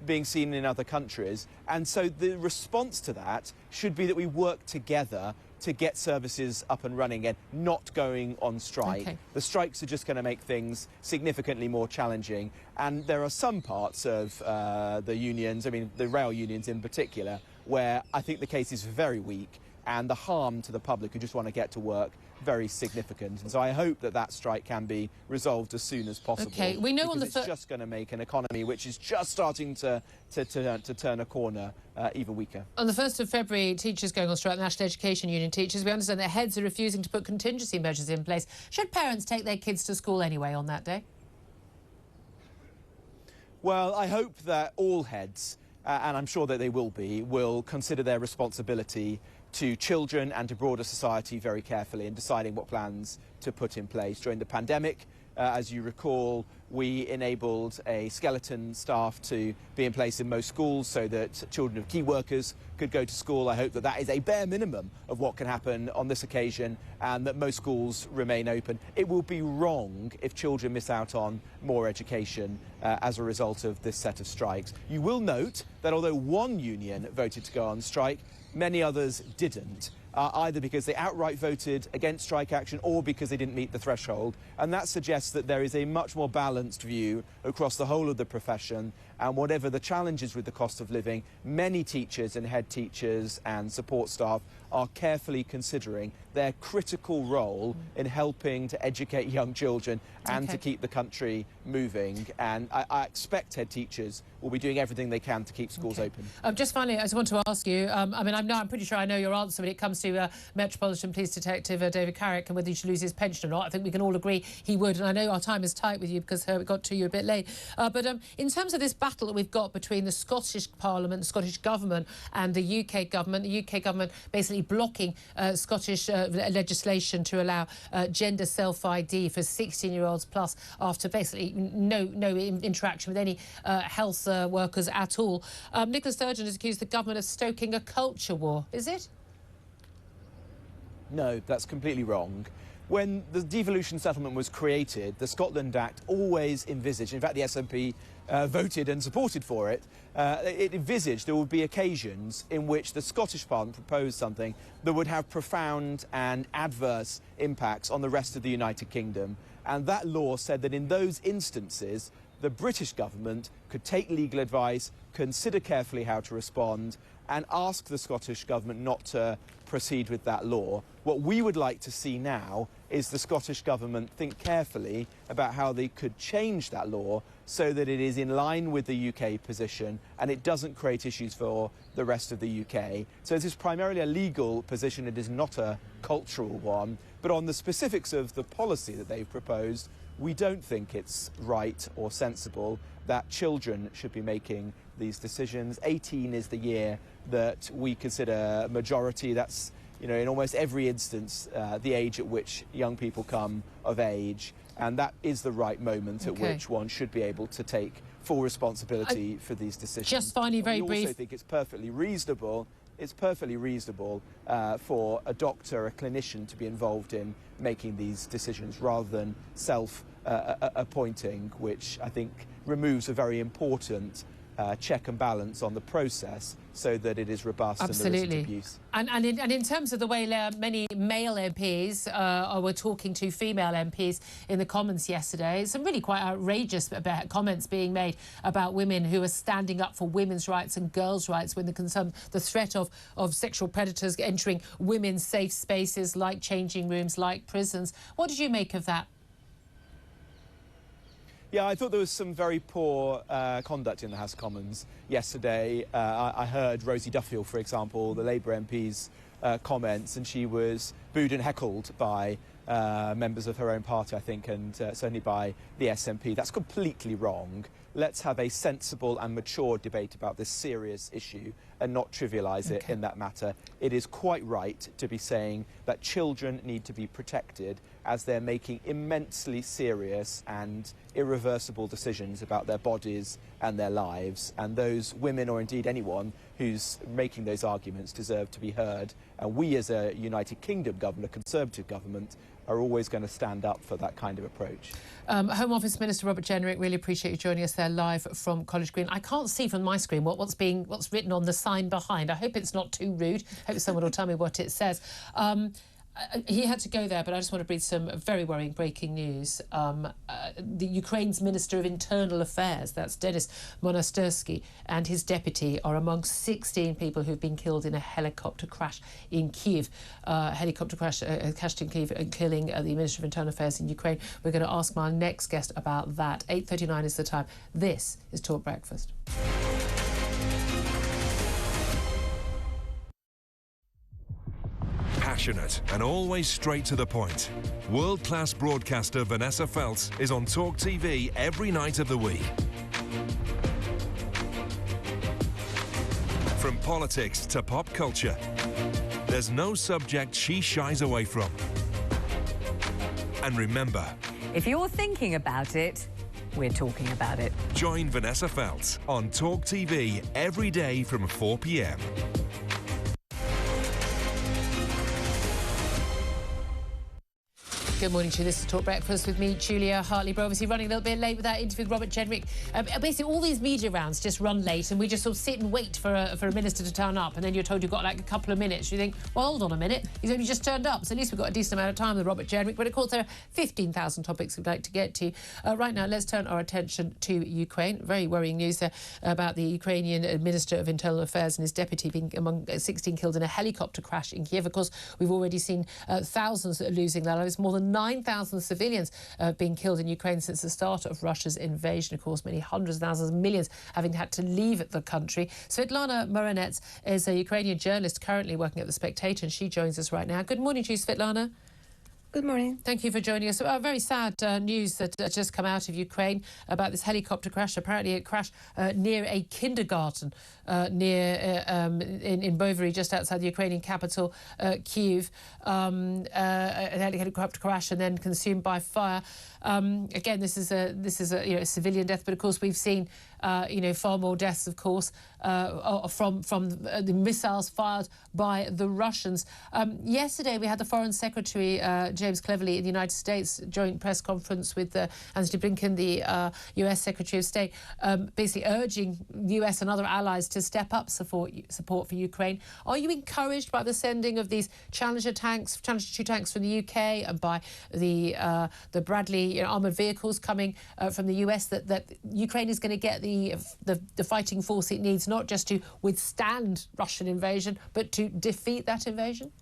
being seen in other countries. And so the response to that should be that we work together to get services up and running again, not going on strike. Okay. The strikes are just going to make things significantly more challenging. And there are some parts of the unions, I mean, the rail unions in particular, where I think the case is very weak and the harm to the public who just want to get to work very significant. And so I hope that strike can be resolved as soon as possible. Okay, we know on the it's just going to make an economy which is just starting to turn a corner even weaker. On the 1st of February, teachers going on strike, the National Education Union teachers, we understand their heads are refusing to put contingency measures in place. Should parents take their kids to school anyway on that day? Well, I hope that all heads, and I'm sure that they will consider their responsibility to children and to broader society very carefully in deciding what plans to put in place. During the pandemic, as you recall, we enabled a skeleton staff to be in place in most schools so that children of key workers could go to school. I hope that that is a bare minimum of what can happen on this occasion and that most schools remain open. It will be wrong if children miss out on more education as a result of this set of strikes. You will note that although one union voted to go on strike, many others didn't, either because they outright voted against strike action or because they didn't meet the threshold. And that suggests that there is a much more balanced view across the whole of the profession. And whatever the challenges with the cost of living, many teachers and head teachers and support staff are carefully considering their critical role in helping to educate young children and to keep the country moving. And I expect head teachers will be doing everything they can to keep schools open. Just finally, I just want to ask you, I'm pretty sure I know your answer when it comes to Metropolitan Police Detective David Carrick and whether he should lose his pension or not. I think we can all agree he would, and I know our time is tight with you because we got to you a bit late. But in terms of this battle that we've got between the Scottish Parliament, the Scottish Government and the UK Government basically blocking Scottish legislation to allow gender self-ID for 16-year-olds plus after basically no interaction with any health workers at all. Nicola Sturgeon has accused the government of stoking a culture war. Is it? No, that's completely wrong. When the devolution settlement was created, the Scotland Act always envisaged, in fact the SNP voted and supported for it, it envisaged there would be occasions in which the Scottish Parliament proposed something that would have profound and adverse impacts on the rest of the United Kingdom. And that law said that in those instances, the British government could take legal advice, consider carefully how to respond, and ask the Scottish government not to proceed with that law. What we would like to see now is the Scottish Government think carefully about how they could change that law so that it is in line with the UK position and it doesn't create issues for the rest of the UK. So this is primarily a legal position, it is not a cultural one. But on the specifics of the policy that they've proposed, we don't think it's right or sensible that children should be making these decisions. 18 is the year that we consider majority. That's, you know, in almost every instance, the age at which young people come of age. And that is the right moment at which one should be able to take full responsibility for these decisions. Just finally, very brief. I also think it's perfectly reasonable. It's perfectly reasonable for a doctor, a clinician, to be involved in making these decisions rather than self-appointing, which I think removes a very important check and balance on the process so that it is robust and there isn't abuse. And in terms of the way many male MPs were talking to female MPs in the Commons yesterday, some really quite outrageous comments being made about women who are standing up for women's rights and girls' rights when the threat of sexual predators entering women's safe spaces like changing rooms, like prisons. What did you make of that? Yeah, I thought there was some very poor conduct in the House of Commons yesterday. I heard Rosie Duffield, for example, the Labour MP's comments, and she was booed and heckled by members of her own party, I think, and certainly by the SNP. That's completely wrong. Let's have a sensible and mature debate about this serious issue and not trivialise it in that matter. It is quite right to be saying that children need to be protected as they're making immensely serious and irreversible decisions about their bodies and their lives. And those women, or indeed anyone who's making those arguments, deserve to be heard. And we as a United Kingdom government, a Conservative government, are always going to stand up for that kind of approach. Home Office Minister Robert Jenrick, really appreciate you joining us there live from College Green. I can't see from my screen what's written on the sign behind. I hope it's not too rude. I hope someone will tell me what it says. He had to go there, but I just want to read some very worrying breaking news. The Ukraine's Minister of Internal Affairs, that's Denis Monastyrsky, and his deputy are among 16 people who've been killed in a helicopter crash in Kyiv. Helicopter crash crashed in Kyiv, killing the Minister of Internal Affairs in Ukraine. We're going to ask my next guest about that. 8:39 is the time. This is Talk Breakfast. Passionate and always straight to the point. World-class broadcaster Vanessa Feltz is on TalkTV every night of the week. From politics to pop culture, there's no subject she shies away from. And remember, if you're thinking about it, we're talking about it. Join Vanessa Feltz on TalkTV every day from 4 p.m. Good morning to you. This is Talk Breakfast with me, Julia Hartley Brewer. Obviously running a little bit late with that interview with Robert Jenrick. Basically, all these media rounds just run late, and we just sort of sit and wait for a minister to turn up, and then you're told you've got like a couple of minutes. You think, well, hold on a minute, he's only just turned up, so at least we've got a decent amount of time with Robert Jenrick. But of course, there are 15,000 topics we'd like to get to. Right now, let's turn our attention to Ukraine. Very worrying news there about the Ukrainian Minister of Internal Affairs and his deputy being among 16 killed in a helicopter crash in Kyiv. Of course, we've already seen thousands losing their lives. More than 9,000 civilians have been killed in Ukraine since the start of Russia's invasion. Of course, many hundreds of thousands, millions having had to leave the country. Svetlana Moranets is a Ukrainian journalist currently working at The Spectator, and she joins us right now. Good morning to you, Svetlana. Good morning. Thank you for joining us. Very sad news that just come out of Ukraine about this helicopter crash. Apparently it crashed near a kindergarten in Bovary, just outside the Ukrainian capital, Kyiv. A helicopter crash and then consumed by fire. Again, this is a civilian death, but of course we've seen far more deaths, of course, from the missiles fired by the Russians. Yesterday we had the Foreign Secretary James Cleverly in the United States joint press conference with Antony Blinken, the US Secretary of State, basically urging the US and other allies to step up support for Ukraine. Are you encouraged by the sending of these Challenger 2 tanks from the UK and by the Bradley armoured vehicles coming from the US, that Ukraine is going to get the fighting force it needs, not just to withstand Russian invasion, but to defeat that invasion?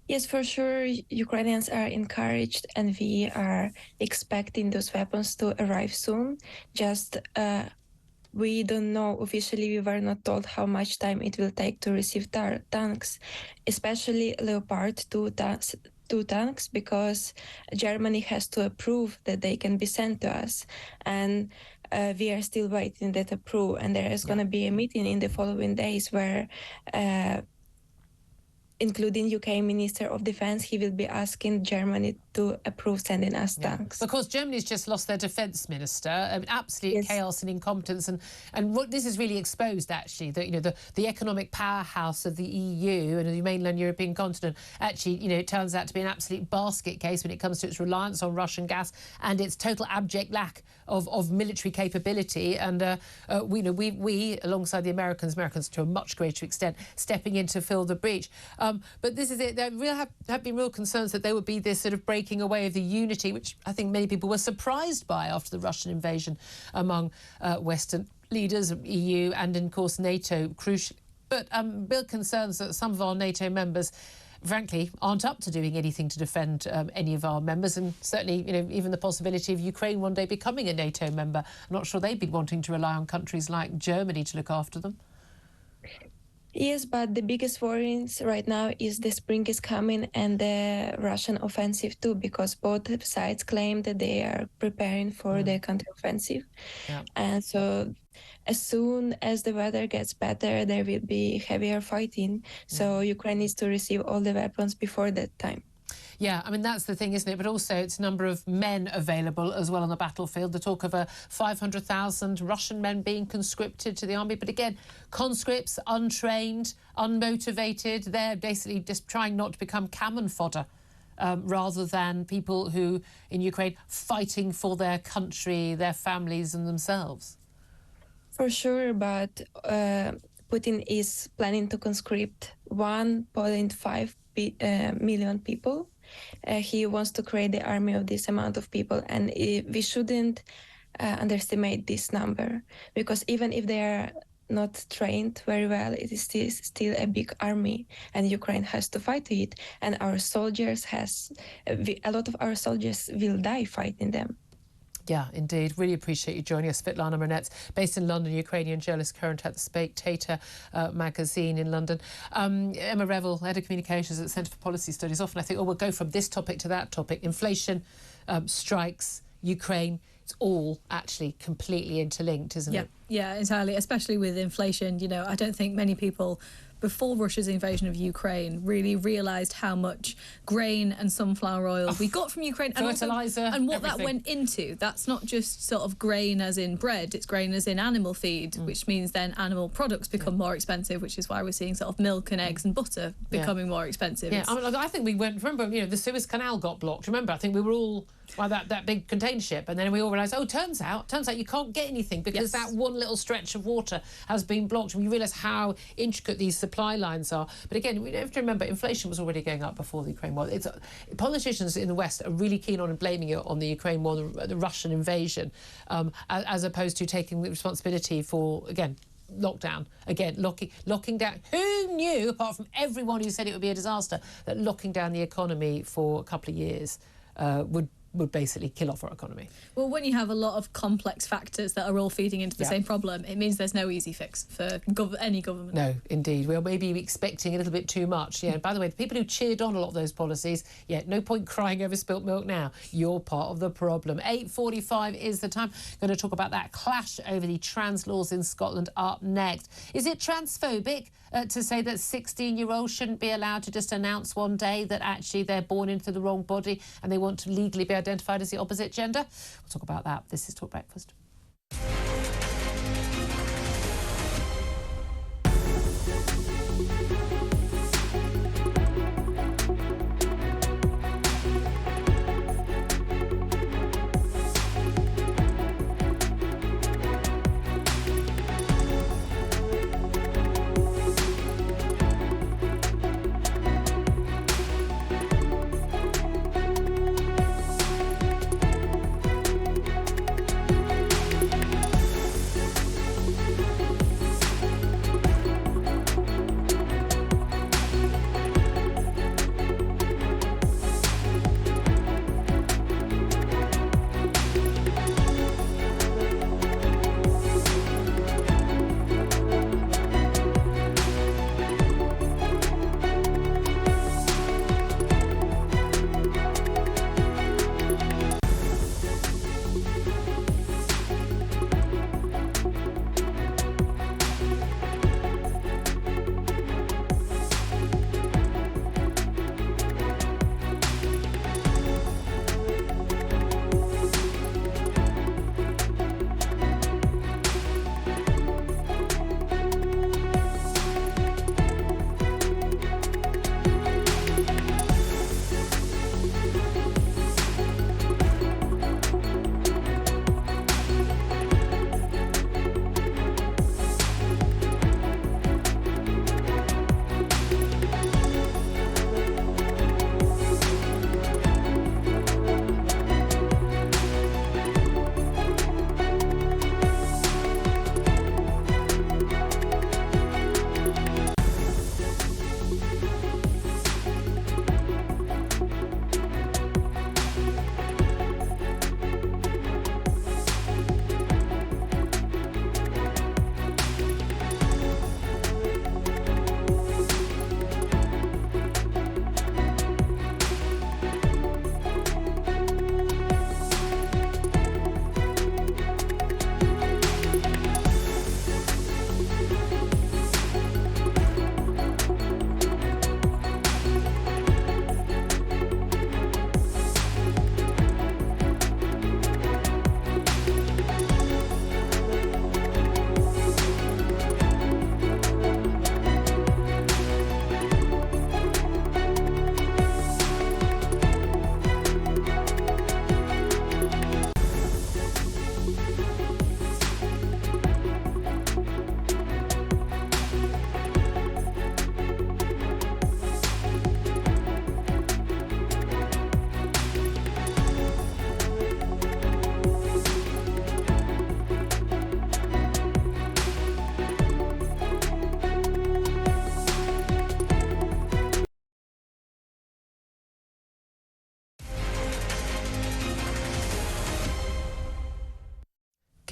Yes, for sure, Ukrainians are encouraged and we are expecting those weapons to arrive soon. Just we don't know officially, we were not told how much time it will take to receive tanks, especially Leopard 2 tanks, because Germany has to approve that they can be sent to us. And we are still waiting that approve. And there is going to be a meeting in the following days where including UK Minister of Defence, he will be asking Germany to approve sending us tanks. Of course, Germany's just lost their defence minister. Absolute chaos and incompetence, and what this has really exposed, actually, that the economic powerhouse of the EU and the mainland European continent, actually, it turns out to be an absolute basket case when it comes to its reliance on Russian gas and its total abject lack of military capability. And we, alongside the Americans to a much greater extent, stepping in to fill the breach. But this is it. There have been real concerns that there would be this sort of breaking away of the unity, which I think many people were surprised by after the Russian invasion among Western leaders of EU and, of course, NATO, crucial. But real concerns that some of our NATO members, frankly, aren't up to doing anything to defend any of our members, and certainly, even the possibility of Ukraine one day becoming a NATO member. I'm not sure they'd be wanting to rely on countries like Germany to look after them. Yes, but the biggest worries right now is the spring is coming and the Russian offensive too, because both sides claim that they are preparing for the counteroffensive. Yeah. And so as soon as the weather gets better, there will be heavier fighting. So Ukraine needs to receive all the weapons before that time. Yeah, I mean, that's the thing, isn't it? But also it's a number of men available as well on the battlefield. The talk of 500,000 Russian men being conscripted to the army. But again, conscripts, untrained, unmotivated, they're basically just trying not to become cannon fodder rather than people who, in Ukraine, fighting for their country, their families and themselves. For sure, but Putin is planning to conscript 1.5 million people. He wants to create the army of this amount of people, and we shouldn't underestimate this number, because even if they are not trained very well, it is still a big army, and Ukraine has to fight it, and our soldiers a lot of our soldiers will die fighting them. Yeah, indeed. Really appreciate you joining us. Svetlana Mronets, based in London, Ukrainian journalist, current at the Spectator magazine in London. Emma Revel, Head of Communications at the Centre for Policy Studies. Often I think, we'll go from this topic to that topic. Inflation, strikes, Ukraine, it's all actually completely interlinked, isn't it? Yeah, entirely, especially with inflation. I don't think many people before Russia's invasion of Ukraine really realised how much grain and sunflower oil we got from Ukraine, and fertiliser, and what that went into. That's not just sort of grain as in bread, it's grain as in animal feed, which means then animal products become more expensive, which is why we're seeing sort of milk and eggs and butter becoming more expensive. Yeah, I think we went, remember, the Suez Canal got blocked. Remember, I think we were all by that big container ship, and then we all realised, turns out you can't get anything because that one little stretch of water has been blocked, and we realise how intricate these supply lines are. But again, we have to remember, inflation was already going up before the Ukraine war. Politicians in the West are really keen on blaming it on the Ukraine war, the Russian invasion, as opposed to taking the responsibility for, again, lockdown, again, locking down. Who knew, apart from everyone who said it would be a disaster, that locking down the economy for a couple of years would basically kill off our economy? Well, when you have a lot of complex factors that are all feeding into the same problem, it means there's no easy fix for any government. No, indeed. We're maybe expecting a little bit too much. Yeah, by the way, the people who cheered on a lot of those policies, no point crying over spilt milk now. You're part of the problem. 8:45 is the time. Going to talk about that clash over the trans laws in Scotland up next. Is it transphobic to say that 16-year-olds shouldn't be allowed to just announce one day that actually they're born into the wrong body and they want to legally be identified as the opposite gender? We'll talk about that. This is Talk Breakfast.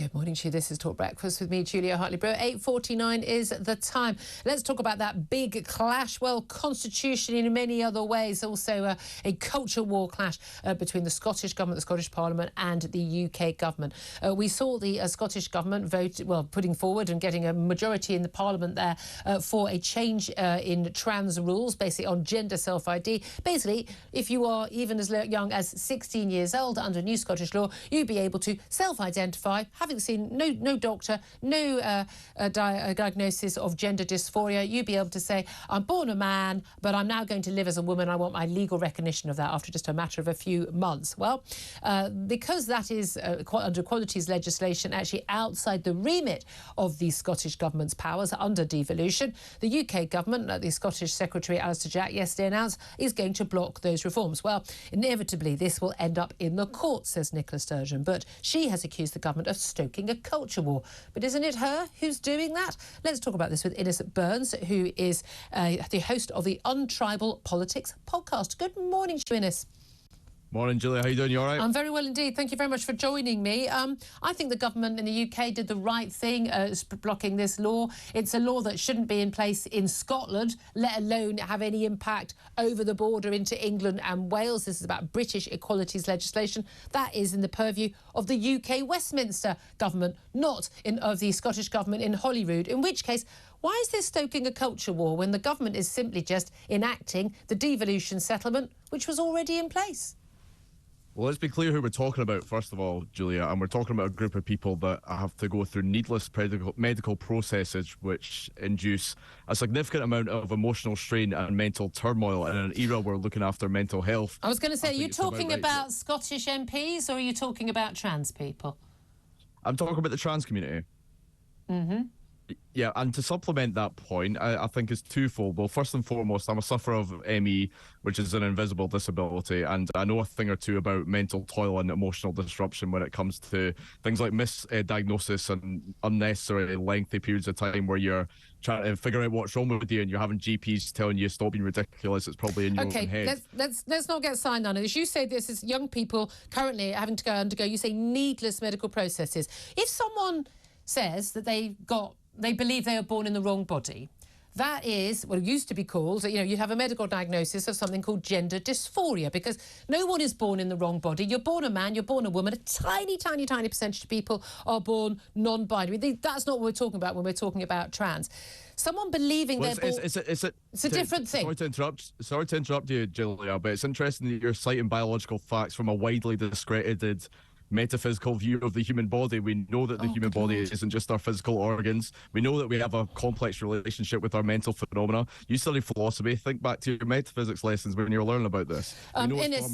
Good morning to you. This is Talk Breakfast with me, Julia Hartley Brewer. 8:49 is the time. Let's talk about that big clash. Well, constitution in many other ways. Also a culture war clash between the Scottish Government, the Scottish Parliament and the UK Government. We saw the Scottish Government putting forward and getting a majority in the Parliament there for a change in trans rules, basically on gender self-ID. Basically, if you are even as young as 16 years old under new Scottish law, you'd be able to self-identify, having seen no doctor, no diagnosis of gender dysphoria. You'd be able to say, I'm born a man, but I'm now going to live as a woman. I want my legal recognition of that after just a matter of a few months. Well, because that is under equalities legislation, actually outside the remit of the Scottish Government's powers under devolution, the UK Government, the Scottish Secretary Alistair Jack yesterday announced, is going to block those reforms. Well, inevitably, this will end up in the court, says Nicola Sturgeon, but she has accused the government of stoking a culture war. But isn't it her who's doing that? Let's talk about this with Innes Burns, who is the host of the Untribal Politics podcast. Good morning to you, Innes. Morning, Julia. How you doing? You all right? I'm very well indeed. Thank you very much for joining me. I think the government in the UK did the right thing blocking this law. It's a law that shouldn't be in place in Scotland, let alone have any impact over the border into England and Wales. This is about British equalities legislation. That is in the purview of the UK Westminster government, not of the Scottish government in Holyrood, in which case, why is this stoking a culture war when the government is simply just enacting the devolution settlement, which was already in place? Well, let's be clear who we're talking about, first of all, Julia, and we're talking about a group of people that have to go through needless medical processes which induce a significant amount of emotional strain and mental turmoil in an era where we're looking after mental health. I was going to say, are you talking about Scottish MPs or are you talking about trans people? I'm talking about the trans community. Mm-hmm. Yeah, and to supplement that point, I think it's twofold. Well, first and foremost, I'm a sufferer of ME, which is an invisible disability, and I know a thing or two about mental toil and emotional disruption when it comes to things like misdiagnosis and unnecessary lengthy periods of time where you're trying to figure out what's wrong with you and you're having GPs telling you stop being ridiculous. It's probably in your own head. Okay, let's not get signed on this. You say this is young people currently having to undergo, you say, needless medical processes. If someone says that they believe they were born in the wrong body, that is what it used to be called, you'd have a medical diagnosis of something called gender dysphoria, because no one is born in the wrong body. You're born a man, you're born a woman. A tiny, tiny, tiny percentage of people are born non-binary. That's not what we're talking about when we're talking about trans. Someone believing they're born... It's a different thing. Sorry to interrupt you, Julia, but it's interesting that you're citing biological facts from a widely discredited metaphysical view of the human body. We know that the human body isn't just our physical organs. We know that we have a complex relationship with our mental phenomena. You study philosophy. Think back to your metaphysics lessons when you were learning about this. Innes,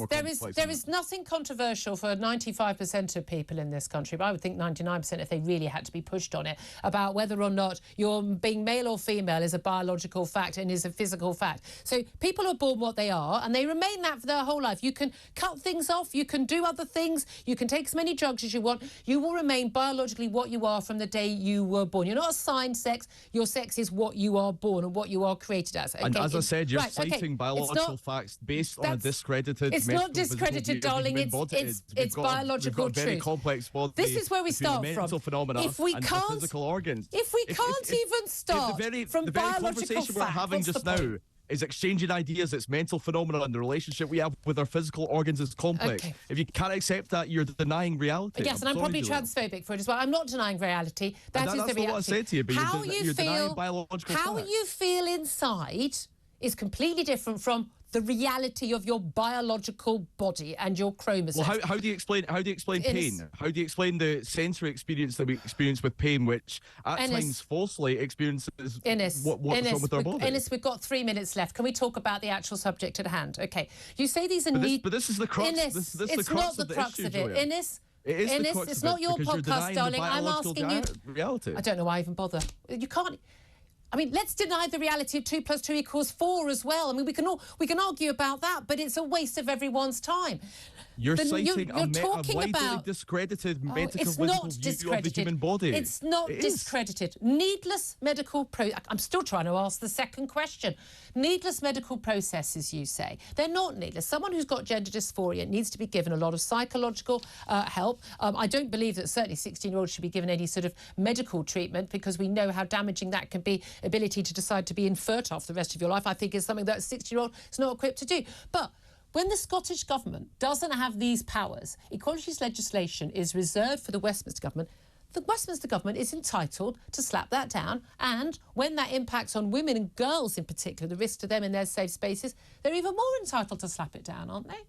there is nothing controversial for 95% of people in this country, but I would think 99% if they really had to be pushed on it, about whether or not you're being male or female is a biological fact and is a physical fact. So people are born what they are and they remain that for their whole life. You can cut things off, you can do other things, you can take as many drugs as you want. You will remain biologically what you are from the day you were born. You're not assigned sex. Your sex is what you are born and what you are created as. Okay? And as I said, you're citing biological facts based on a discredited... It's not discredited, darling. It's biological truth. We've got a very complex body. This is where we start from. Mental phenomena and physical organs. If we can't even start from biological facts... The very conversation we're having just now is exchanging ideas. It's mental phenomena, and the relationship we have with our physical organs is complex. Okay. If you can't accept that, you're denying reality. Yes, and I'm probably transphobic for it as well. I'm not denying reality. That's the reality. What I said to you, but you're denying biological facts. How you feel inside is completely different from the reality of your biological body and your chromosomes. Well, how do you explain pain? How do you explain the sensory experience that we experience with pain, which at times falsely experiences what's wrong with our body? Innes, we've got 3 minutes left. Can we talk about the actual subject at hand? Okay. You say these are but this is the crux. Innes, it's not the crux of it. Innes, it's not your podcast, darling. I'm asking you. Reality. I don't know why I even bother. You can't. I mean, let's deny the reality of 2 + 2 = 4 as well. I mean, we can argue about that, but it's a waste of everyone's time. You're citing you're a talking widely about discredited medical it's view not of the discredited. human body. It's not discredited. Needless medical I'm still trying to ask the second question. Needless medical processes, you say. They're not needless. Someone who's got gender dysphoria needs to be given a lot of psychological help. I don't believe that certainly 16-year-olds should be given any sort of medical treatment, because we know how damaging that can be. Ability to decide to be infertile for the rest of your life, I think, is something that a 16-year-old is not equipped to do. But when the Scottish Government doesn't have these powers, equalities legislation is reserved for the Westminster Government. The Westminster Government is entitled to slap that down, and when that impacts on women and girls in particular, the risk to them in their safe spaces, they're even more entitled to slap it down, aren't they?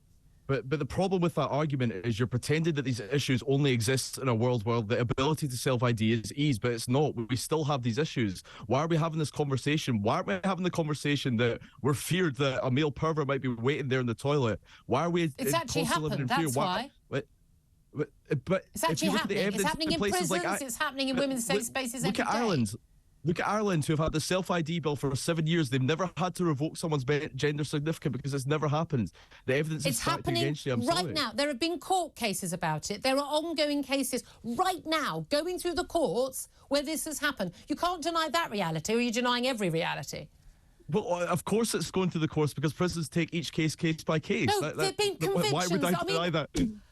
But the problem with that argument is you're pretending that these issues only exist in a world where the ability to self-ID is eased, but it's not. We still have these issues. Why are we having this conversation? Why aren't we having the conversation that we're feared that a male pervert might be waiting there in the toilet? Why are we It's actually happened, that's why. But It's actually happening. It's happening in prisons, it's happening in women's safe spaces every day. Look at Ireland, who have had the self-ID bill for 7 years. They've never had to revoke someone's gender significant because it's never happened. The evidence is happening against you. right now. There have been court cases about it. There are ongoing cases right now going through the courts where this has happened. You can't deny that reality, or are you denying every reality? Well, of course it's going through the courts, because prisons take each case by case. No, there have been convictions. Why would I deny that?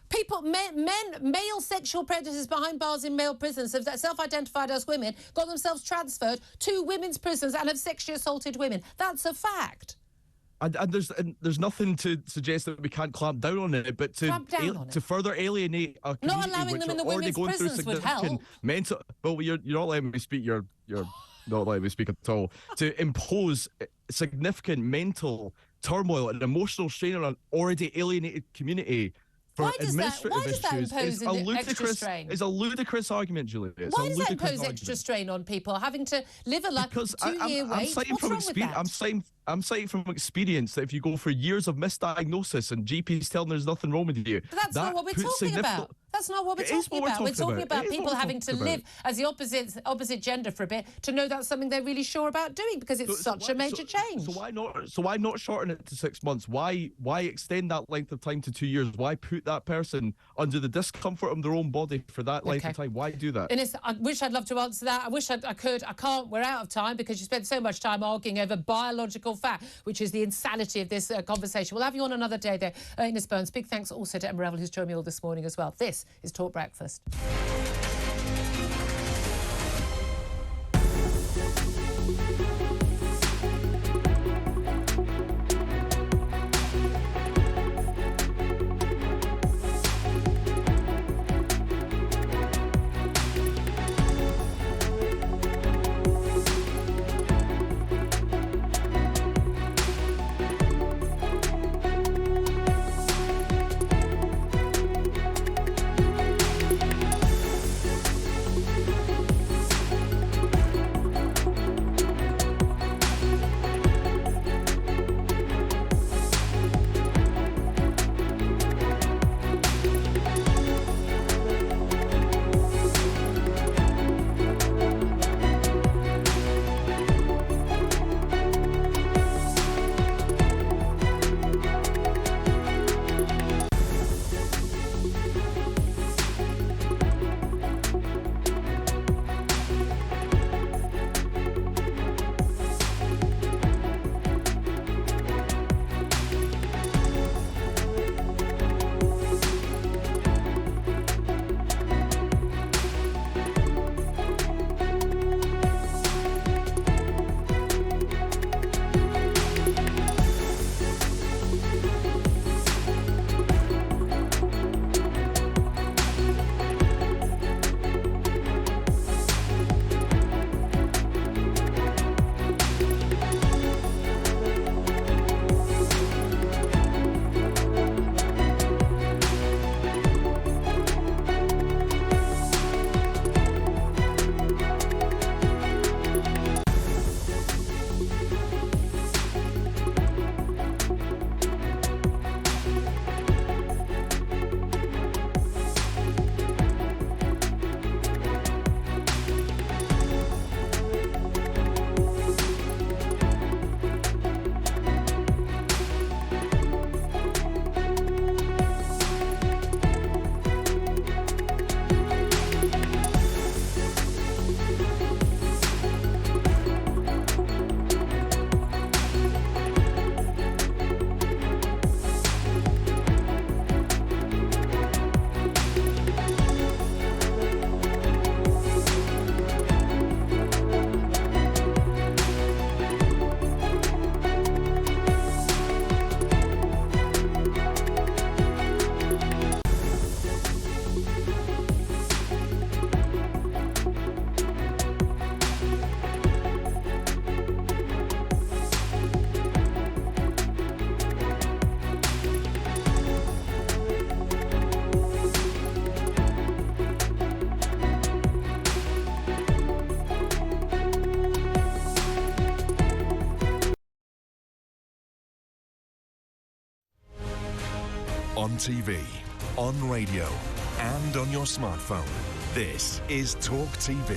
People, male sexual predators behind bars in male prisons have self-identified as women, got themselves transferred to women's prisons and have sexually assaulted women. That's a fact. And there's nothing to suggest that we can't clamp down on it, but to further alienate a community not allowing which them in are the already women's going through prisons would significant help. mental. Well, you're not letting me speak. You're not letting me speak at all. To impose significant mental turmoil and emotional strain on an already alienated community for administrative issues is a ludicrous argument, Julia. Why does that impose extra strain on people having to live a life? Because two-year wait? What's wrong with that? I'm saying from experience that if you go for years of misdiagnosis and GPs telling there's nothing wrong with you, but that's not what we're talking about. That's not what we're talking about. We're talking about people having to live as the opposite gender for a bit to know that's something they're really sure about doing, because it's such a major change. So why not shorten it to 6 months? Why extend that length of time to 2 years? Why put that person under the discomfort of their own body for that length of time? Why do that? Ines, I wish I'd love to answer that. I wish I could. I can't. We're out of time because you spent so much time arguing over biological fact, which is the insanity of this conversation. We'll have you on another day there, Ines Burns. Big thanks also to Emma Revel, who's joined me all this morning as well. This is Talk Breakfast. On TV, on radio, and on your smartphone. This is TalkTV.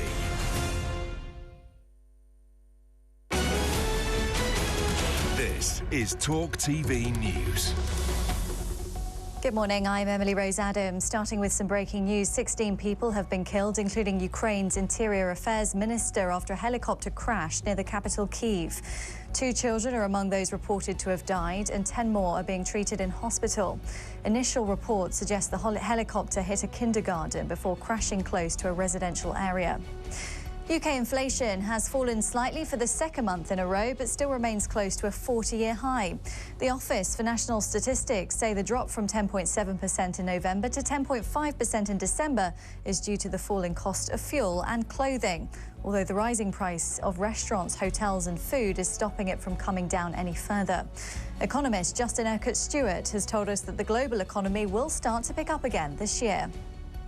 This is TalkTV News. Good morning, I'm Emily Rose Adams. Starting with some breaking news, 16 people have been killed, including Ukraine's Interior Affairs Minister, after a helicopter crashed near the capital, Kyiv. 2 children are among those reported to have died, and 10 more are being treated in hospital. Initial reports suggest the helicopter hit a kindergarten before crashing close to a residential area. UK inflation has fallen slightly for the second month in a row, but still remains close to a 40-year high. The Office for National Statistics say the drop from 10.7% in November to 10.5% in December is due to the falling cost of fuel and clothing, although the rising price of restaurants, hotels and food is stopping it from coming down any further. Economist Justin Urquhart-Stewart has told us that the global economy will start to pick up again this year.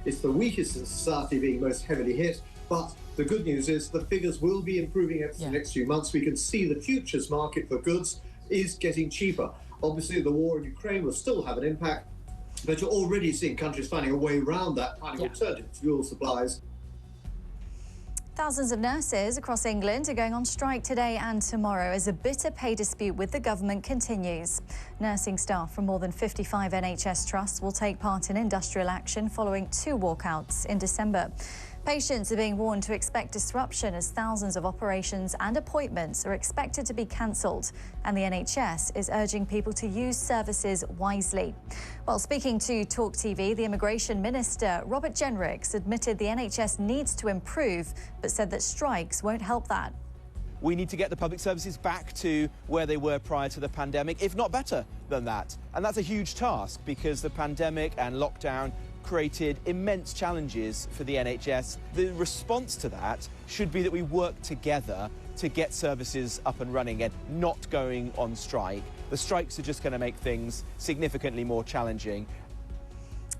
It's the weakest in society being most heavily hit, but the good news is the figures will be improving over the next few months. We can see the futures market for goods is getting cheaper. Obviously, the war in Ukraine will still have an impact, but you're already seeing countries finding a way around that, finding alternative fuel supplies. Thousands of nurses across England are going on strike today and tomorrow as a bitter pay dispute with the government continues. Nursing staff from more than 55 NHS trusts will take part in industrial action following 2 walkouts in December. Patients are being warned to expect disruption as thousands of operations and appointments are expected to be cancelled, and the NHS is urging people to use services wisely. While speaking to TalkTV, the Immigration Minister, Robert Jenricks, admitted the NHS needs to improve, but said that strikes won't help that. We need to get the public services back to where they were prior to the pandemic, if not better than that. And that's a huge task because the pandemic and lockdown created immense challenges for the NHS. The response to that should be that we work together to get services up and running and not going on strike. The strikes are just going to make things significantly more challenging.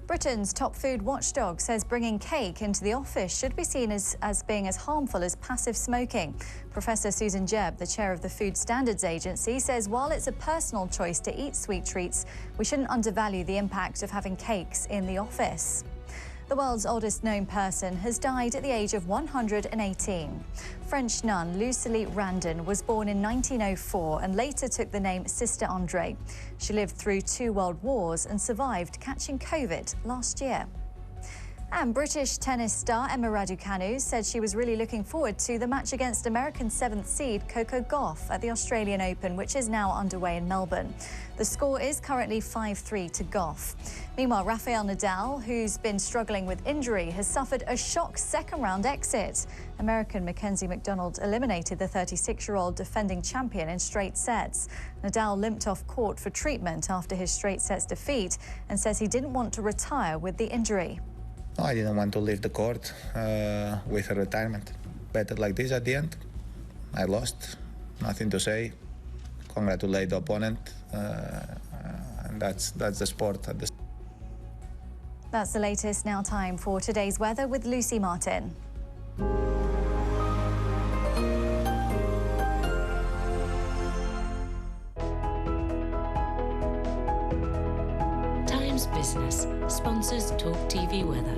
Britain's top food watchdog says bringing cake into the office should be seen as being as harmful as passive smoking. Professor Susan Jebb, the chair of the Food Standards Agency, says while it's a personal choice to eat sweet treats, we shouldn't undervalue the impact of having cakes in the office. The world's oldest known person has died at the age of 118. French nun Lucie Randon was born in 1904 and later took the name Sister Andre. She lived through 2 world wars and survived catching COVID last year. And British tennis star Emma Raducanu said she was really looking forward to the match against American 7th seed Coco Gauff at the Australian Open, which is now underway in Melbourne. The score is currently 5-3 to Gauff. Meanwhile, Rafael Nadal, who's been struggling with injury, has suffered a shock second-round exit. American Mackenzie McDonald eliminated the 36-year-old defending champion in straight sets. Nadal limped off court for treatment after his straight sets defeat and says he didn't want to retire with the injury. I didn't want to leave the court with a retirement. Better like this at the end. I lost, nothing to say. Congratulate the opponent, and that's the sport at this. That's the latest. Now time for today's weather with Lucy Martin. Times Business sponsors TalkTV weather.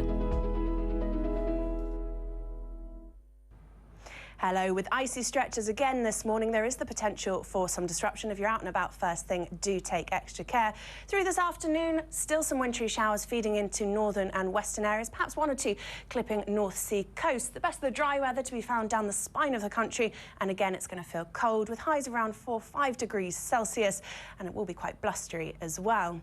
Hello. With icy stretches again this morning, there is the potential for some disruption. If you're out and about first thing, do take extra care. Through this afternoon, still some wintry showers feeding into northern and western areas, perhaps 1 or 2 clipping North Sea coast. The best of the dry weather to be found down the spine of the country, and again it's going to feel cold with highs around 4-5 degrees Celsius, and it will be quite blustery as well.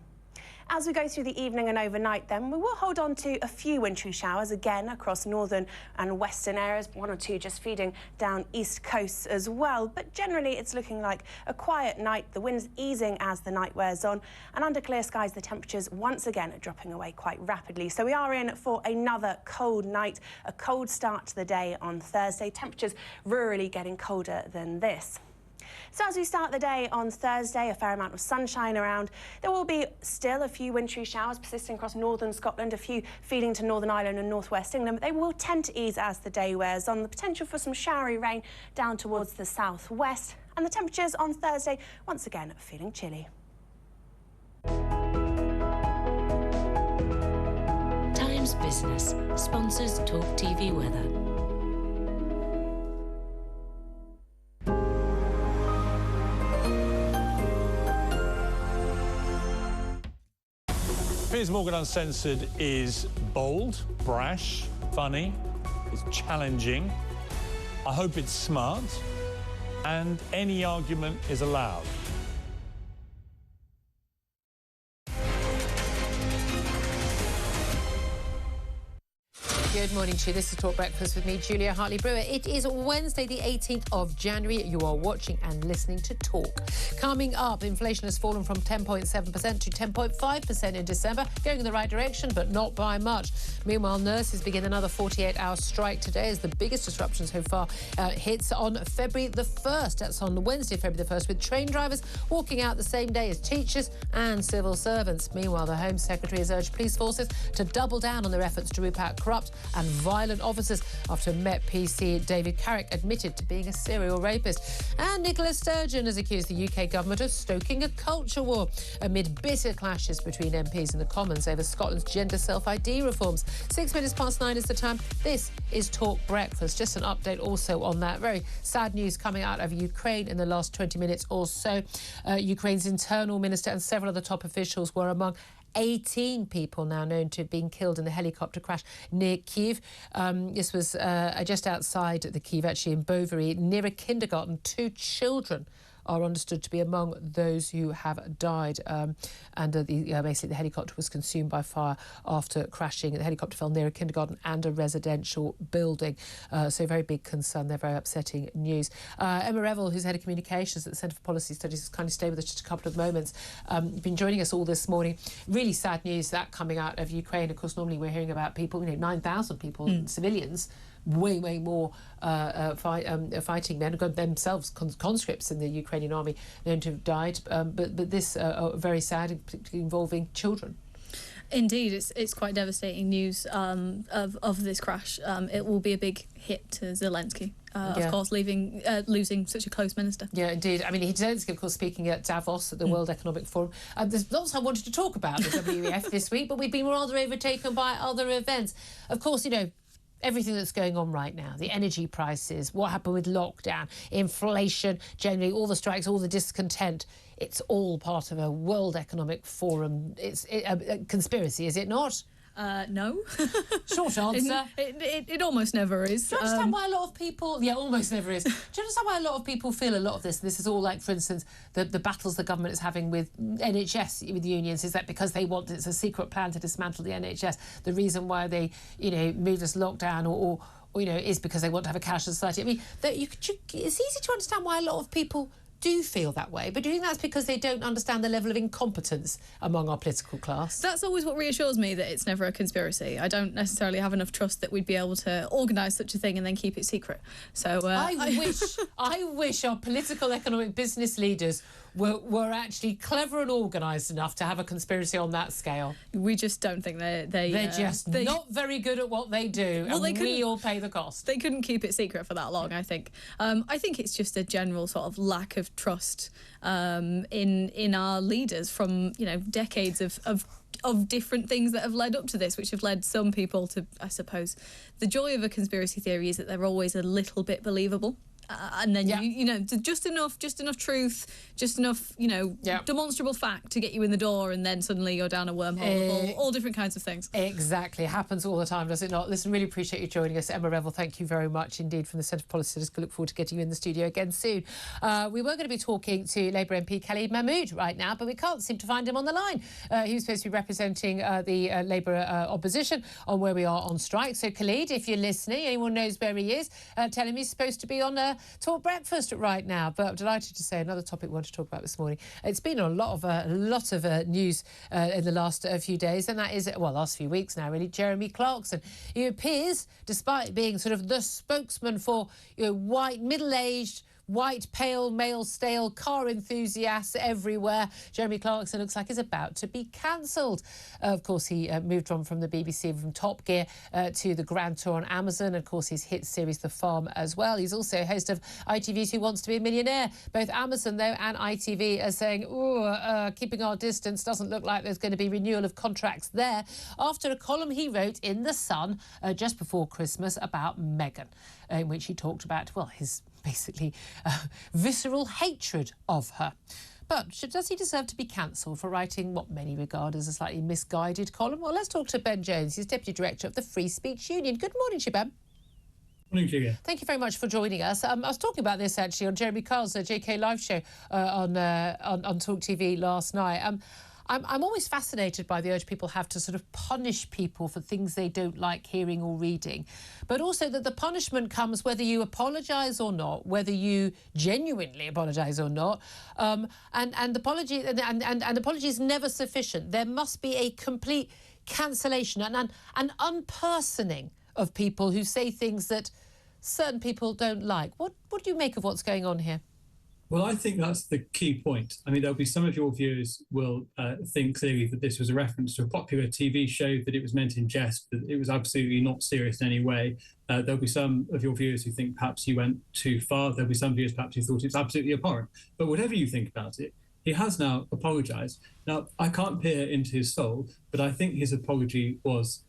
As we go through the evening and overnight then, we will hold on to a few wintry showers again across northern and western areas, 1 or 2 just feeding down east coasts as well. But generally it's looking like a quiet night, the wind's easing as the night wears on, and under clear skies the temperatures once again are dropping away quite rapidly. So we are in for another cold night, a cold start to the day on Thursday, temperatures rurally getting colder than this. So as we start the day on Thursday, a fair amount of sunshine around. There will be still a few wintry showers persisting across northern Scotland, a few feeding to Northern Ireland and northwest England, but they will tend to ease as the day wears on. The potential for some showery rain down towards the southwest, and the temperatures on Thursday once again feeling chilly. business. Sponsors Talk TV Weather. Piers Morgan Uncensored is bold, brash, funny, it's challenging. I hope it's smart, and any argument is allowed. Good morning to you. This is Talk Breakfast with me, Julia Hartley Brewer. It is Wednesday, the 18th of January. You are watching and listening to Talk. Coming up, inflation has fallen from 10.7% to 10.5% in December, going in the right direction, but not by much. Meanwhile, nurses begin another 48-hour strike today as the biggest disruption so far hits on February the 1st. That's on Wednesday, February the 1st, with train drivers walking out the same day as teachers and civil servants. Meanwhile, the Home Secretary has urged police forces to double down on their efforts to root out corrupt and violent officers after Met PC David Carrick admitted to being a serial rapist. And Nicola Sturgeon has accused the UK government of stoking a culture war amid bitter clashes between MPs and the Commons over Scotland's gender self-ID reforms. 9 is the time. This is Talk Breakfast. Just an update also on that very sad news coming out of Ukraine in the last 20 minutes or so. Ukraine's internal minister and several other top officials were among 18 people now known to have been killed in the helicopter crash near Kyiv. This was just outside the Kyiv, actually in Bovary, near a kindergarten. 2 children are understood to be among those who have died. Basically, the helicopter was consumed by fire after crashing. The helicopter fell near a kindergarten and a residential building. So very big concern. They're very upsetting news. Emma Revel, who's head of communications at the Centre for Policy Studies, has kindly stayed with us just a couple of moments. Been joining us all this morning. Really sad news that coming out of Ukraine. Of course, normally we're hearing about people, 9,000 people, civilians, way more fighting men, themselves conscripts in the Ukrainian army, known to have died. But this very sad, particularly involving children. Indeed, it's quite devastating news of this crash. It will be a big hit to Zelensky, of course, losing such a close minister. Yeah, indeed. I mean, Zelensky, of course, speaking at Davos at the World Economic Forum. There's lots I wanted to talk about the WEF this week, but we've been rather overtaken by other events. Of course, everything that's going on right now, the energy prices, what happened with lockdown, inflation, generally all the strikes, all the discontent, it's all part of a World Economic Forum. It's a conspiracy, is it not? No. Short answer. It almost never is. Do you understand why a lot of people... Yeah, almost never is. Do you understand why a lot of people feel a lot of this? This is all like, for instance, the battles the government is having with NHS, with unions, is that because they want... It's a secret plan to dismantle the NHS. The reason why they, move this lockdown or is because they want to have a cashless society. I mean, it's easy to understand why a lot of people do feel that way, but do you think that's because they don't understand the level of incompetence among our political class? That's always what reassures me, that it's never a conspiracy. I don't necessarily have enough trust that we'd be able to organise such a thing and then keep it secret. So I wish our political, economic, business leaders were actually clever and organised enough to have a conspiracy on that scale. We just don't think they're just not very good at what they do, and we all pay the cost. They couldn't keep it secret for that long, I think. I think it's just a general sort of lack of trust in our leaders from decades of different things that have led up to this, which have led some people to, I suppose, the joy of a conspiracy theory is that they're always a little bit believable. And then just enough truth, just enough demonstrable fact to get you in the door, and then suddenly you're down a wormhole. All different kinds of things. Exactly, happens all the time, does it not? Listen, really appreciate you joining us, Emma Revel. Thank you very much indeed from the Centre for Policy Studies. Look forward to getting you in the studio again soon. We were going to be talking to Labour MP Khalid Mahmood right now, but we can't seem to find him on the line. He was supposed to be representing the Labour opposition on where we are on strike. So Khalid, if you're listening, anyone knows where he is, tell him he's supposed to be on Talk Breakfast right now. But I'm delighted to say another topic we want to talk about this morning. It's been a lot of news in the last few days, and that is, last few weeks now, really, Jeremy Clarkson. He appears, despite being sort of the spokesman for white, middle-aged, white, pale, male, stale, car enthusiasts everywhere. Jeremy Clarkson looks like he's about to be cancelled. Of course, he moved on from the BBC, from Top Gear to the Grand Tour on Amazon. Of course, his hit series The Farm as well. He's also host of ITV's Who Wants to Be a Millionaire. Both Amazon, though, and ITV are saying, keeping our distance, doesn't look like there's going to be renewal of contracts there, after a column he wrote in The Sun just before Christmas about Meghan, in which he talked about, well, his basically visceral hatred of her. But does he deserve to be cancelled for writing what many regard as a slightly misguided column? Well, let's talk to Ben Jones. He's Deputy Director of the Free Speech Union. Good morning, Ben. Morning, Julia. Thank you very much for joining us. I was talking about this actually on Jeremy Carl's JK Live show on TalkTV last night. I'm always fascinated by the urge people have to sort of punish people for things they don't like hearing or reading, but also that the punishment comes whether you apologise or not, whether you genuinely apologise or not, and the apology is never sufficient. There must be a complete cancellation and an unpersoning of people who say things that certain people don't like. What do you make of what's going on here? Well, I think that's the key point. I mean, there'll be some of your viewers will think clearly that this was a reference to a popular TV show, that it was meant in jest, that it was absolutely not serious in any way. There'll be some of your viewers who think perhaps he went too far. There'll be some viewers perhaps who thought it's absolutely abhorrent. But whatever you think about it, he has now apologised. Now, I can't peer into his soul, but I think his apology was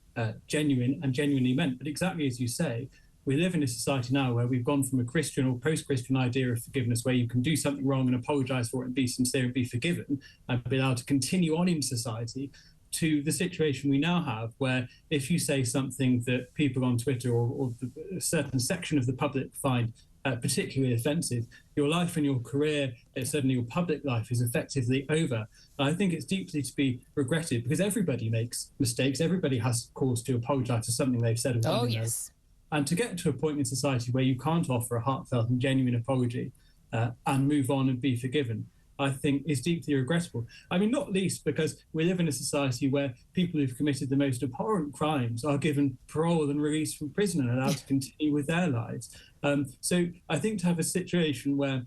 genuine and genuinely meant. But exactly as you say, we live in a society now where we've gone from a Christian or post-Christian idea of forgiveness, where you can do something wrong and apologise for it and be sincere and be forgiven and be allowed to continue on in society, to the situation we now have where if you say something that people on Twitter or a certain section of the public find particularly offensive, your life and your career, certainly your public life, is effectively over. And I think it's deeply to be regretted, because everybody makes mistakes. Everybody has cause to apologise for something they've said or done. Oh, yes. And to get to a point in society where you can't offer a heartfelt and genuine apology and move on and be forgiven, I think is deeply regrettable. I mean, not least because we live in a society where people who've committed the most abhorrent crimes are given parole and released from prison and allowed to continue with their lives. So I think to have a situation where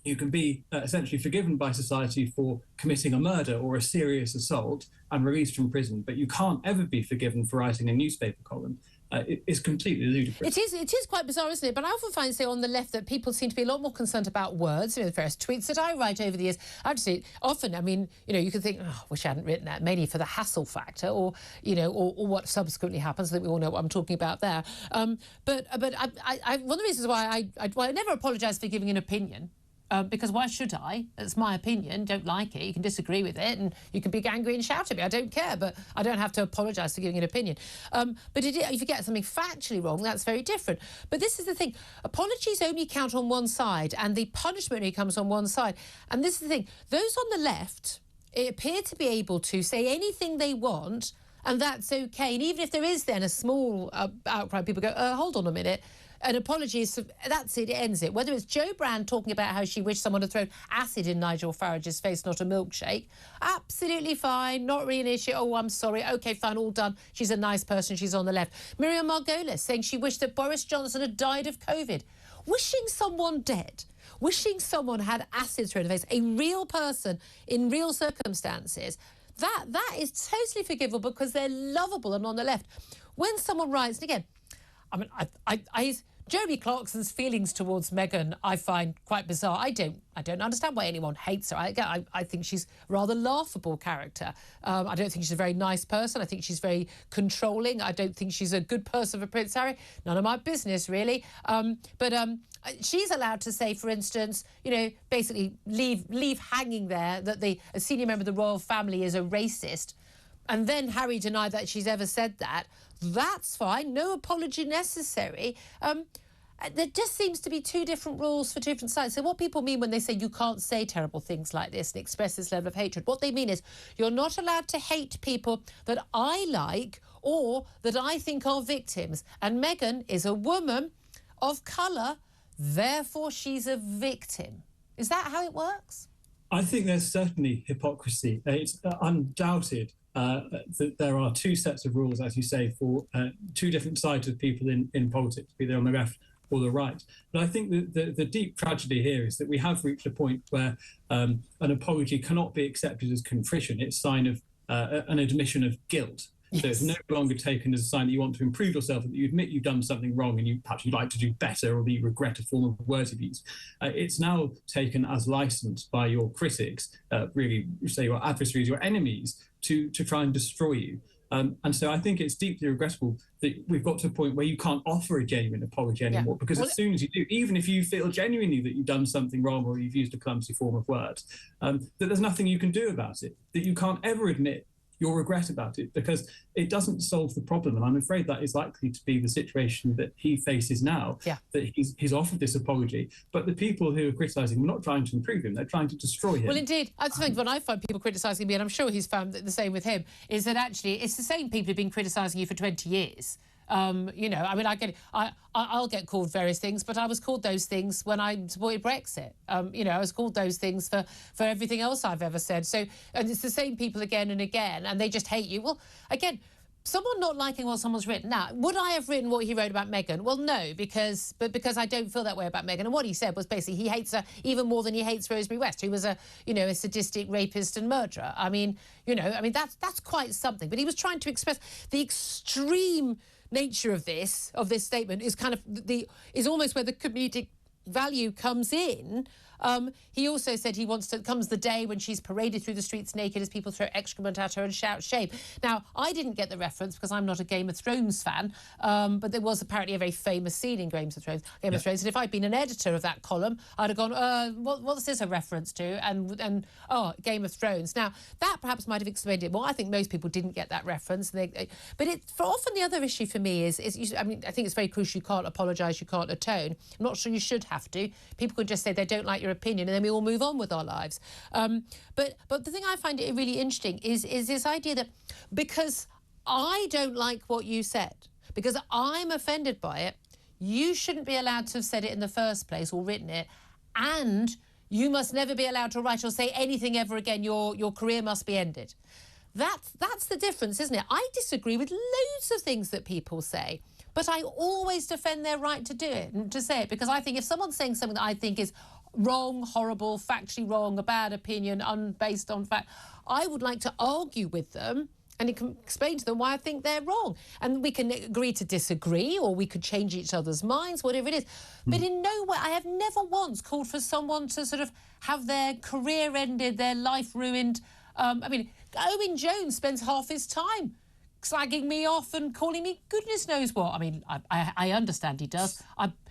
you can be essentially forgiven by society for committing a murder or a serious assault and released from prison, but you can't ever be forgiven for writing a newspaper column, it is completely ludicrous. It is quite bizarre, isn't it? But I often find, say, on the left, that people seem to be a lot more concerned about words. You know, the various tweets that I write over the years, actually, often, I mean, you know, you can think, oh, I wish I hadn't written that, mainly for the hassle factor, or, you know, or what subsequently happens. I think we all know what I'm talking about there. But one of the reasons why I never apologise for giving an opinion. Because why should I? It's my opinion. Don't like it. You can disagree with it, and you can be angry and shout at me. I don't care, but I don't have to apologise for giving an opinion. But if you get something factually wrong, that's very different. But this is the thing: apologies only count on one side, and the punishment only comes on one side. And this is the thing: those on the left appear to be able to say anything they want, and that's okay. And even if there is then a small outcry, people go, "Hold on a minute." An apology is, that's it, it ends it. Whether it's Jo Brand talking about how she wished someone had thrown acid in Nigel Farage's face, not a milkshake, absolutely fine, not really an issue. Oh, I'm sorry, OK, fine, all done. She's a nice person, she's on the left. Miriam Margolis saying she wished that Boris Johnson had died of COVID. Wishing someone dead, wishing someone had acid thrown in the face, a real person in real circumstances, that is totally forgivable because they're lovable and on the left. When someone writes, and again, I mean, Jeremy Clarkson's feelings towards Meghan I find quite bizarre. I don't understand why anyone hates her. I think she's a rather laughable character. I don't think she's a very nice person. I think she's very controlling. I don't think she's a good person for Prince Harry. None of my business, really. But she's allowed to say, for instance, you know, basically leave hanging there that a senior member of the royal family is a racist. And then Harry denied that she's ever said that. That's fine. No apology necessary. There just seems to be two different rules for two different sides. So what people mean when they say you can't say terrible things like this and express this level of hatred, what they mean is you're not allowed to hate people that I like or that I think are victims. And Meghan is a woman of colour, therefore she's a victim. Is that how it works? I think there's certainly hypocrisy. It's undoubted that there are two sets of rules, as you say, for two different sides of people in politics, be they on the left or the right. But I think the deep tragedy here is that we have reached a point where an apology cannot be accepted as contrition. It's a sign of an admission of guilt. Yes. So it's no longer taken as a sign that you want to improve yourself, that you admit you've done something wrong and perhaps you'd like to do better, or that you regret a form of words abuse. It's now taken as licence by your critics, really, say your adversaries, your enemies, to try and destroy you. And so I think it's deeply regrettable that we've got to a point where you can't offer a genuine apology anymore, because as soon as you do, even if you feel genuinely that you've done something wrong or you've used a clumsy form of words, that there's nothing you can do about it, that you can't ever admit your regret about it, because it doesn't solve the problem. And I'm afraid that is likely to be the situation that he faces now, that he's offered this apology, but the people who are criticising him are not trying to improve him, they're trying to destroy him. Well, indeed, I think when I find people criticising me, and I'm sure he's found the same with him, is that actually it's the same people who've been criticising you for 20 years. You know, I mean, I get it. I'll get called various things, but I was called those things when I supported Brexit. You know, I was called those things for everything else I've ever said. So, and it's the same people again and again, and they just hate you. Well, again, someone not liking what someone's written. Now, would I have written what he wrote about Meghan? Well, no, because I don't feel that way about Meghan. And what he said was basically he hates her even more than he hates Rosemary West, who was a sadistic rapist and murderer. I mean, that's quite something. But he was trying to express the extreme nature of this statement is kind of is almost where the comedic value comes in. He also said comes the day when she's paraded through the streets naked as people throw excrement at her and shout shame. Now, I didn't get the reference because I'm not a Game of Thrones fan, but there was apparently a very famous scene in Game of Thrones. And if I'd been an editor of that column, I'd have gone, what's this a reference to? And Game of Thrones. Now, that perhaps might have explained it more. I think most people didn't get that reference. But often the other issue for me is I think it's very crucial. You can't apologise, you can't atone. I'm not sure you should have to. People could just say they don't like your opinion, and then we all move on with our lives. But the thing I find it really interesting is this idea that because I don't like what you said, because I'm offended by it, you shouldn't be allowed to have said it in the first place or written it, and you must never be allowed to write or say anything ever again. Your career must be ended. That's the difference, isn't it? I disagree with loads of things that people say, but I always defend their right to do it and to say it, because I think if someone's saying something that I think is wrong, horrible, factually wrong, a bad opinion, unbased on fact, I would like to argue with them and explain to them why I think they're wrong. And we can agree to disagree, or we could change each other's minds, whatever it is. But in no way, I have never once called for someone to sort of have their career ended, their life ruined. Owen Jones spends half his time slagging me off and calling me goodness knows what. I mean, I understand he does.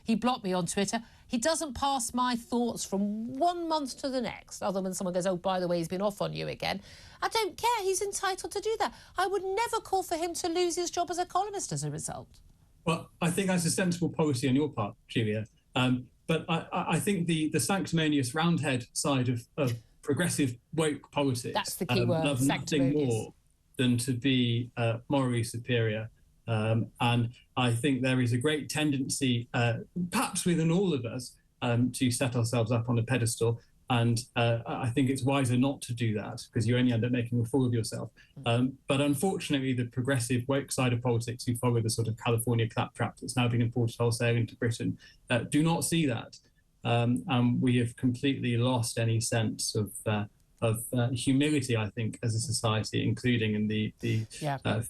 He blocked me on Twitter. He doesn't pass my thoughts from 1 month to the next, other than someone goes, oh, by the way, he's been off on you again. I don't care. He's entitled to do that. I would never call for him to lose his job as a columnist as a result. Well, I think that's a sensible policy on your part, Julia. But I think the sanctimonious roundhead side of progressive woke politics, that's the key word, love nothing more than to be morally superior. And I think there is a great tendency, perhaps within all of us, to set ourselves up on a pedestal. And I think it's wiser not to do that, because you only end up making a fool of yourself. But unfortunately, the progressive woke side of politics, who follow the sort of California claptrap that's now been imported wholesale into Britain, do not see that. And we have completely lost any sense of humility, I think, as a society, including in the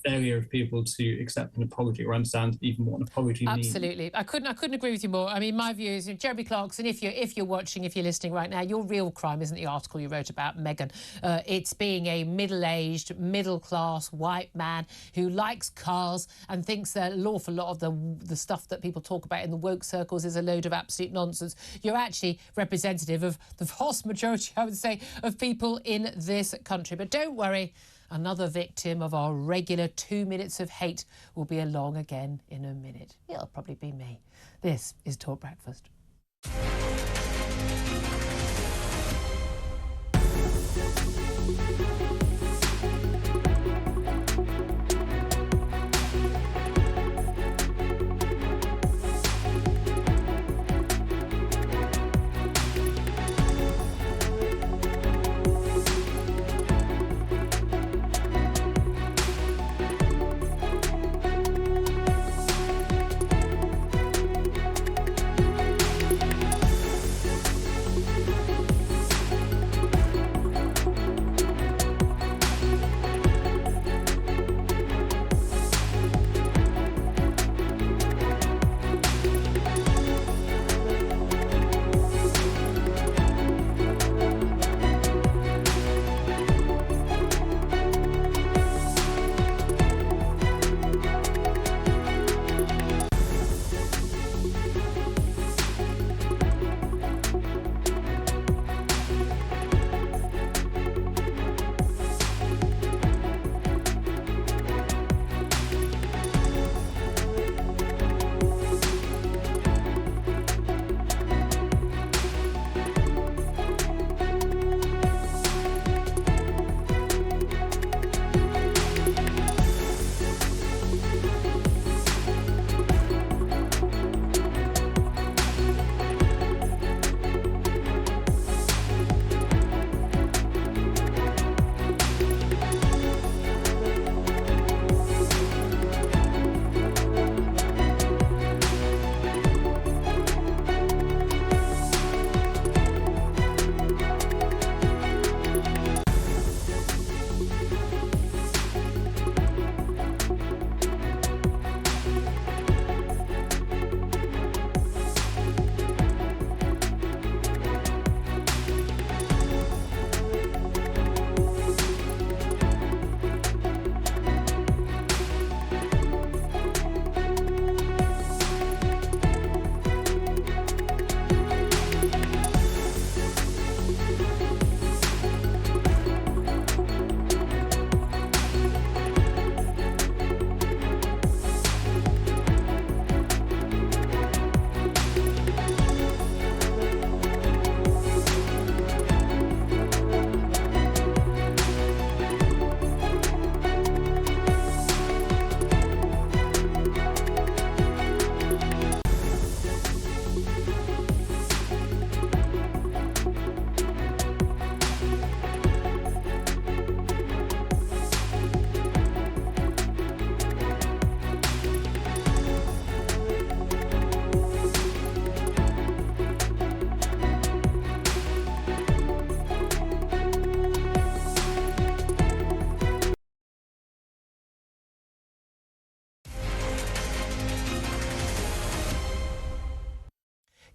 failure of people to accept an apology or understand even what an apology means. Absolutely. I couldn't agree with you more. I mean, my view is, Jeremy Clarkson, if you're watching, if you're listening right now, your real crime isn't the article you wrote about Meghan. It's being a middle-aged, middle-class white man who likes cars and thinks that an awful lot of the stuff that people talk about in the woke circles is a load of absolute nonsense. You're actually representative of the vast majority, I would say, of people in this country. But don't worry, another victim of our regular 2 minutes of hate will be along again in a minute. It'll probably be me. This is Talk Breakfast.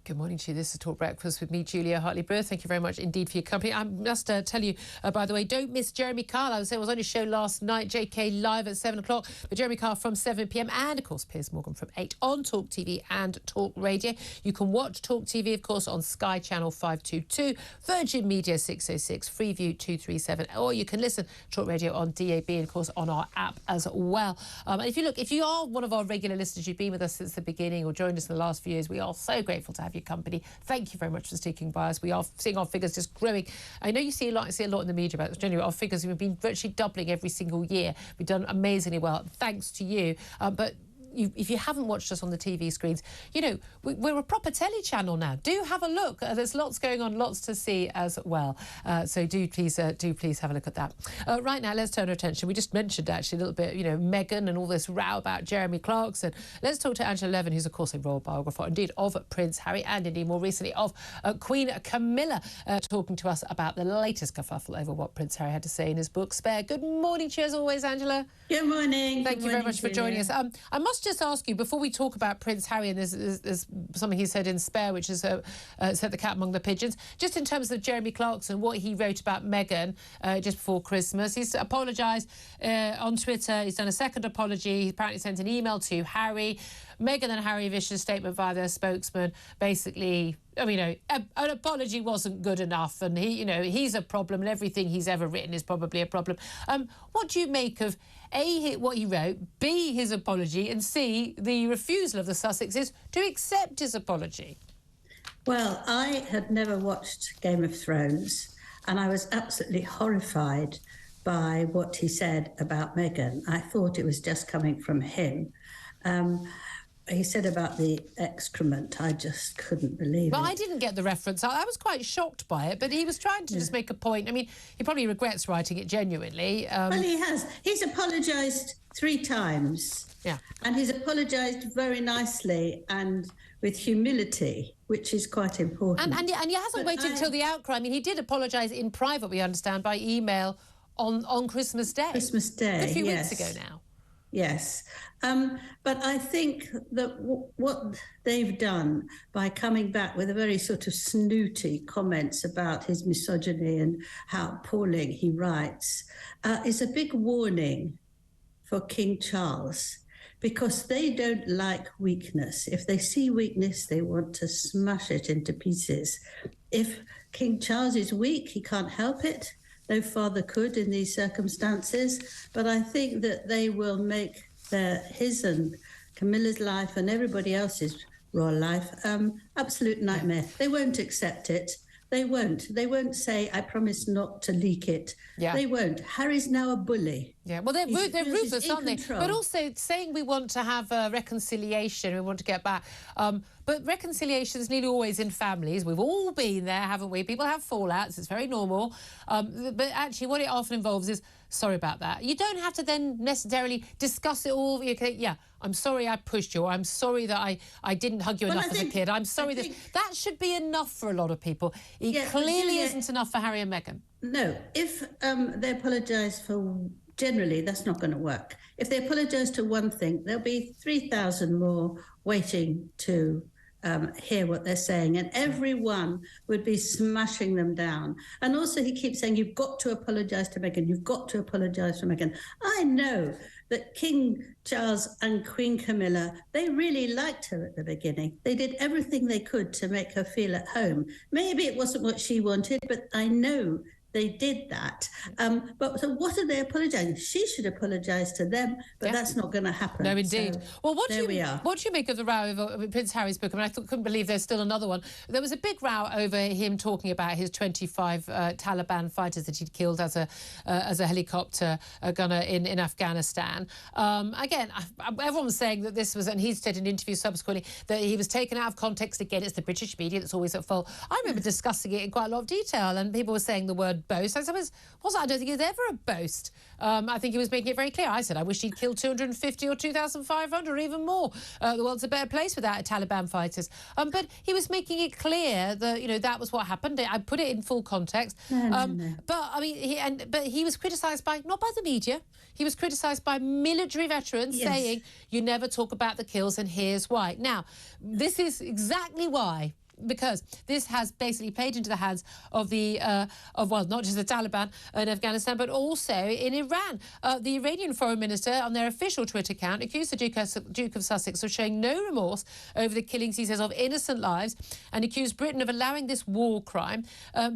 Good morning to you. This is Talk Breakfast with me, Julia Hartley Brewer. Thank you very much indeed for your company. I must tell you, by the way, don't miss Jeremy Kyle. I was on his show last night, JK Live at 7 o'clock. But Jeremy Kyle from 7 p.m. and, of course, Piers Morgan from 8 on Talk TV and Talk Radio. You can watch Talk TV, of course, on Sky Channel 522, Virgin Media 606, Freeview 237, or you can listen to Talk Radio on DAB and, of course, on our app as well. And if you are one of our regular listeners, you've been with us since the beginning or joined us in the last few years, we are so grateful to have your company. Thank you very much for sticking by us. We are seeing our figures just growing. I know you see a lot in the media about this. Generally, our figures have been virtually doubling every single year. We've done amazingly well, thanks to you. But if you haven't watched us on the TV screens, you know, we're a proper telly channel now. Do have a look. There's lots going on, lots to see as well. So do please have a look at that. Right now, let's turn our attention. We just mentioned actually a little bit, you know, Meghan and all this row about Jeremy Clarkson. Let's talk to Angela Levin, who's of course a royal biographer, indeed of Prince Harry and indeed more recently of Queen Camilla, talking to us about the latest kerfuffle over what Prince Harry had to say in his book Spare. Good morning to you as always, Angela. Good morning. Thank you very much for joining us. I must just ask you, before we talk about Prince Harry, and there's something he said in Spare, which is set the cat among the pigeons, just in terms of Jeremy Clarkson, what he wrote about Meghan just before Christmas. He's apologised on Twitter. He's done a second apology. He apparently sent an email to Harry. Meghan and Harry have issued a statement via their spokesman, basically, I mean, an apology wasn't good enough, and he's a problem, and everything he's ever written is probably a problem. What do you make of A, what he wrote, B, his apology, and C, the refusal of the Sussexes to accept his apology? Well, I had never watched Game of Thrones, and I was absolutely horrified by what he said about Meghan. I thought it was just coming from him. He said about the excrement, I just couldn't believe it. Well, I didn't get the reference. I was quite shocked by it, but he was trying to just make a point. I mean, he probably regrets writing it genuinely. Well, he has. He's apologised 3 times. Yeah. And he's apologised very nicely and with humility, which is quite important. And he hasn't waited till the outcry. I mean, he did apologise in private, we understand, by email on Christmas Day. Christmas Day, a few weeks ago now. Yes. But I think that what they've done by coming back with a very sort of snooty comments about his misogyny and how appalling he writes is a big warning for King Charles, because they don't like weakness. If they see weakness, they want to smash it into pieces. If King Charles is weak, he can't help it. No father could in these circumstances, but I think that they will make his and Camilla's life and everybody else's royal life absolute nightmare. They won't accept it. They won't say, I promise not to leak it. Yeah. They won't. Harry's now a bully. Yeah, well, they're ruthless, aren't they? But also saying we want to have a reconciliation, we want to get back. But reconciliation is nearly always in families. We've all been there, haven't we? People have fallouts. It's very normal. But actually, what it often involves is, sorry about that. You don't have to then necessarily discuss it all. You can, yeah, I'm sorry I pushed you, or I'm sorry that I didn't hug you enough as a kid. I'm sorry that should be enough for a lot of people. It clearly isn't enough for Harry and Meghan. No, if they apologise for... Generally, that's not going to work. If they apologise to one thing, there'll be 3,000 more waiting to hear what they're saying, and everyone would be smashing them down. And also, he keeps saying, you've got to apologise to Meghan, you've got to apologise to Meghan. I know that King Charles and Queen Camilla, they really liked her at the beginning. They did everything they could to make her feel at home. Maybe it wasn't what she wanted, but I know they did that. But so what are they apologising? She should apologise to them, but that's not going to happen. No, indeed. So, well, what do you make of the row over Prince Harry's book? I mean, couldn't believe there's still another one. There was a big row over him talking about his 25 Taliban fighters that he'd killed as a helicopter gunner in Afghanistan. Again, everyone was saying that this was, and he said in an interview subsequently, that he was taken out of context. Again, it's the British media that's always at fault. I remember discussing it in quite a lot of detail, and people were saying the word boast. I don't think it was ever a boast. I think he was making it very clear. I said, I wish he'd killed 250 or 2,500 or even more. The world's a better place without Taliban fighters. But he was making it clear that, that was what happened. I put it in full context. No. But, I mean, but he was criticised not by the media. He was criticised by military veterans saying, you never talk about the kills, and here's why. Now, this is exactly why because this has basically played into the hands of well, not just the Taliban in Afghanistan, but also in Iran. The Iranian foreign minister, on their official Twitter account, accused the Duke of Sussex of showing no remorse over the killings, he says, of innocent lives, and accused Britain of allowing this war crime,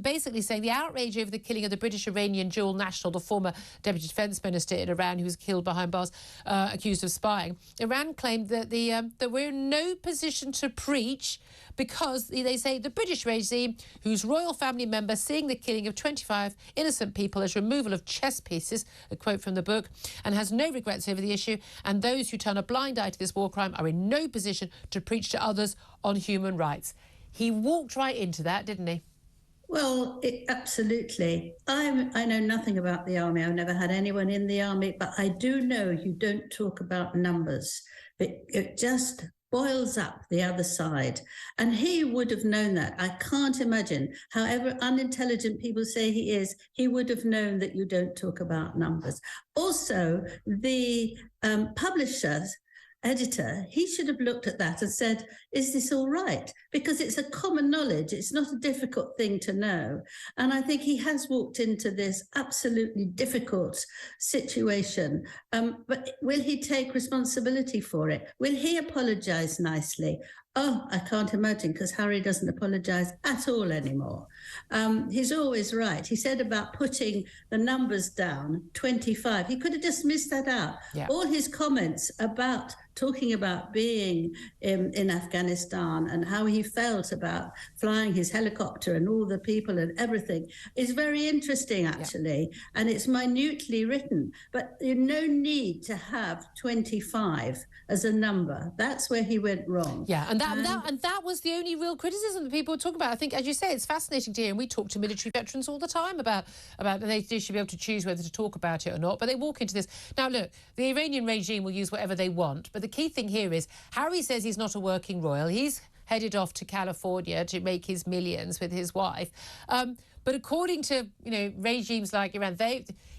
basically saying the outrage over the killing of the British-Iranian dual national, the former Deputy Defence Minister in Iran, who was killed behind bars, accused of spying. Iran claimed that that we're in no position to preach because, they say, the British regime, whose royal family member seeing the killing of 25 innocent people as removal of chess pieces, a quote from the book, and has no regrets over the issue, and those who turn a blind eye to this war crime are in no position to preach to others on human rights. He walked right into that, didn't he? Well, absolutely. I know nothing about the army. I've never had anyone in the army, but I do know you don't talk about numbers. It just boils up the other side. And he would have known that. I can't imagine, however unintelligent people say he is, he would have known that you don't talk about numbers. Also, the editor, he should have looked at that and said, is this all right? Because it's a common knowledge. It's not a difficult thing to know. And I think he has walked into this absolutely difficult situation. But will he take responsibility for it? Will he apologise nicely? Oh, I can't imagine, because Harry doesn't apologise at all anymore. He's always right. He said about putting the numbers down, 25. He could have just missed that out. Yeah. All his comments about talking about being in Afghanistan and how he felt about flying his helicopter and all the people and everything is very interesting, actually. Yeah. And it's minutely written. But there's no need to have 25 as a number. That's where he went wrong. Yeah, and that was the only real criticism that people were talking about. I think, as you say, it's fascinating to hear, and we talk to military veterans all the time about they should be able to choose whether to talk about it or not, but they walk into this. Now, look, the Iranian regime will use whatever they want, but the key thing here is Harry says he's not a working royal. He's headed off to California to make his millions with his wife. But according to, regimes like Iran,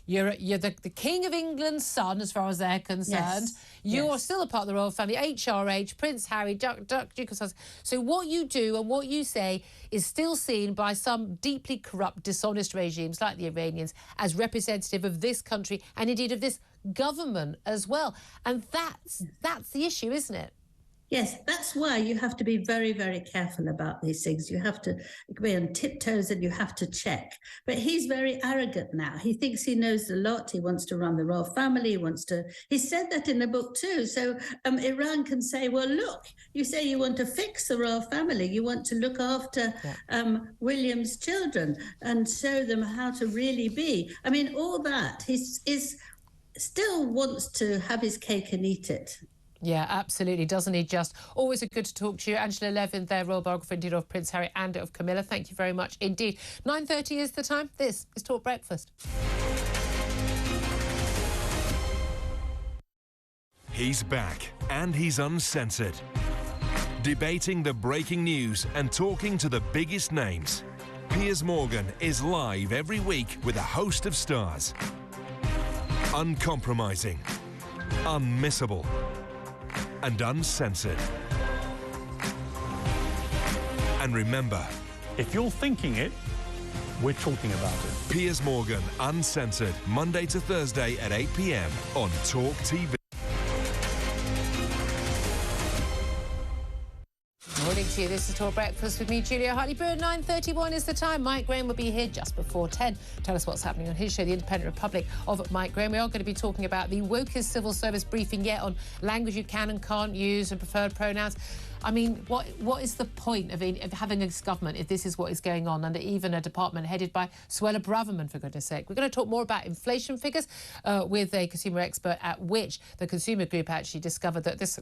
you're the King of England's son, as far as they're concerned. Yes. You're still a part of the royal family, HRH, Prince Harry, Duke of Sussex. So what you do and what you say is still seen by some deeply corrupt, dishonest regimes like the Iranians as representative of this country and indeed of this government as well. And that's the issue, isn't it? Yes, that's why you have to be very, very careful about these things. You have to be on tiptoes and you have to check. But he's very arrogant now. He thinks he knows a lot. He wants to run the royal family. He said that in the book too. So Iran can say, well, look, you say you want to fix the royal family. You want to look after William's children and show them how to really be. I mean, all that. He still wants to have his cake and eat it. Yeah, absolutely. Doesn't he just? Always good to talk to you. Angela Levin, their royal biographer indeed of Prince Harry and of Camilla. Thank you very much indeed. 9:30 is the time. This is Talk Breakfast. He's back and he's uncensored. Debating the breaking news and talking to the biggest names. Piers Morgan is live every week with a host of stars. Uncompromising, unmissable, and uncensored. And remember, if you're thinking it, we're talking about it. Piers Morgan, Uncensored, Monday to Thursday at 8 p.m. on TalkTV. Morning to you. This is Talk Breakfast with me, Julia Hartley Brewer. 9:31 is the time. Mike Graham will be here just before 10. Tell us what's happening on his show, The Independent Republic of Mike Graham. We are going to be talking about the wokest civil service briefing yet on language you can and can't use and preferred pronouns. I mean, what is the point of having this government if this is what is going on under even a department headed by Suella Braverman, for goodness sake? We're going to talk more about inflation figures with a consumer expert at which the Consumer Group actually discovered that this,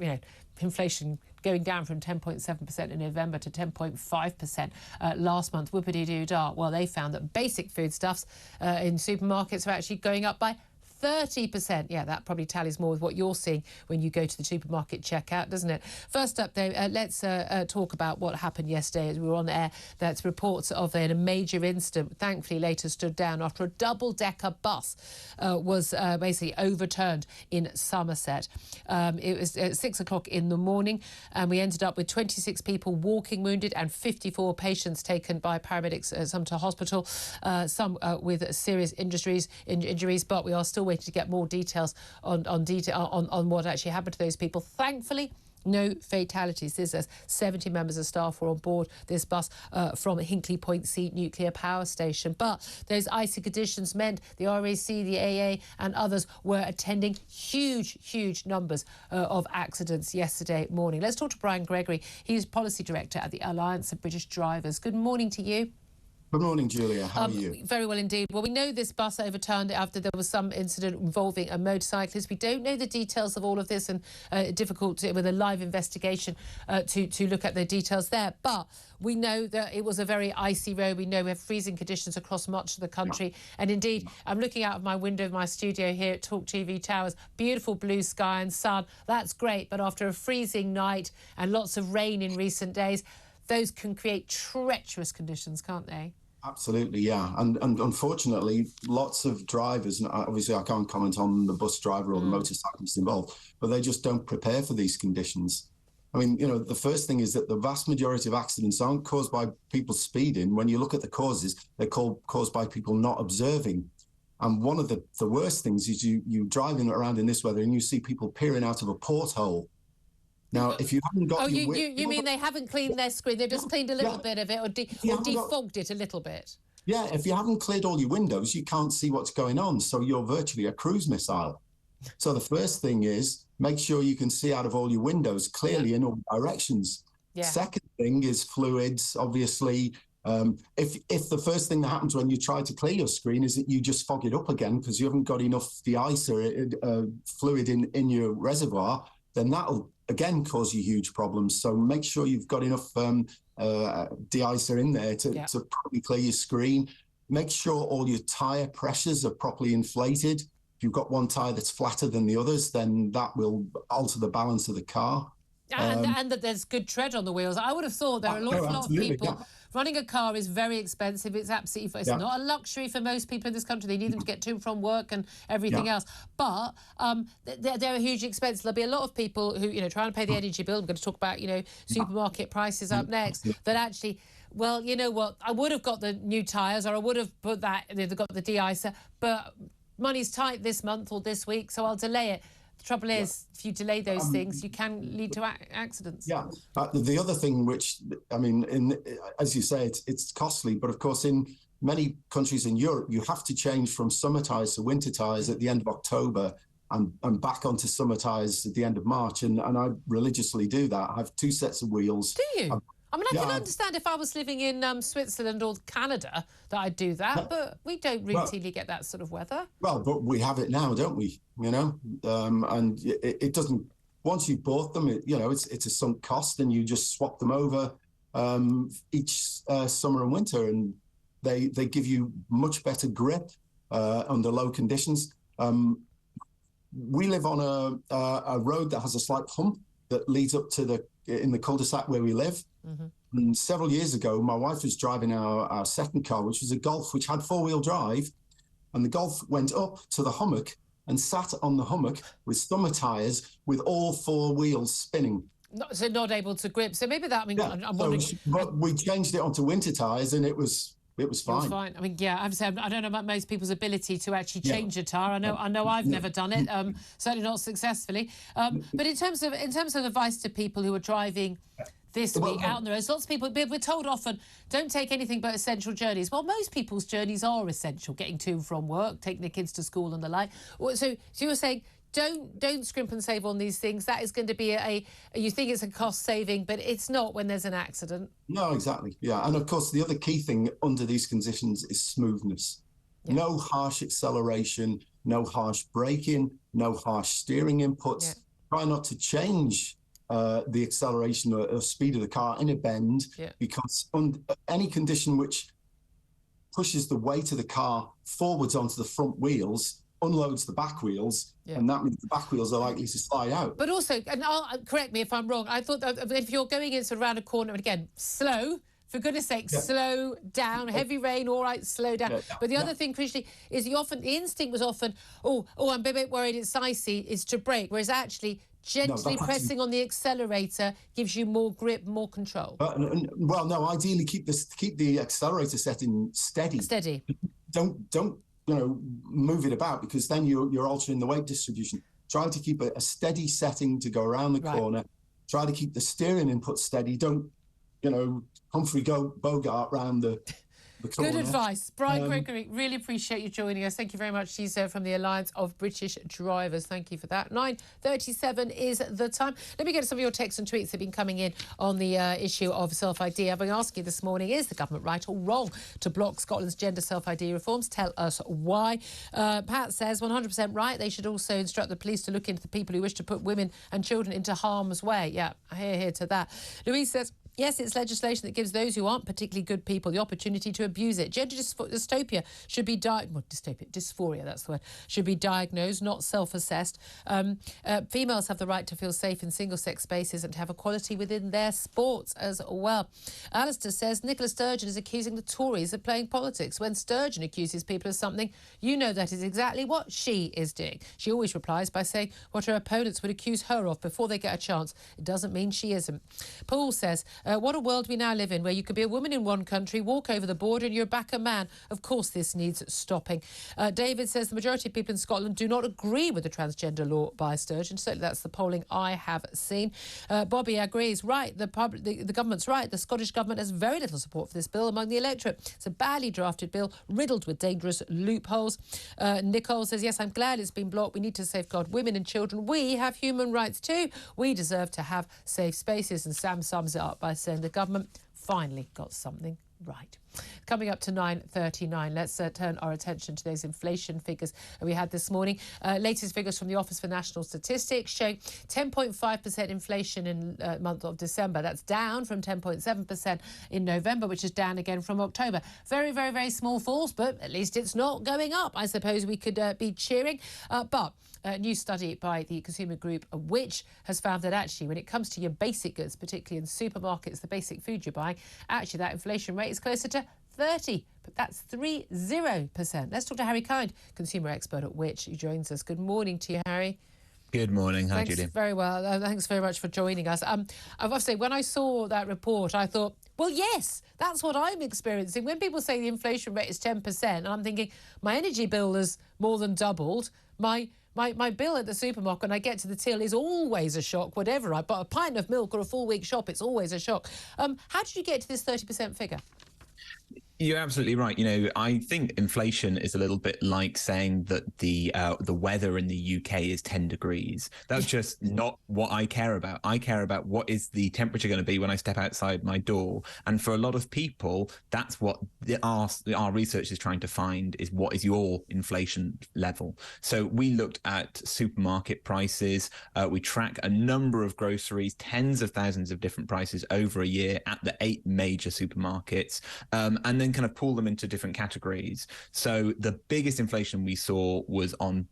inflation going down from 10.7% in November to 10.5% last month. Whoopity-doo-dah. Well, they found that basic foodstuffs in supermarkets are actually going up by 30%. Yeah, that probably tallies more with what you're seeing when you go to the supermarket checkout, doesn't it? First up, though, let's talk about what happened yesterday as we were on air. That's reports of a major incident, thankfully later stood down after a double-decker bus was basically overturned in Somerset. It was at 6 o'clock in the morning, and we ended up with 26 people walking wounded and 54 patients taken by paramedics, some to hospital, some with serious injuries, but we are still waiting to get more details on what actually happened to those people. Thankfully, no fatalities. This says 70 members of staff were on board this bus from Hinkley Point C nuclear power station. But those icy conditions meant the RAC, the AA and others were attending huge numbers of accidents yesterday morning. Let's talk to Brian Gregory. He's Policy Director at the Alliance of British Drivers. Good morning to you. Good morning, Julia. How are you? Very well indeed. Well, we know this bus overturned after there was some incident involving a motorcyclist. We don't know the details of all of this, and difficult with a live investigation to look at the details there. But we know that it was a very icy road. We know we have freezing conditions across much of the country. Yeah. And indeed, I'm looking out of my window of my studio here at TalkTV Towers. Beautiful blue sky and sun. That's great. But after a freezing night and lots of rain in recent days, those can create treacherous conditions, can't they? Absolutely, yeah. And unfortunately, lots of drivers, and obviously I can't comment on the bus driver or the motorcyclist involved, but they just don't prepare for these conditions. I mean, you know, the first thing is that the vast majority of accidents aren't caused by people speeding. When you look at the causes, they're caused by people not observing. And one of the worst things is you driving around in this weather and you see people peering out of a porthole. Now, if you haven't got... you mean they haven't cleaned their screen, they've just cleaned a little bit of it or defogged it a little bit? Yeah, if you haven't cleared all your windows, you can't see what's going on, so you're virtually a cruise missile. So the first thing is, make sure you can see out of all your windows clearly in all directions. Yeah. Second thing is fluids, obviously. If the first thing that happens when you try to clear your screen is that you just fog it up again because you haven't got enough de-icer fluid in your reservoir, then that'll again cause you huge problems. So make sure you've got enough de-icer in there to properly clear your screen. Make sure all your tyre pressures are properly inflated. If you've got one tyre that's flatter than the others, then that will alter the balance of the car. And that there's good tread on the wheels. I would have thought there are an awful lot of people. Yeah. Running a car is very expensive. It's absolutely, it's not a luxury for most people in this country. They need them to get to and from work and everything else. But they're a huge expense. There'll be a lot of people who, you know, trying to pay the energy bill. We're going to talk about, you know, supermarket prices up next. That actually, well, you know what? I would have got the new tyres, or I would have put that. They've got the de-icer, but money's tight this month or this week, so I'll delay it. The trouble is, if you delay those things, you can lead to accidents. Yeah. The other thing, which, I mean, as you say, it's costly, but of course, in many countries in Europe, you have to change from summer tyres to winter tyres at the end of October and back onto summer tyres at the end of March. And I religiously do that. I have 2 sets of wheels. Do you? I mean, I can understand if I was living in Switzerland or Canada that I'd do that, but we don't routinely get that sort of weather. Well, but we have it now, don't we? You know, and it doesn't. Once you've bought them, it's a sunk cost, and you just swap them over each summer and winter, and they give you much better grip under low conditions. We live on a road that has a slight hump that leads up to in the cul-de-sac where we live. Mm-hmm. And several years ago, my wife was driving our second car, which was a Golf, which had 4-wheel drive. And the Golf went up to the hummock and sat on the hummock with summer tyres with all 4 wheels spinning. So not able to grip. So maybe that, I mean, I'm wondering... But we changed it onto winter tyres and it was fine. It was fine. I mean, yeah, I don't know about most people's ability to actually change a tyre. I know I've never done it, certainly not successfully. But in terms of advice to people who are driving this week out on the roads, lots of people, we're told often, don't take anything but essential journeys. Well, most people's journeys are essential, getting to and from work, taking their kids to school and the like. So you were saying, don't scrimp and save on these things. That is going to be you think it's a cost saving, but it's not when there's an accident. No, exactly. Yeah. And of course, the other key thing under these conditions is smoothness. Yeah. No harsh acceleration, no harsh braking, no harsh steering inputs. Yeah. Try not to change the acceleration or speed of the car in a bend, because any condition which pushes the weight of the car forwards onto the front wheels unloads the back wheels, and that means the back wheels are likely to slide out. But also, and correct me if I'm wrong, I thought that if you're going in sort of around a corner, and again, slow, for goodness sake, slow down. Heavy rain, all right, slow down. But the other thing, crucially, is the instinct was often, oh, I'm a bit worried it's icy, is to brake, whereas actually gently pressing on the accelerator gives you more grip, more control. Well, no, ideally keep the accelerator setting steady. Steady. Don't move it about, because then you're altering the weight distribution. Try to keep a steady setting to go around the corner. Try to keep the steering input steady. Don't, Humphrey Bogart round the corner. Good advice. Brian Gregory, really appreciate you joining us. Thank you very much. She's from the Alliance of British Drivers. Thank you for that. 9:37 is the time. Let me get some of your texts and tweets that have been coming in on the issue of self-ID. I've been asking you this morning, is the government right or wrong to block Scotland's gender self-ID reforms? Tell us why. Pat says 100% right. They should also instruct the police to look into the people who wish to put women and children into harm's way. Yeah, I hear to that. Louise says, yes, it's legislation that gives those who aren't particularly good people the opportunity to abuse it. Gender dysphoria should be dysphoria, that's the word, should be diagnosed, not self-assessed. Females have the right to feel safe in single-sex spaces and to have equality within their sports as well. Alistair says, Nicola Sturgeon is accusing the Tories of playing politics. When Sturgeon accuses people of something, you know that is exactly what she is doing. She always replies by saying what her opponents would accuse her of before they get a chance. It doesn't mean she isn't. Paul says, what a world we now live in, where you could be a woman in one country, walk over the border and you're back a man. Of course this needs stopping. David says the majority of people in Scotland do not agree with the transgender law by Sturgeon. Certainly that's the polling I have seen. Bobby agrees. Right, the government's right. The Scottish government has very little support for this bill among the electorate. It's a badly drafted bill, riddled with dangerous loopholes. Nicole says, yes, I'm glad it's been blocked. We need to safeguard women and children. We have human rights too. We deserve to have safe spaces. And Sam sums it up by saying the government finally got something right. Coming up to 9:39, let's turn our attention to those inflation figures we had this morning. Latest figures from the Office for National Statistics show 10.5% inflation in the month of December. That's down from 10.7% in November, which is down again from October. Very, very, very small falls, but at least it's not going up. I suppose we could be cheering. But a new study by the consumer group Which has found that actually when it comes to your basic goods, particularly in supermarkets, the basic food you're buying, actually that inflation rate is closer to 30%. But that's 30%. Let's talk to Harry Kind, consumer expert at Which, who joins us. Good morning to you, Harry. Good morning. Hi, Thanks Julia. Very well. Thanks very much for joining us. I must say, when I saw that report, I thought, well, yes, that's what I'm experiencing. When people say the inflation rate is 10%, and I'm thinking, my energy bill has more than doubled. My bill at the supermarket when I get to the till is always a shock, whatever I buy, a pint of milk or a full week shop, it's always a shock. How did you get to this 30% figure? You're absolutely right. I think inflation is a little bit like saying that the weather in the UK is 10 degrees. That's just not what I care about. I care about what is the temperature going to be when I step outside my door. And for a lot of people, that's what our research is trying to find, is what is your inflation level. So we looked at supermarket prices. We track a number of groceries, tens of thousands of different prices over a year at the 8 major supermarkets. And then kind of pull them into different categories. So the biggest inflation we saw was on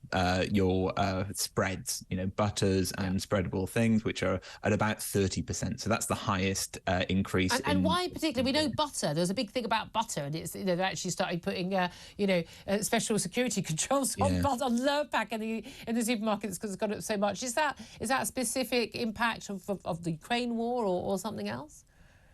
your spreads, butters and spreadable things, which are at about 30%. So that's the highest increase. And why particularly? We know butter. There's a big thing about butter, and it's they actually started putting special security controls on butter, on Lurpak in the supermarkets because it's gone up so much. Is that a specific impact of the Ukraine war or something else?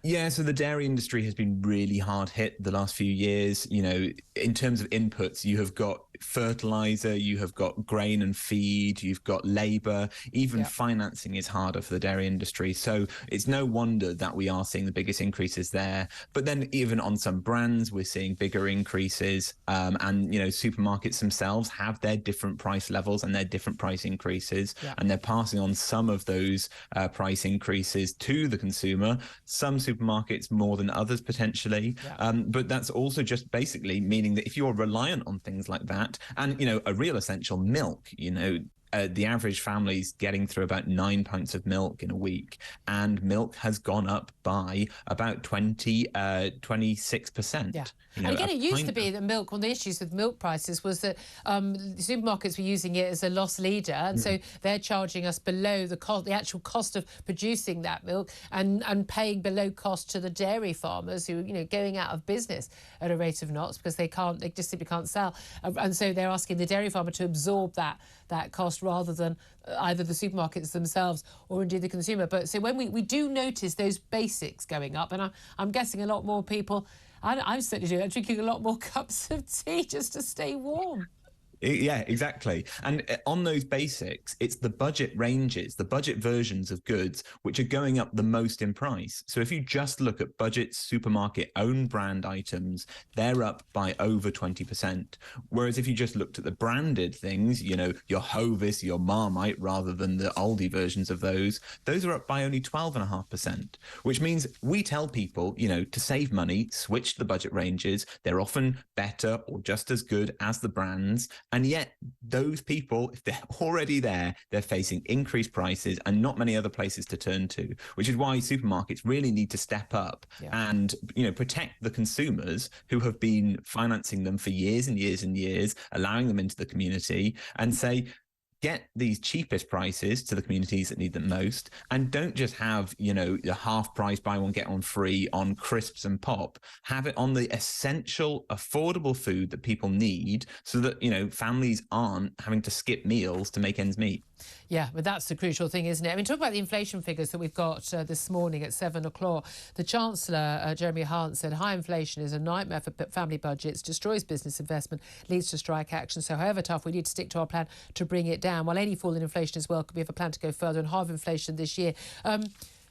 Yeah, so the dairy industry has been really hard hit the last few years. In terms of inputs, you have got fertilizer, you have got grain and feed, you've got labor, even financing is harder for the dairy industry. So it's no wonder that we are seeing the biggest increases there. But then even on some brands, we're seeing bigger increases. And, supermarkets themselves have their different price levels and their different price increases. Yeah. And they're passing on some of those price increases to the consumer. Some supermarkets more than others potentially. Yeah. But that's also just basically meaning that if you're reliant on things like that, and, a real essential milk, the average family's getting through about 9 pints of milk in a week, and milk has gone up by about 26%. Yeah. You know, and again, it used to pint be that milk, one of the issues with milk prices was that supermarkets were using it as a loss leader, and so they're charging us below the actual cost of producing that milk, and paying below cost to the dairy farmers who, you know, going out of business at a rate of knots because they just simply can't sell. And so they're asking the dairy farmer to absorb that cost rather than either the supermarkets themselves or indeed the consumer. But so when we do notice those basics going up, and I'm guessing a lot more people, I'm certainly doing it, drinking a lot more cups of tea just to stay warm. Yeah, exactly. And on those basics, it's the budget ranges, the budget versions of goods, which are going up the most in price. So if you just look at budget supermarket own brand items, they're up by over 20%. Whereas if you just looked at the branded things, you know, your Hovis, your Marmite, rather than the Aldi versions of those are up by only 12.5%, which means we tell people, you know, to save money, switch to the budget ranges. They're often better or just as good as the brands. And yet those people, if they're already there, they're facing increased prices and not many other places to turn to, which is why supermarkets really need to step up and, you know, protect the consumers who have been financing them for years and years and years, allowing them into the community, and say, get these cheapest prices to the communities that need them most, and don't just have, you know, the half price buy one get one free on crisps and pop. Have it on the essential affordable food that people need, so that, you know, families aren't having to skip meals to make ends meet. Yeah, but that's the crucial thing, isn't it? I mean, talk about the inflation figures that we've got this morning at 7 o'clock. The Chancellor, Jeremy Hunt, said high inflation is a nightmare for family budgets, destroys business investment, leads to strike action. So however tough, we need to stick to our plan to bring it down. While any fall in inflation as well could be a plan to go further and halve inflation this year.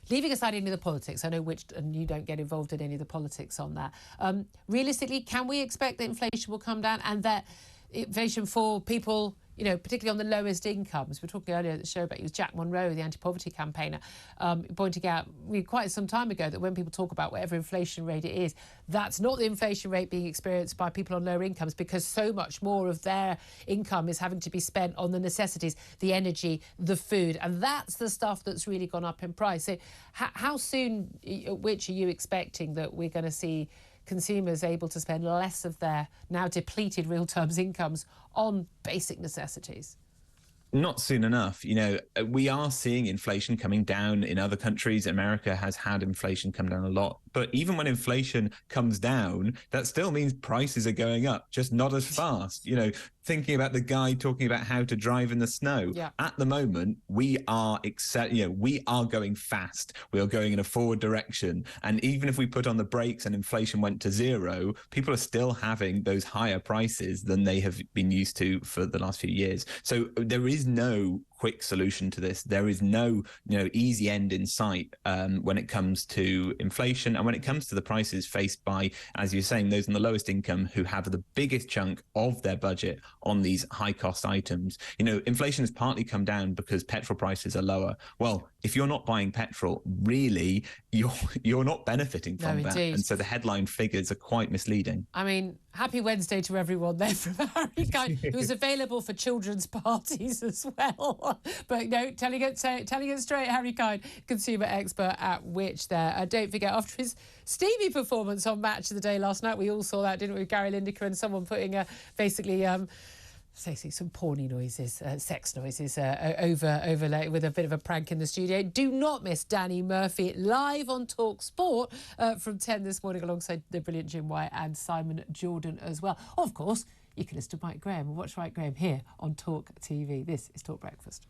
Leaving aside any of the politics, I know and you don't get involved in any of the politics on that. Realistically, can we expect that inflation will come down, and that inflation for people, you know, particularly on the lowest incomes? We were talking earlier at the show about, it was Jack Monroe, the anti-poverty campaigner, pointing out quite some time ago that when people talk about whatever inflation rate it is, that's not the inflation rate being experienced by people on lower incomes, because so much more of their income is having to be spent on the necessities, the energy, the food, and that's the stuff that's really gone up in price. So how soon, which are you expecting that we're going to see consumers able to spend less of their now depleted real terms incomes on basic necessities? Not soon enough. You know, we are seeing inflation coming down in other countries. America has had inflation come down a lot. But even when inflation comes down, that still means prices are going up, just not as fast. You know, thinking about the guy talking about how to drive in the snow. Yeah. At the moment, we are going fast. We are going in a forward direction. And even if we put on the brakes and inflation went to zero, people are still having those higher prices than they have been used to for the last few years. So there is no quick solution to this. There is no, you know, easy end in sight when it comes to inflation and when it comes to the prices faced by, as you're saying, those on the lowest income who have the biggest chunk of their budget on these high cost items. You know, inflation has partly come down because petrol prices are lower. Well, if you're not buying petrol, really, you're not benefiting from that. Indeed. And so the headline figures are quite misleading. I mean, happy Wednesday to everyone there from Harry Kine, who's available for children's parties as well. But no, telling it straight, Harry Kine, consumer expert at Which there. Don't forget, after his Stevie performance on Match of the Day last night, we all saw that, didn't we, with Gary Lineker and someone putting basically some porny noises, sex noises overlay with a bit of a prank in the studio. Do not miss Danny Murphy live on Talk Sport from 10 this morning, alongside the brilliant Jim White and Simon Jordan as well. Of course, you can listen to Mike Graham and watch Mike Graham here on Talk TV. This is Talk Breakfast.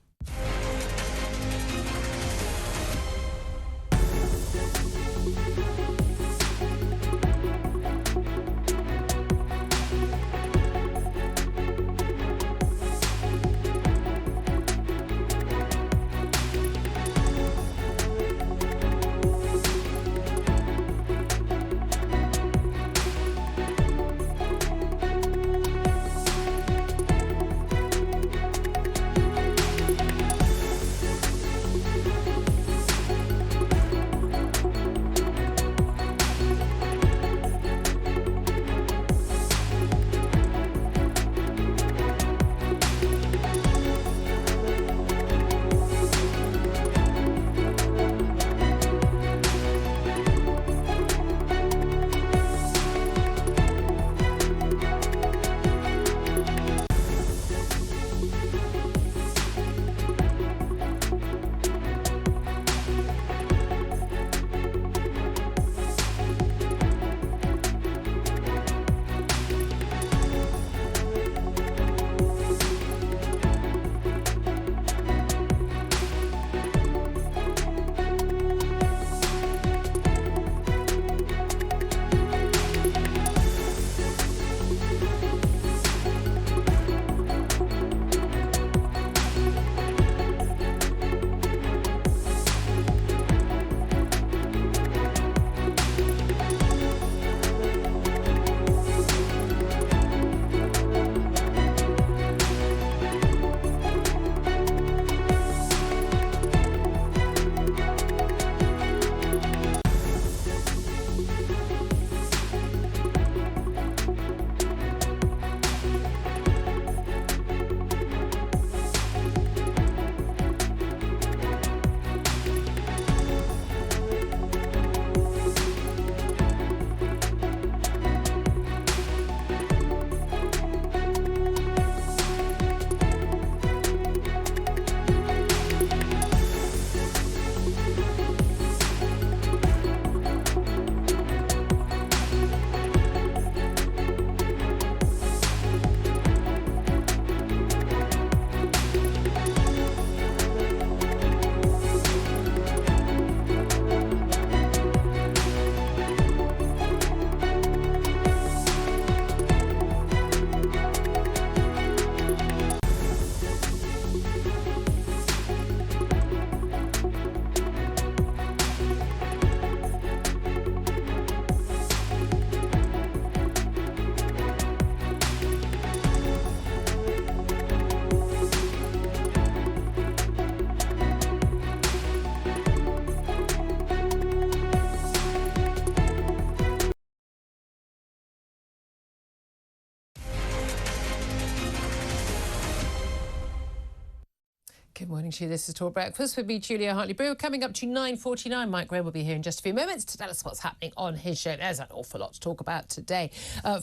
Good morning to you. This is Talk Breakfast with me, Julia Hartley Brewer. Coming up to 9:49, Mike Graham will be here in just a few moments to tell us what's happening on his show. There's an awful lot to talk about today.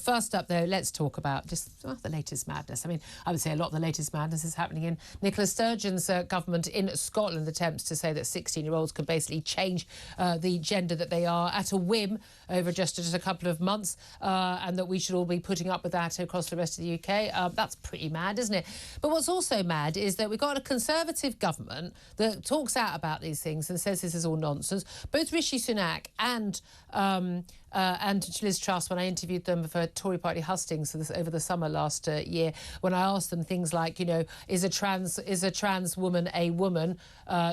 First up, though, let's talk about just the latest madness. I mean, I would say a lot of the latest madness is happening in Nicola Sturgeon's government in Scotland. Attempts to say that 16-year-olds can basically change the gender that they are at a whim over just a couple of months, and that we should all be putting up with that across the rest of the UK. That's pretty mad, isn't it? But what's also mad is that we've got a Conservative government that talks out about these things and says this is all nonsense. Both Rishi Sunak and Liz Truss, when I interviewed them for Tory party hustings over the summer last year, when I asked them things like, you know, is a trans woman a woman?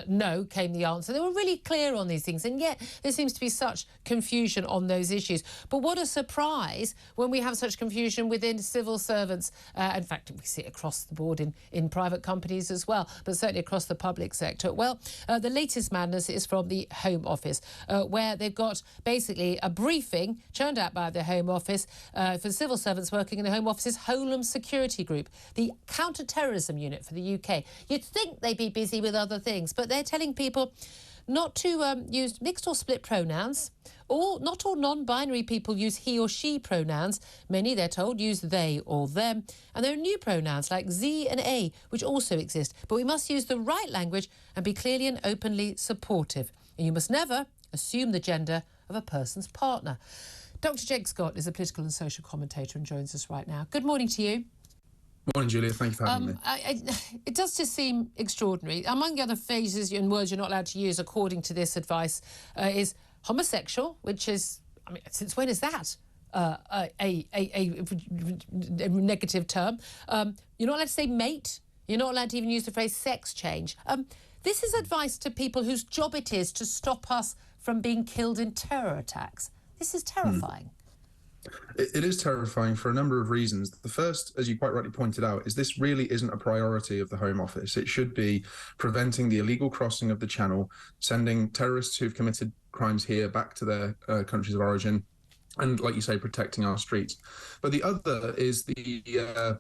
No, came the answer. They were really clear on these things, and yet there seems to be such confusion on those issues. But what a surprise when we have such confusion within civil servants. In fact, we see it across the board in private companies as well, but certainly across the public sector. Well, the latest madness is from the Home Office, where they've got basically a briefing churned out by the Home Office for civil servants working in the Home Office's Holham Security Group, the counter-terrorism unit for the UK. You'd think they'd be busy with other things, but they're telling people not to use mixed or split pronouns, or not all non-binary people use he or she pronouns. Many, they're told, use they or them. And there are new pronouns like Z and A, which also exist. But we must use the right language and be clearly and openly supportive. And you must never assume the gender of a person's partner. Dr. Jake Scott is a political and social commentator and joins us right now. Good morning to you. Morning, Julia. Thank you for having me. It does just seem extraordinary. Among the other phrases and words you're not allowed to use, according to this advice, is homosexual, which is, I mean, since when is that a negative term? You're not allowed to say mate. You're not allowed to even use the phrase sex change. This is advice to people whose job it is to stop us from being killed in terror attacks. This is terrifying. It is terrifying for a number of reasons. The first, as you quite rightly pointed out, is this really isn't a priority of the Home Office. It should be preventing the illegal crossing of the Channel, sending terrorists who've committed crimes here back to their countries of origin, and, like you say, protecting our streets. But the other is the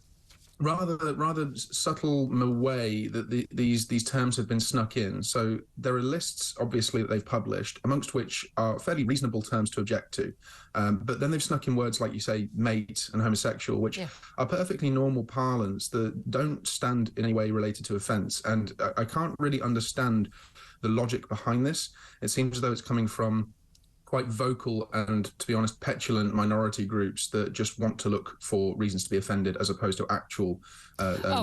rather subtle way that these terms have been snuck in. So there are lists, obviously, that they've published, amongst which are fairly reasonable terms to object to. But then they've snuck in words like, you say, mate and homosexual, which are perfectly normal parlance that don't stand in any way related to offence. And I can't really understand the logic behind this. It seems as though it's coming from quite vocal and, to be honest, petulant minority groups that just want to look for reasons to be offended as opposed to actual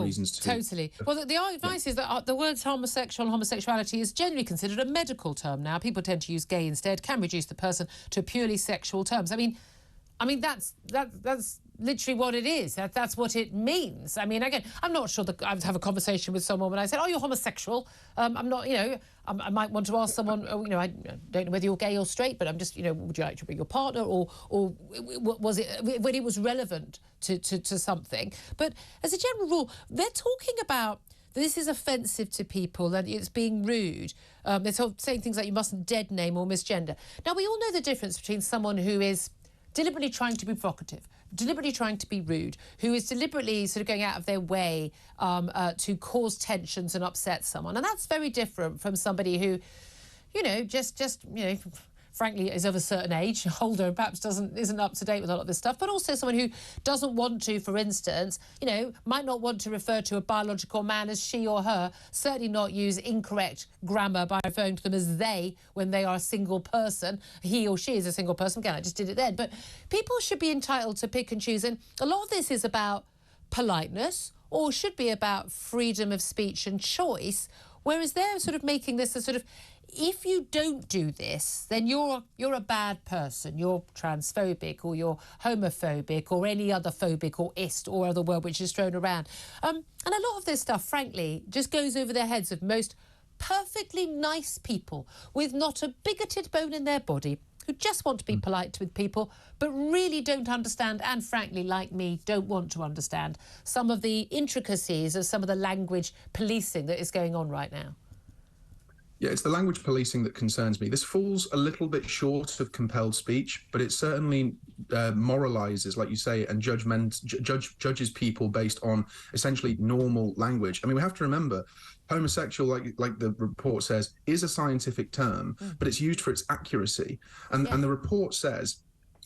reasons to... Totally. Well, the advice is that the words homosexual and homosexuality is generally considered a medical term now. People tend to use gay instead, can reduce the person to purely sexual terms. I mean that's literally what it is. That's what it means. I mean, again, I'm not sure that I would have a conversation with someone when I said, "Oh, you're homosexual." I'm not, you know. I might want to ask someone, you know, I don't know whether you're gay or straight, but I'm just, you know, would you like to be your partner, or was it when it was relevant to something? But as a general rule, they're talking about this is offensive to people and it's being rude. They're saying things like you mustn't dead name or misgender. Now, we all know the difference between someone who is deliberately trying to be provocative, deliberately trying to be rude, who is deliberately sort of going out of their way to cause tensions and upset someone. And that's very different from somebody who, you know, just you know, frankly, is of a certain age, older, and perhaps isn't up to date with a lot of this stuff, but also someone who doesn't want to, for instance, you know, might not want to refer to a biological man as she or her, certainly not use incorrect grammar by referring to them as they when they are a single person. He or she is a single person. Again, I just did it then. But people should be entitled to pick and choose, and a lot of this is about politeness, or should be about freedom of speech and choice, whereas they're sort of making this a sort of, if you don't do this, then you're a bad person. You're transphobic, or you're homophobic, or any other phobic or ist or other word which is thrown around. And a lot of this stuff, frankly, just goes over the heads of most perfectly nice people with not a bigoted bone in their body, who just want to be polite with people, but really don't understand, and frankly, like me, don't want to understand some of the intricacies of some of the language policing that is going on right now. Yeah, it's the language policing that concerns me. This falls a little bit short of compelled speech, but it certainly moralizes, like you say, and judges people based on essentially normal language. I mean, we have to remember, homosexual, like the report says, is a scientific term, but it's used for its accuracy. And the report says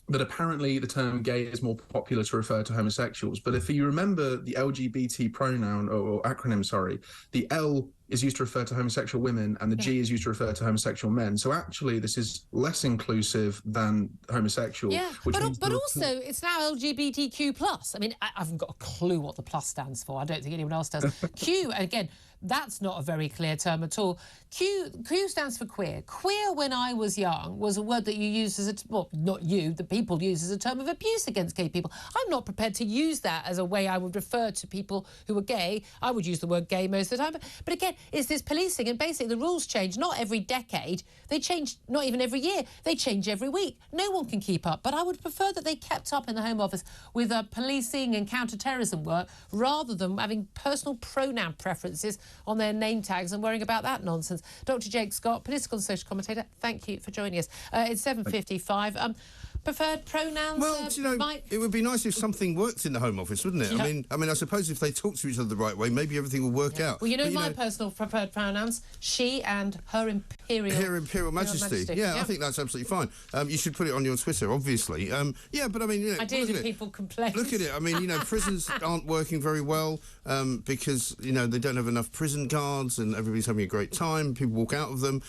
that apparently the term gay is more popular to refer to homosexuals. But if you remember the LGBT pronoun, or acronym, sorry, the L is used to refer to homosexual women and the G is used to refer to homosexual men. So actually this is less inclusive than homosexual. Yeah, but also it's now LGBTQ+. I mean, I haven't got a clue what the plus stands for. I don't think anyone else does. Q, again, that's not a very clear term at all. Q stands for queer. Queer, when I was young, was a word that you used as a, well, not you, the people use as a term of abuse against gay people. I'm not prepared to use that as a way I would refer to people who are gay. I would use the word gay most of the time. But again, it's this policing, and basically the rules change not every decade. They change not even every year. They change every week. No one can keep up. But I would prefer that they kept up in the Home Office with policing and counter-terrorism work rather than having personal pronoun preferences on their name tags and worrying about that nonsense. Dr. Jake Scott, political and social commentator, thank you for joining us. It's 7:55. Preferred pronouns? Well, you know, Mike? it would be nice if something worked in the Home Office, wouldn't it? Yeah. I mean, I suppose if they talk to each other the right way, maybe everything will work out. Well, you know my personal preferred pronouns, she and Her Imperial Majesty. Yeah, I think that's absolutely fine. You should put it on your Twitter, obviously. Yeah, but I mean, you know, I did, and people complain. Look at it. I mean, you know, prisons aren't working very well because, you know, they don't have enough prison guards and everybody's having a great time. People walk out of them.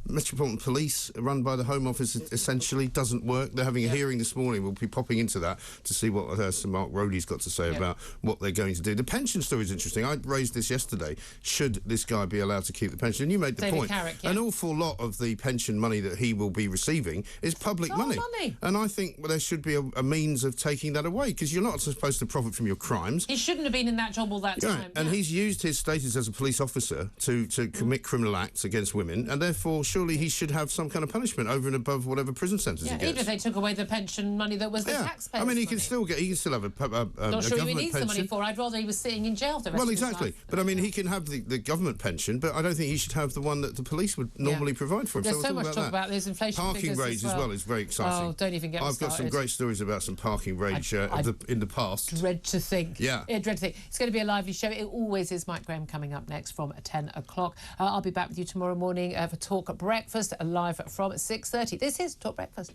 Metropolitan Police, run by the Home Office, essentially doesn't work. They're having a hearing this morning. We'll be popping into that to see what Sir Mark Rodey's got to say about what they're going to do. The pension story is interesting. I raised this yesterday. Should this guy be allowed to keep the pension? And you made the David point. Carrick, An awful lot of the pension money that he will be receiving is public money. And I think there should be a means of taking that away, because you're not supposed to profit from your crimes. He shouldn't have been in that job all that time. Right. And he's used his status as a police officer to commit criminal acts against women, and therefore surely he should have some kind of punishment over and above whatever prison sentence he gets. Even if they took away the pension money that was the taxpayers' I mean, he can money. still have a Not sure government he needs pension. the money for. I'd rather he was sitting in jail the rest of his Exactly. life. But I mean, he can have the government pension, but I don't think he should have the one that the police would normally provide for him. There's so we'll much talk about those inflation parking figures rage as well is very exciting. Oh, don't even get me I've got some great stories about some parking rage in the past. Dread to think. Yeah. Dread to think. It's going to be a lively show. It always is. Mike Graham coming up next from 10 o'clock. I'll be back with you tomorrow morning for Talk Breakfast, live from 6:30. This is Talk Breakfast.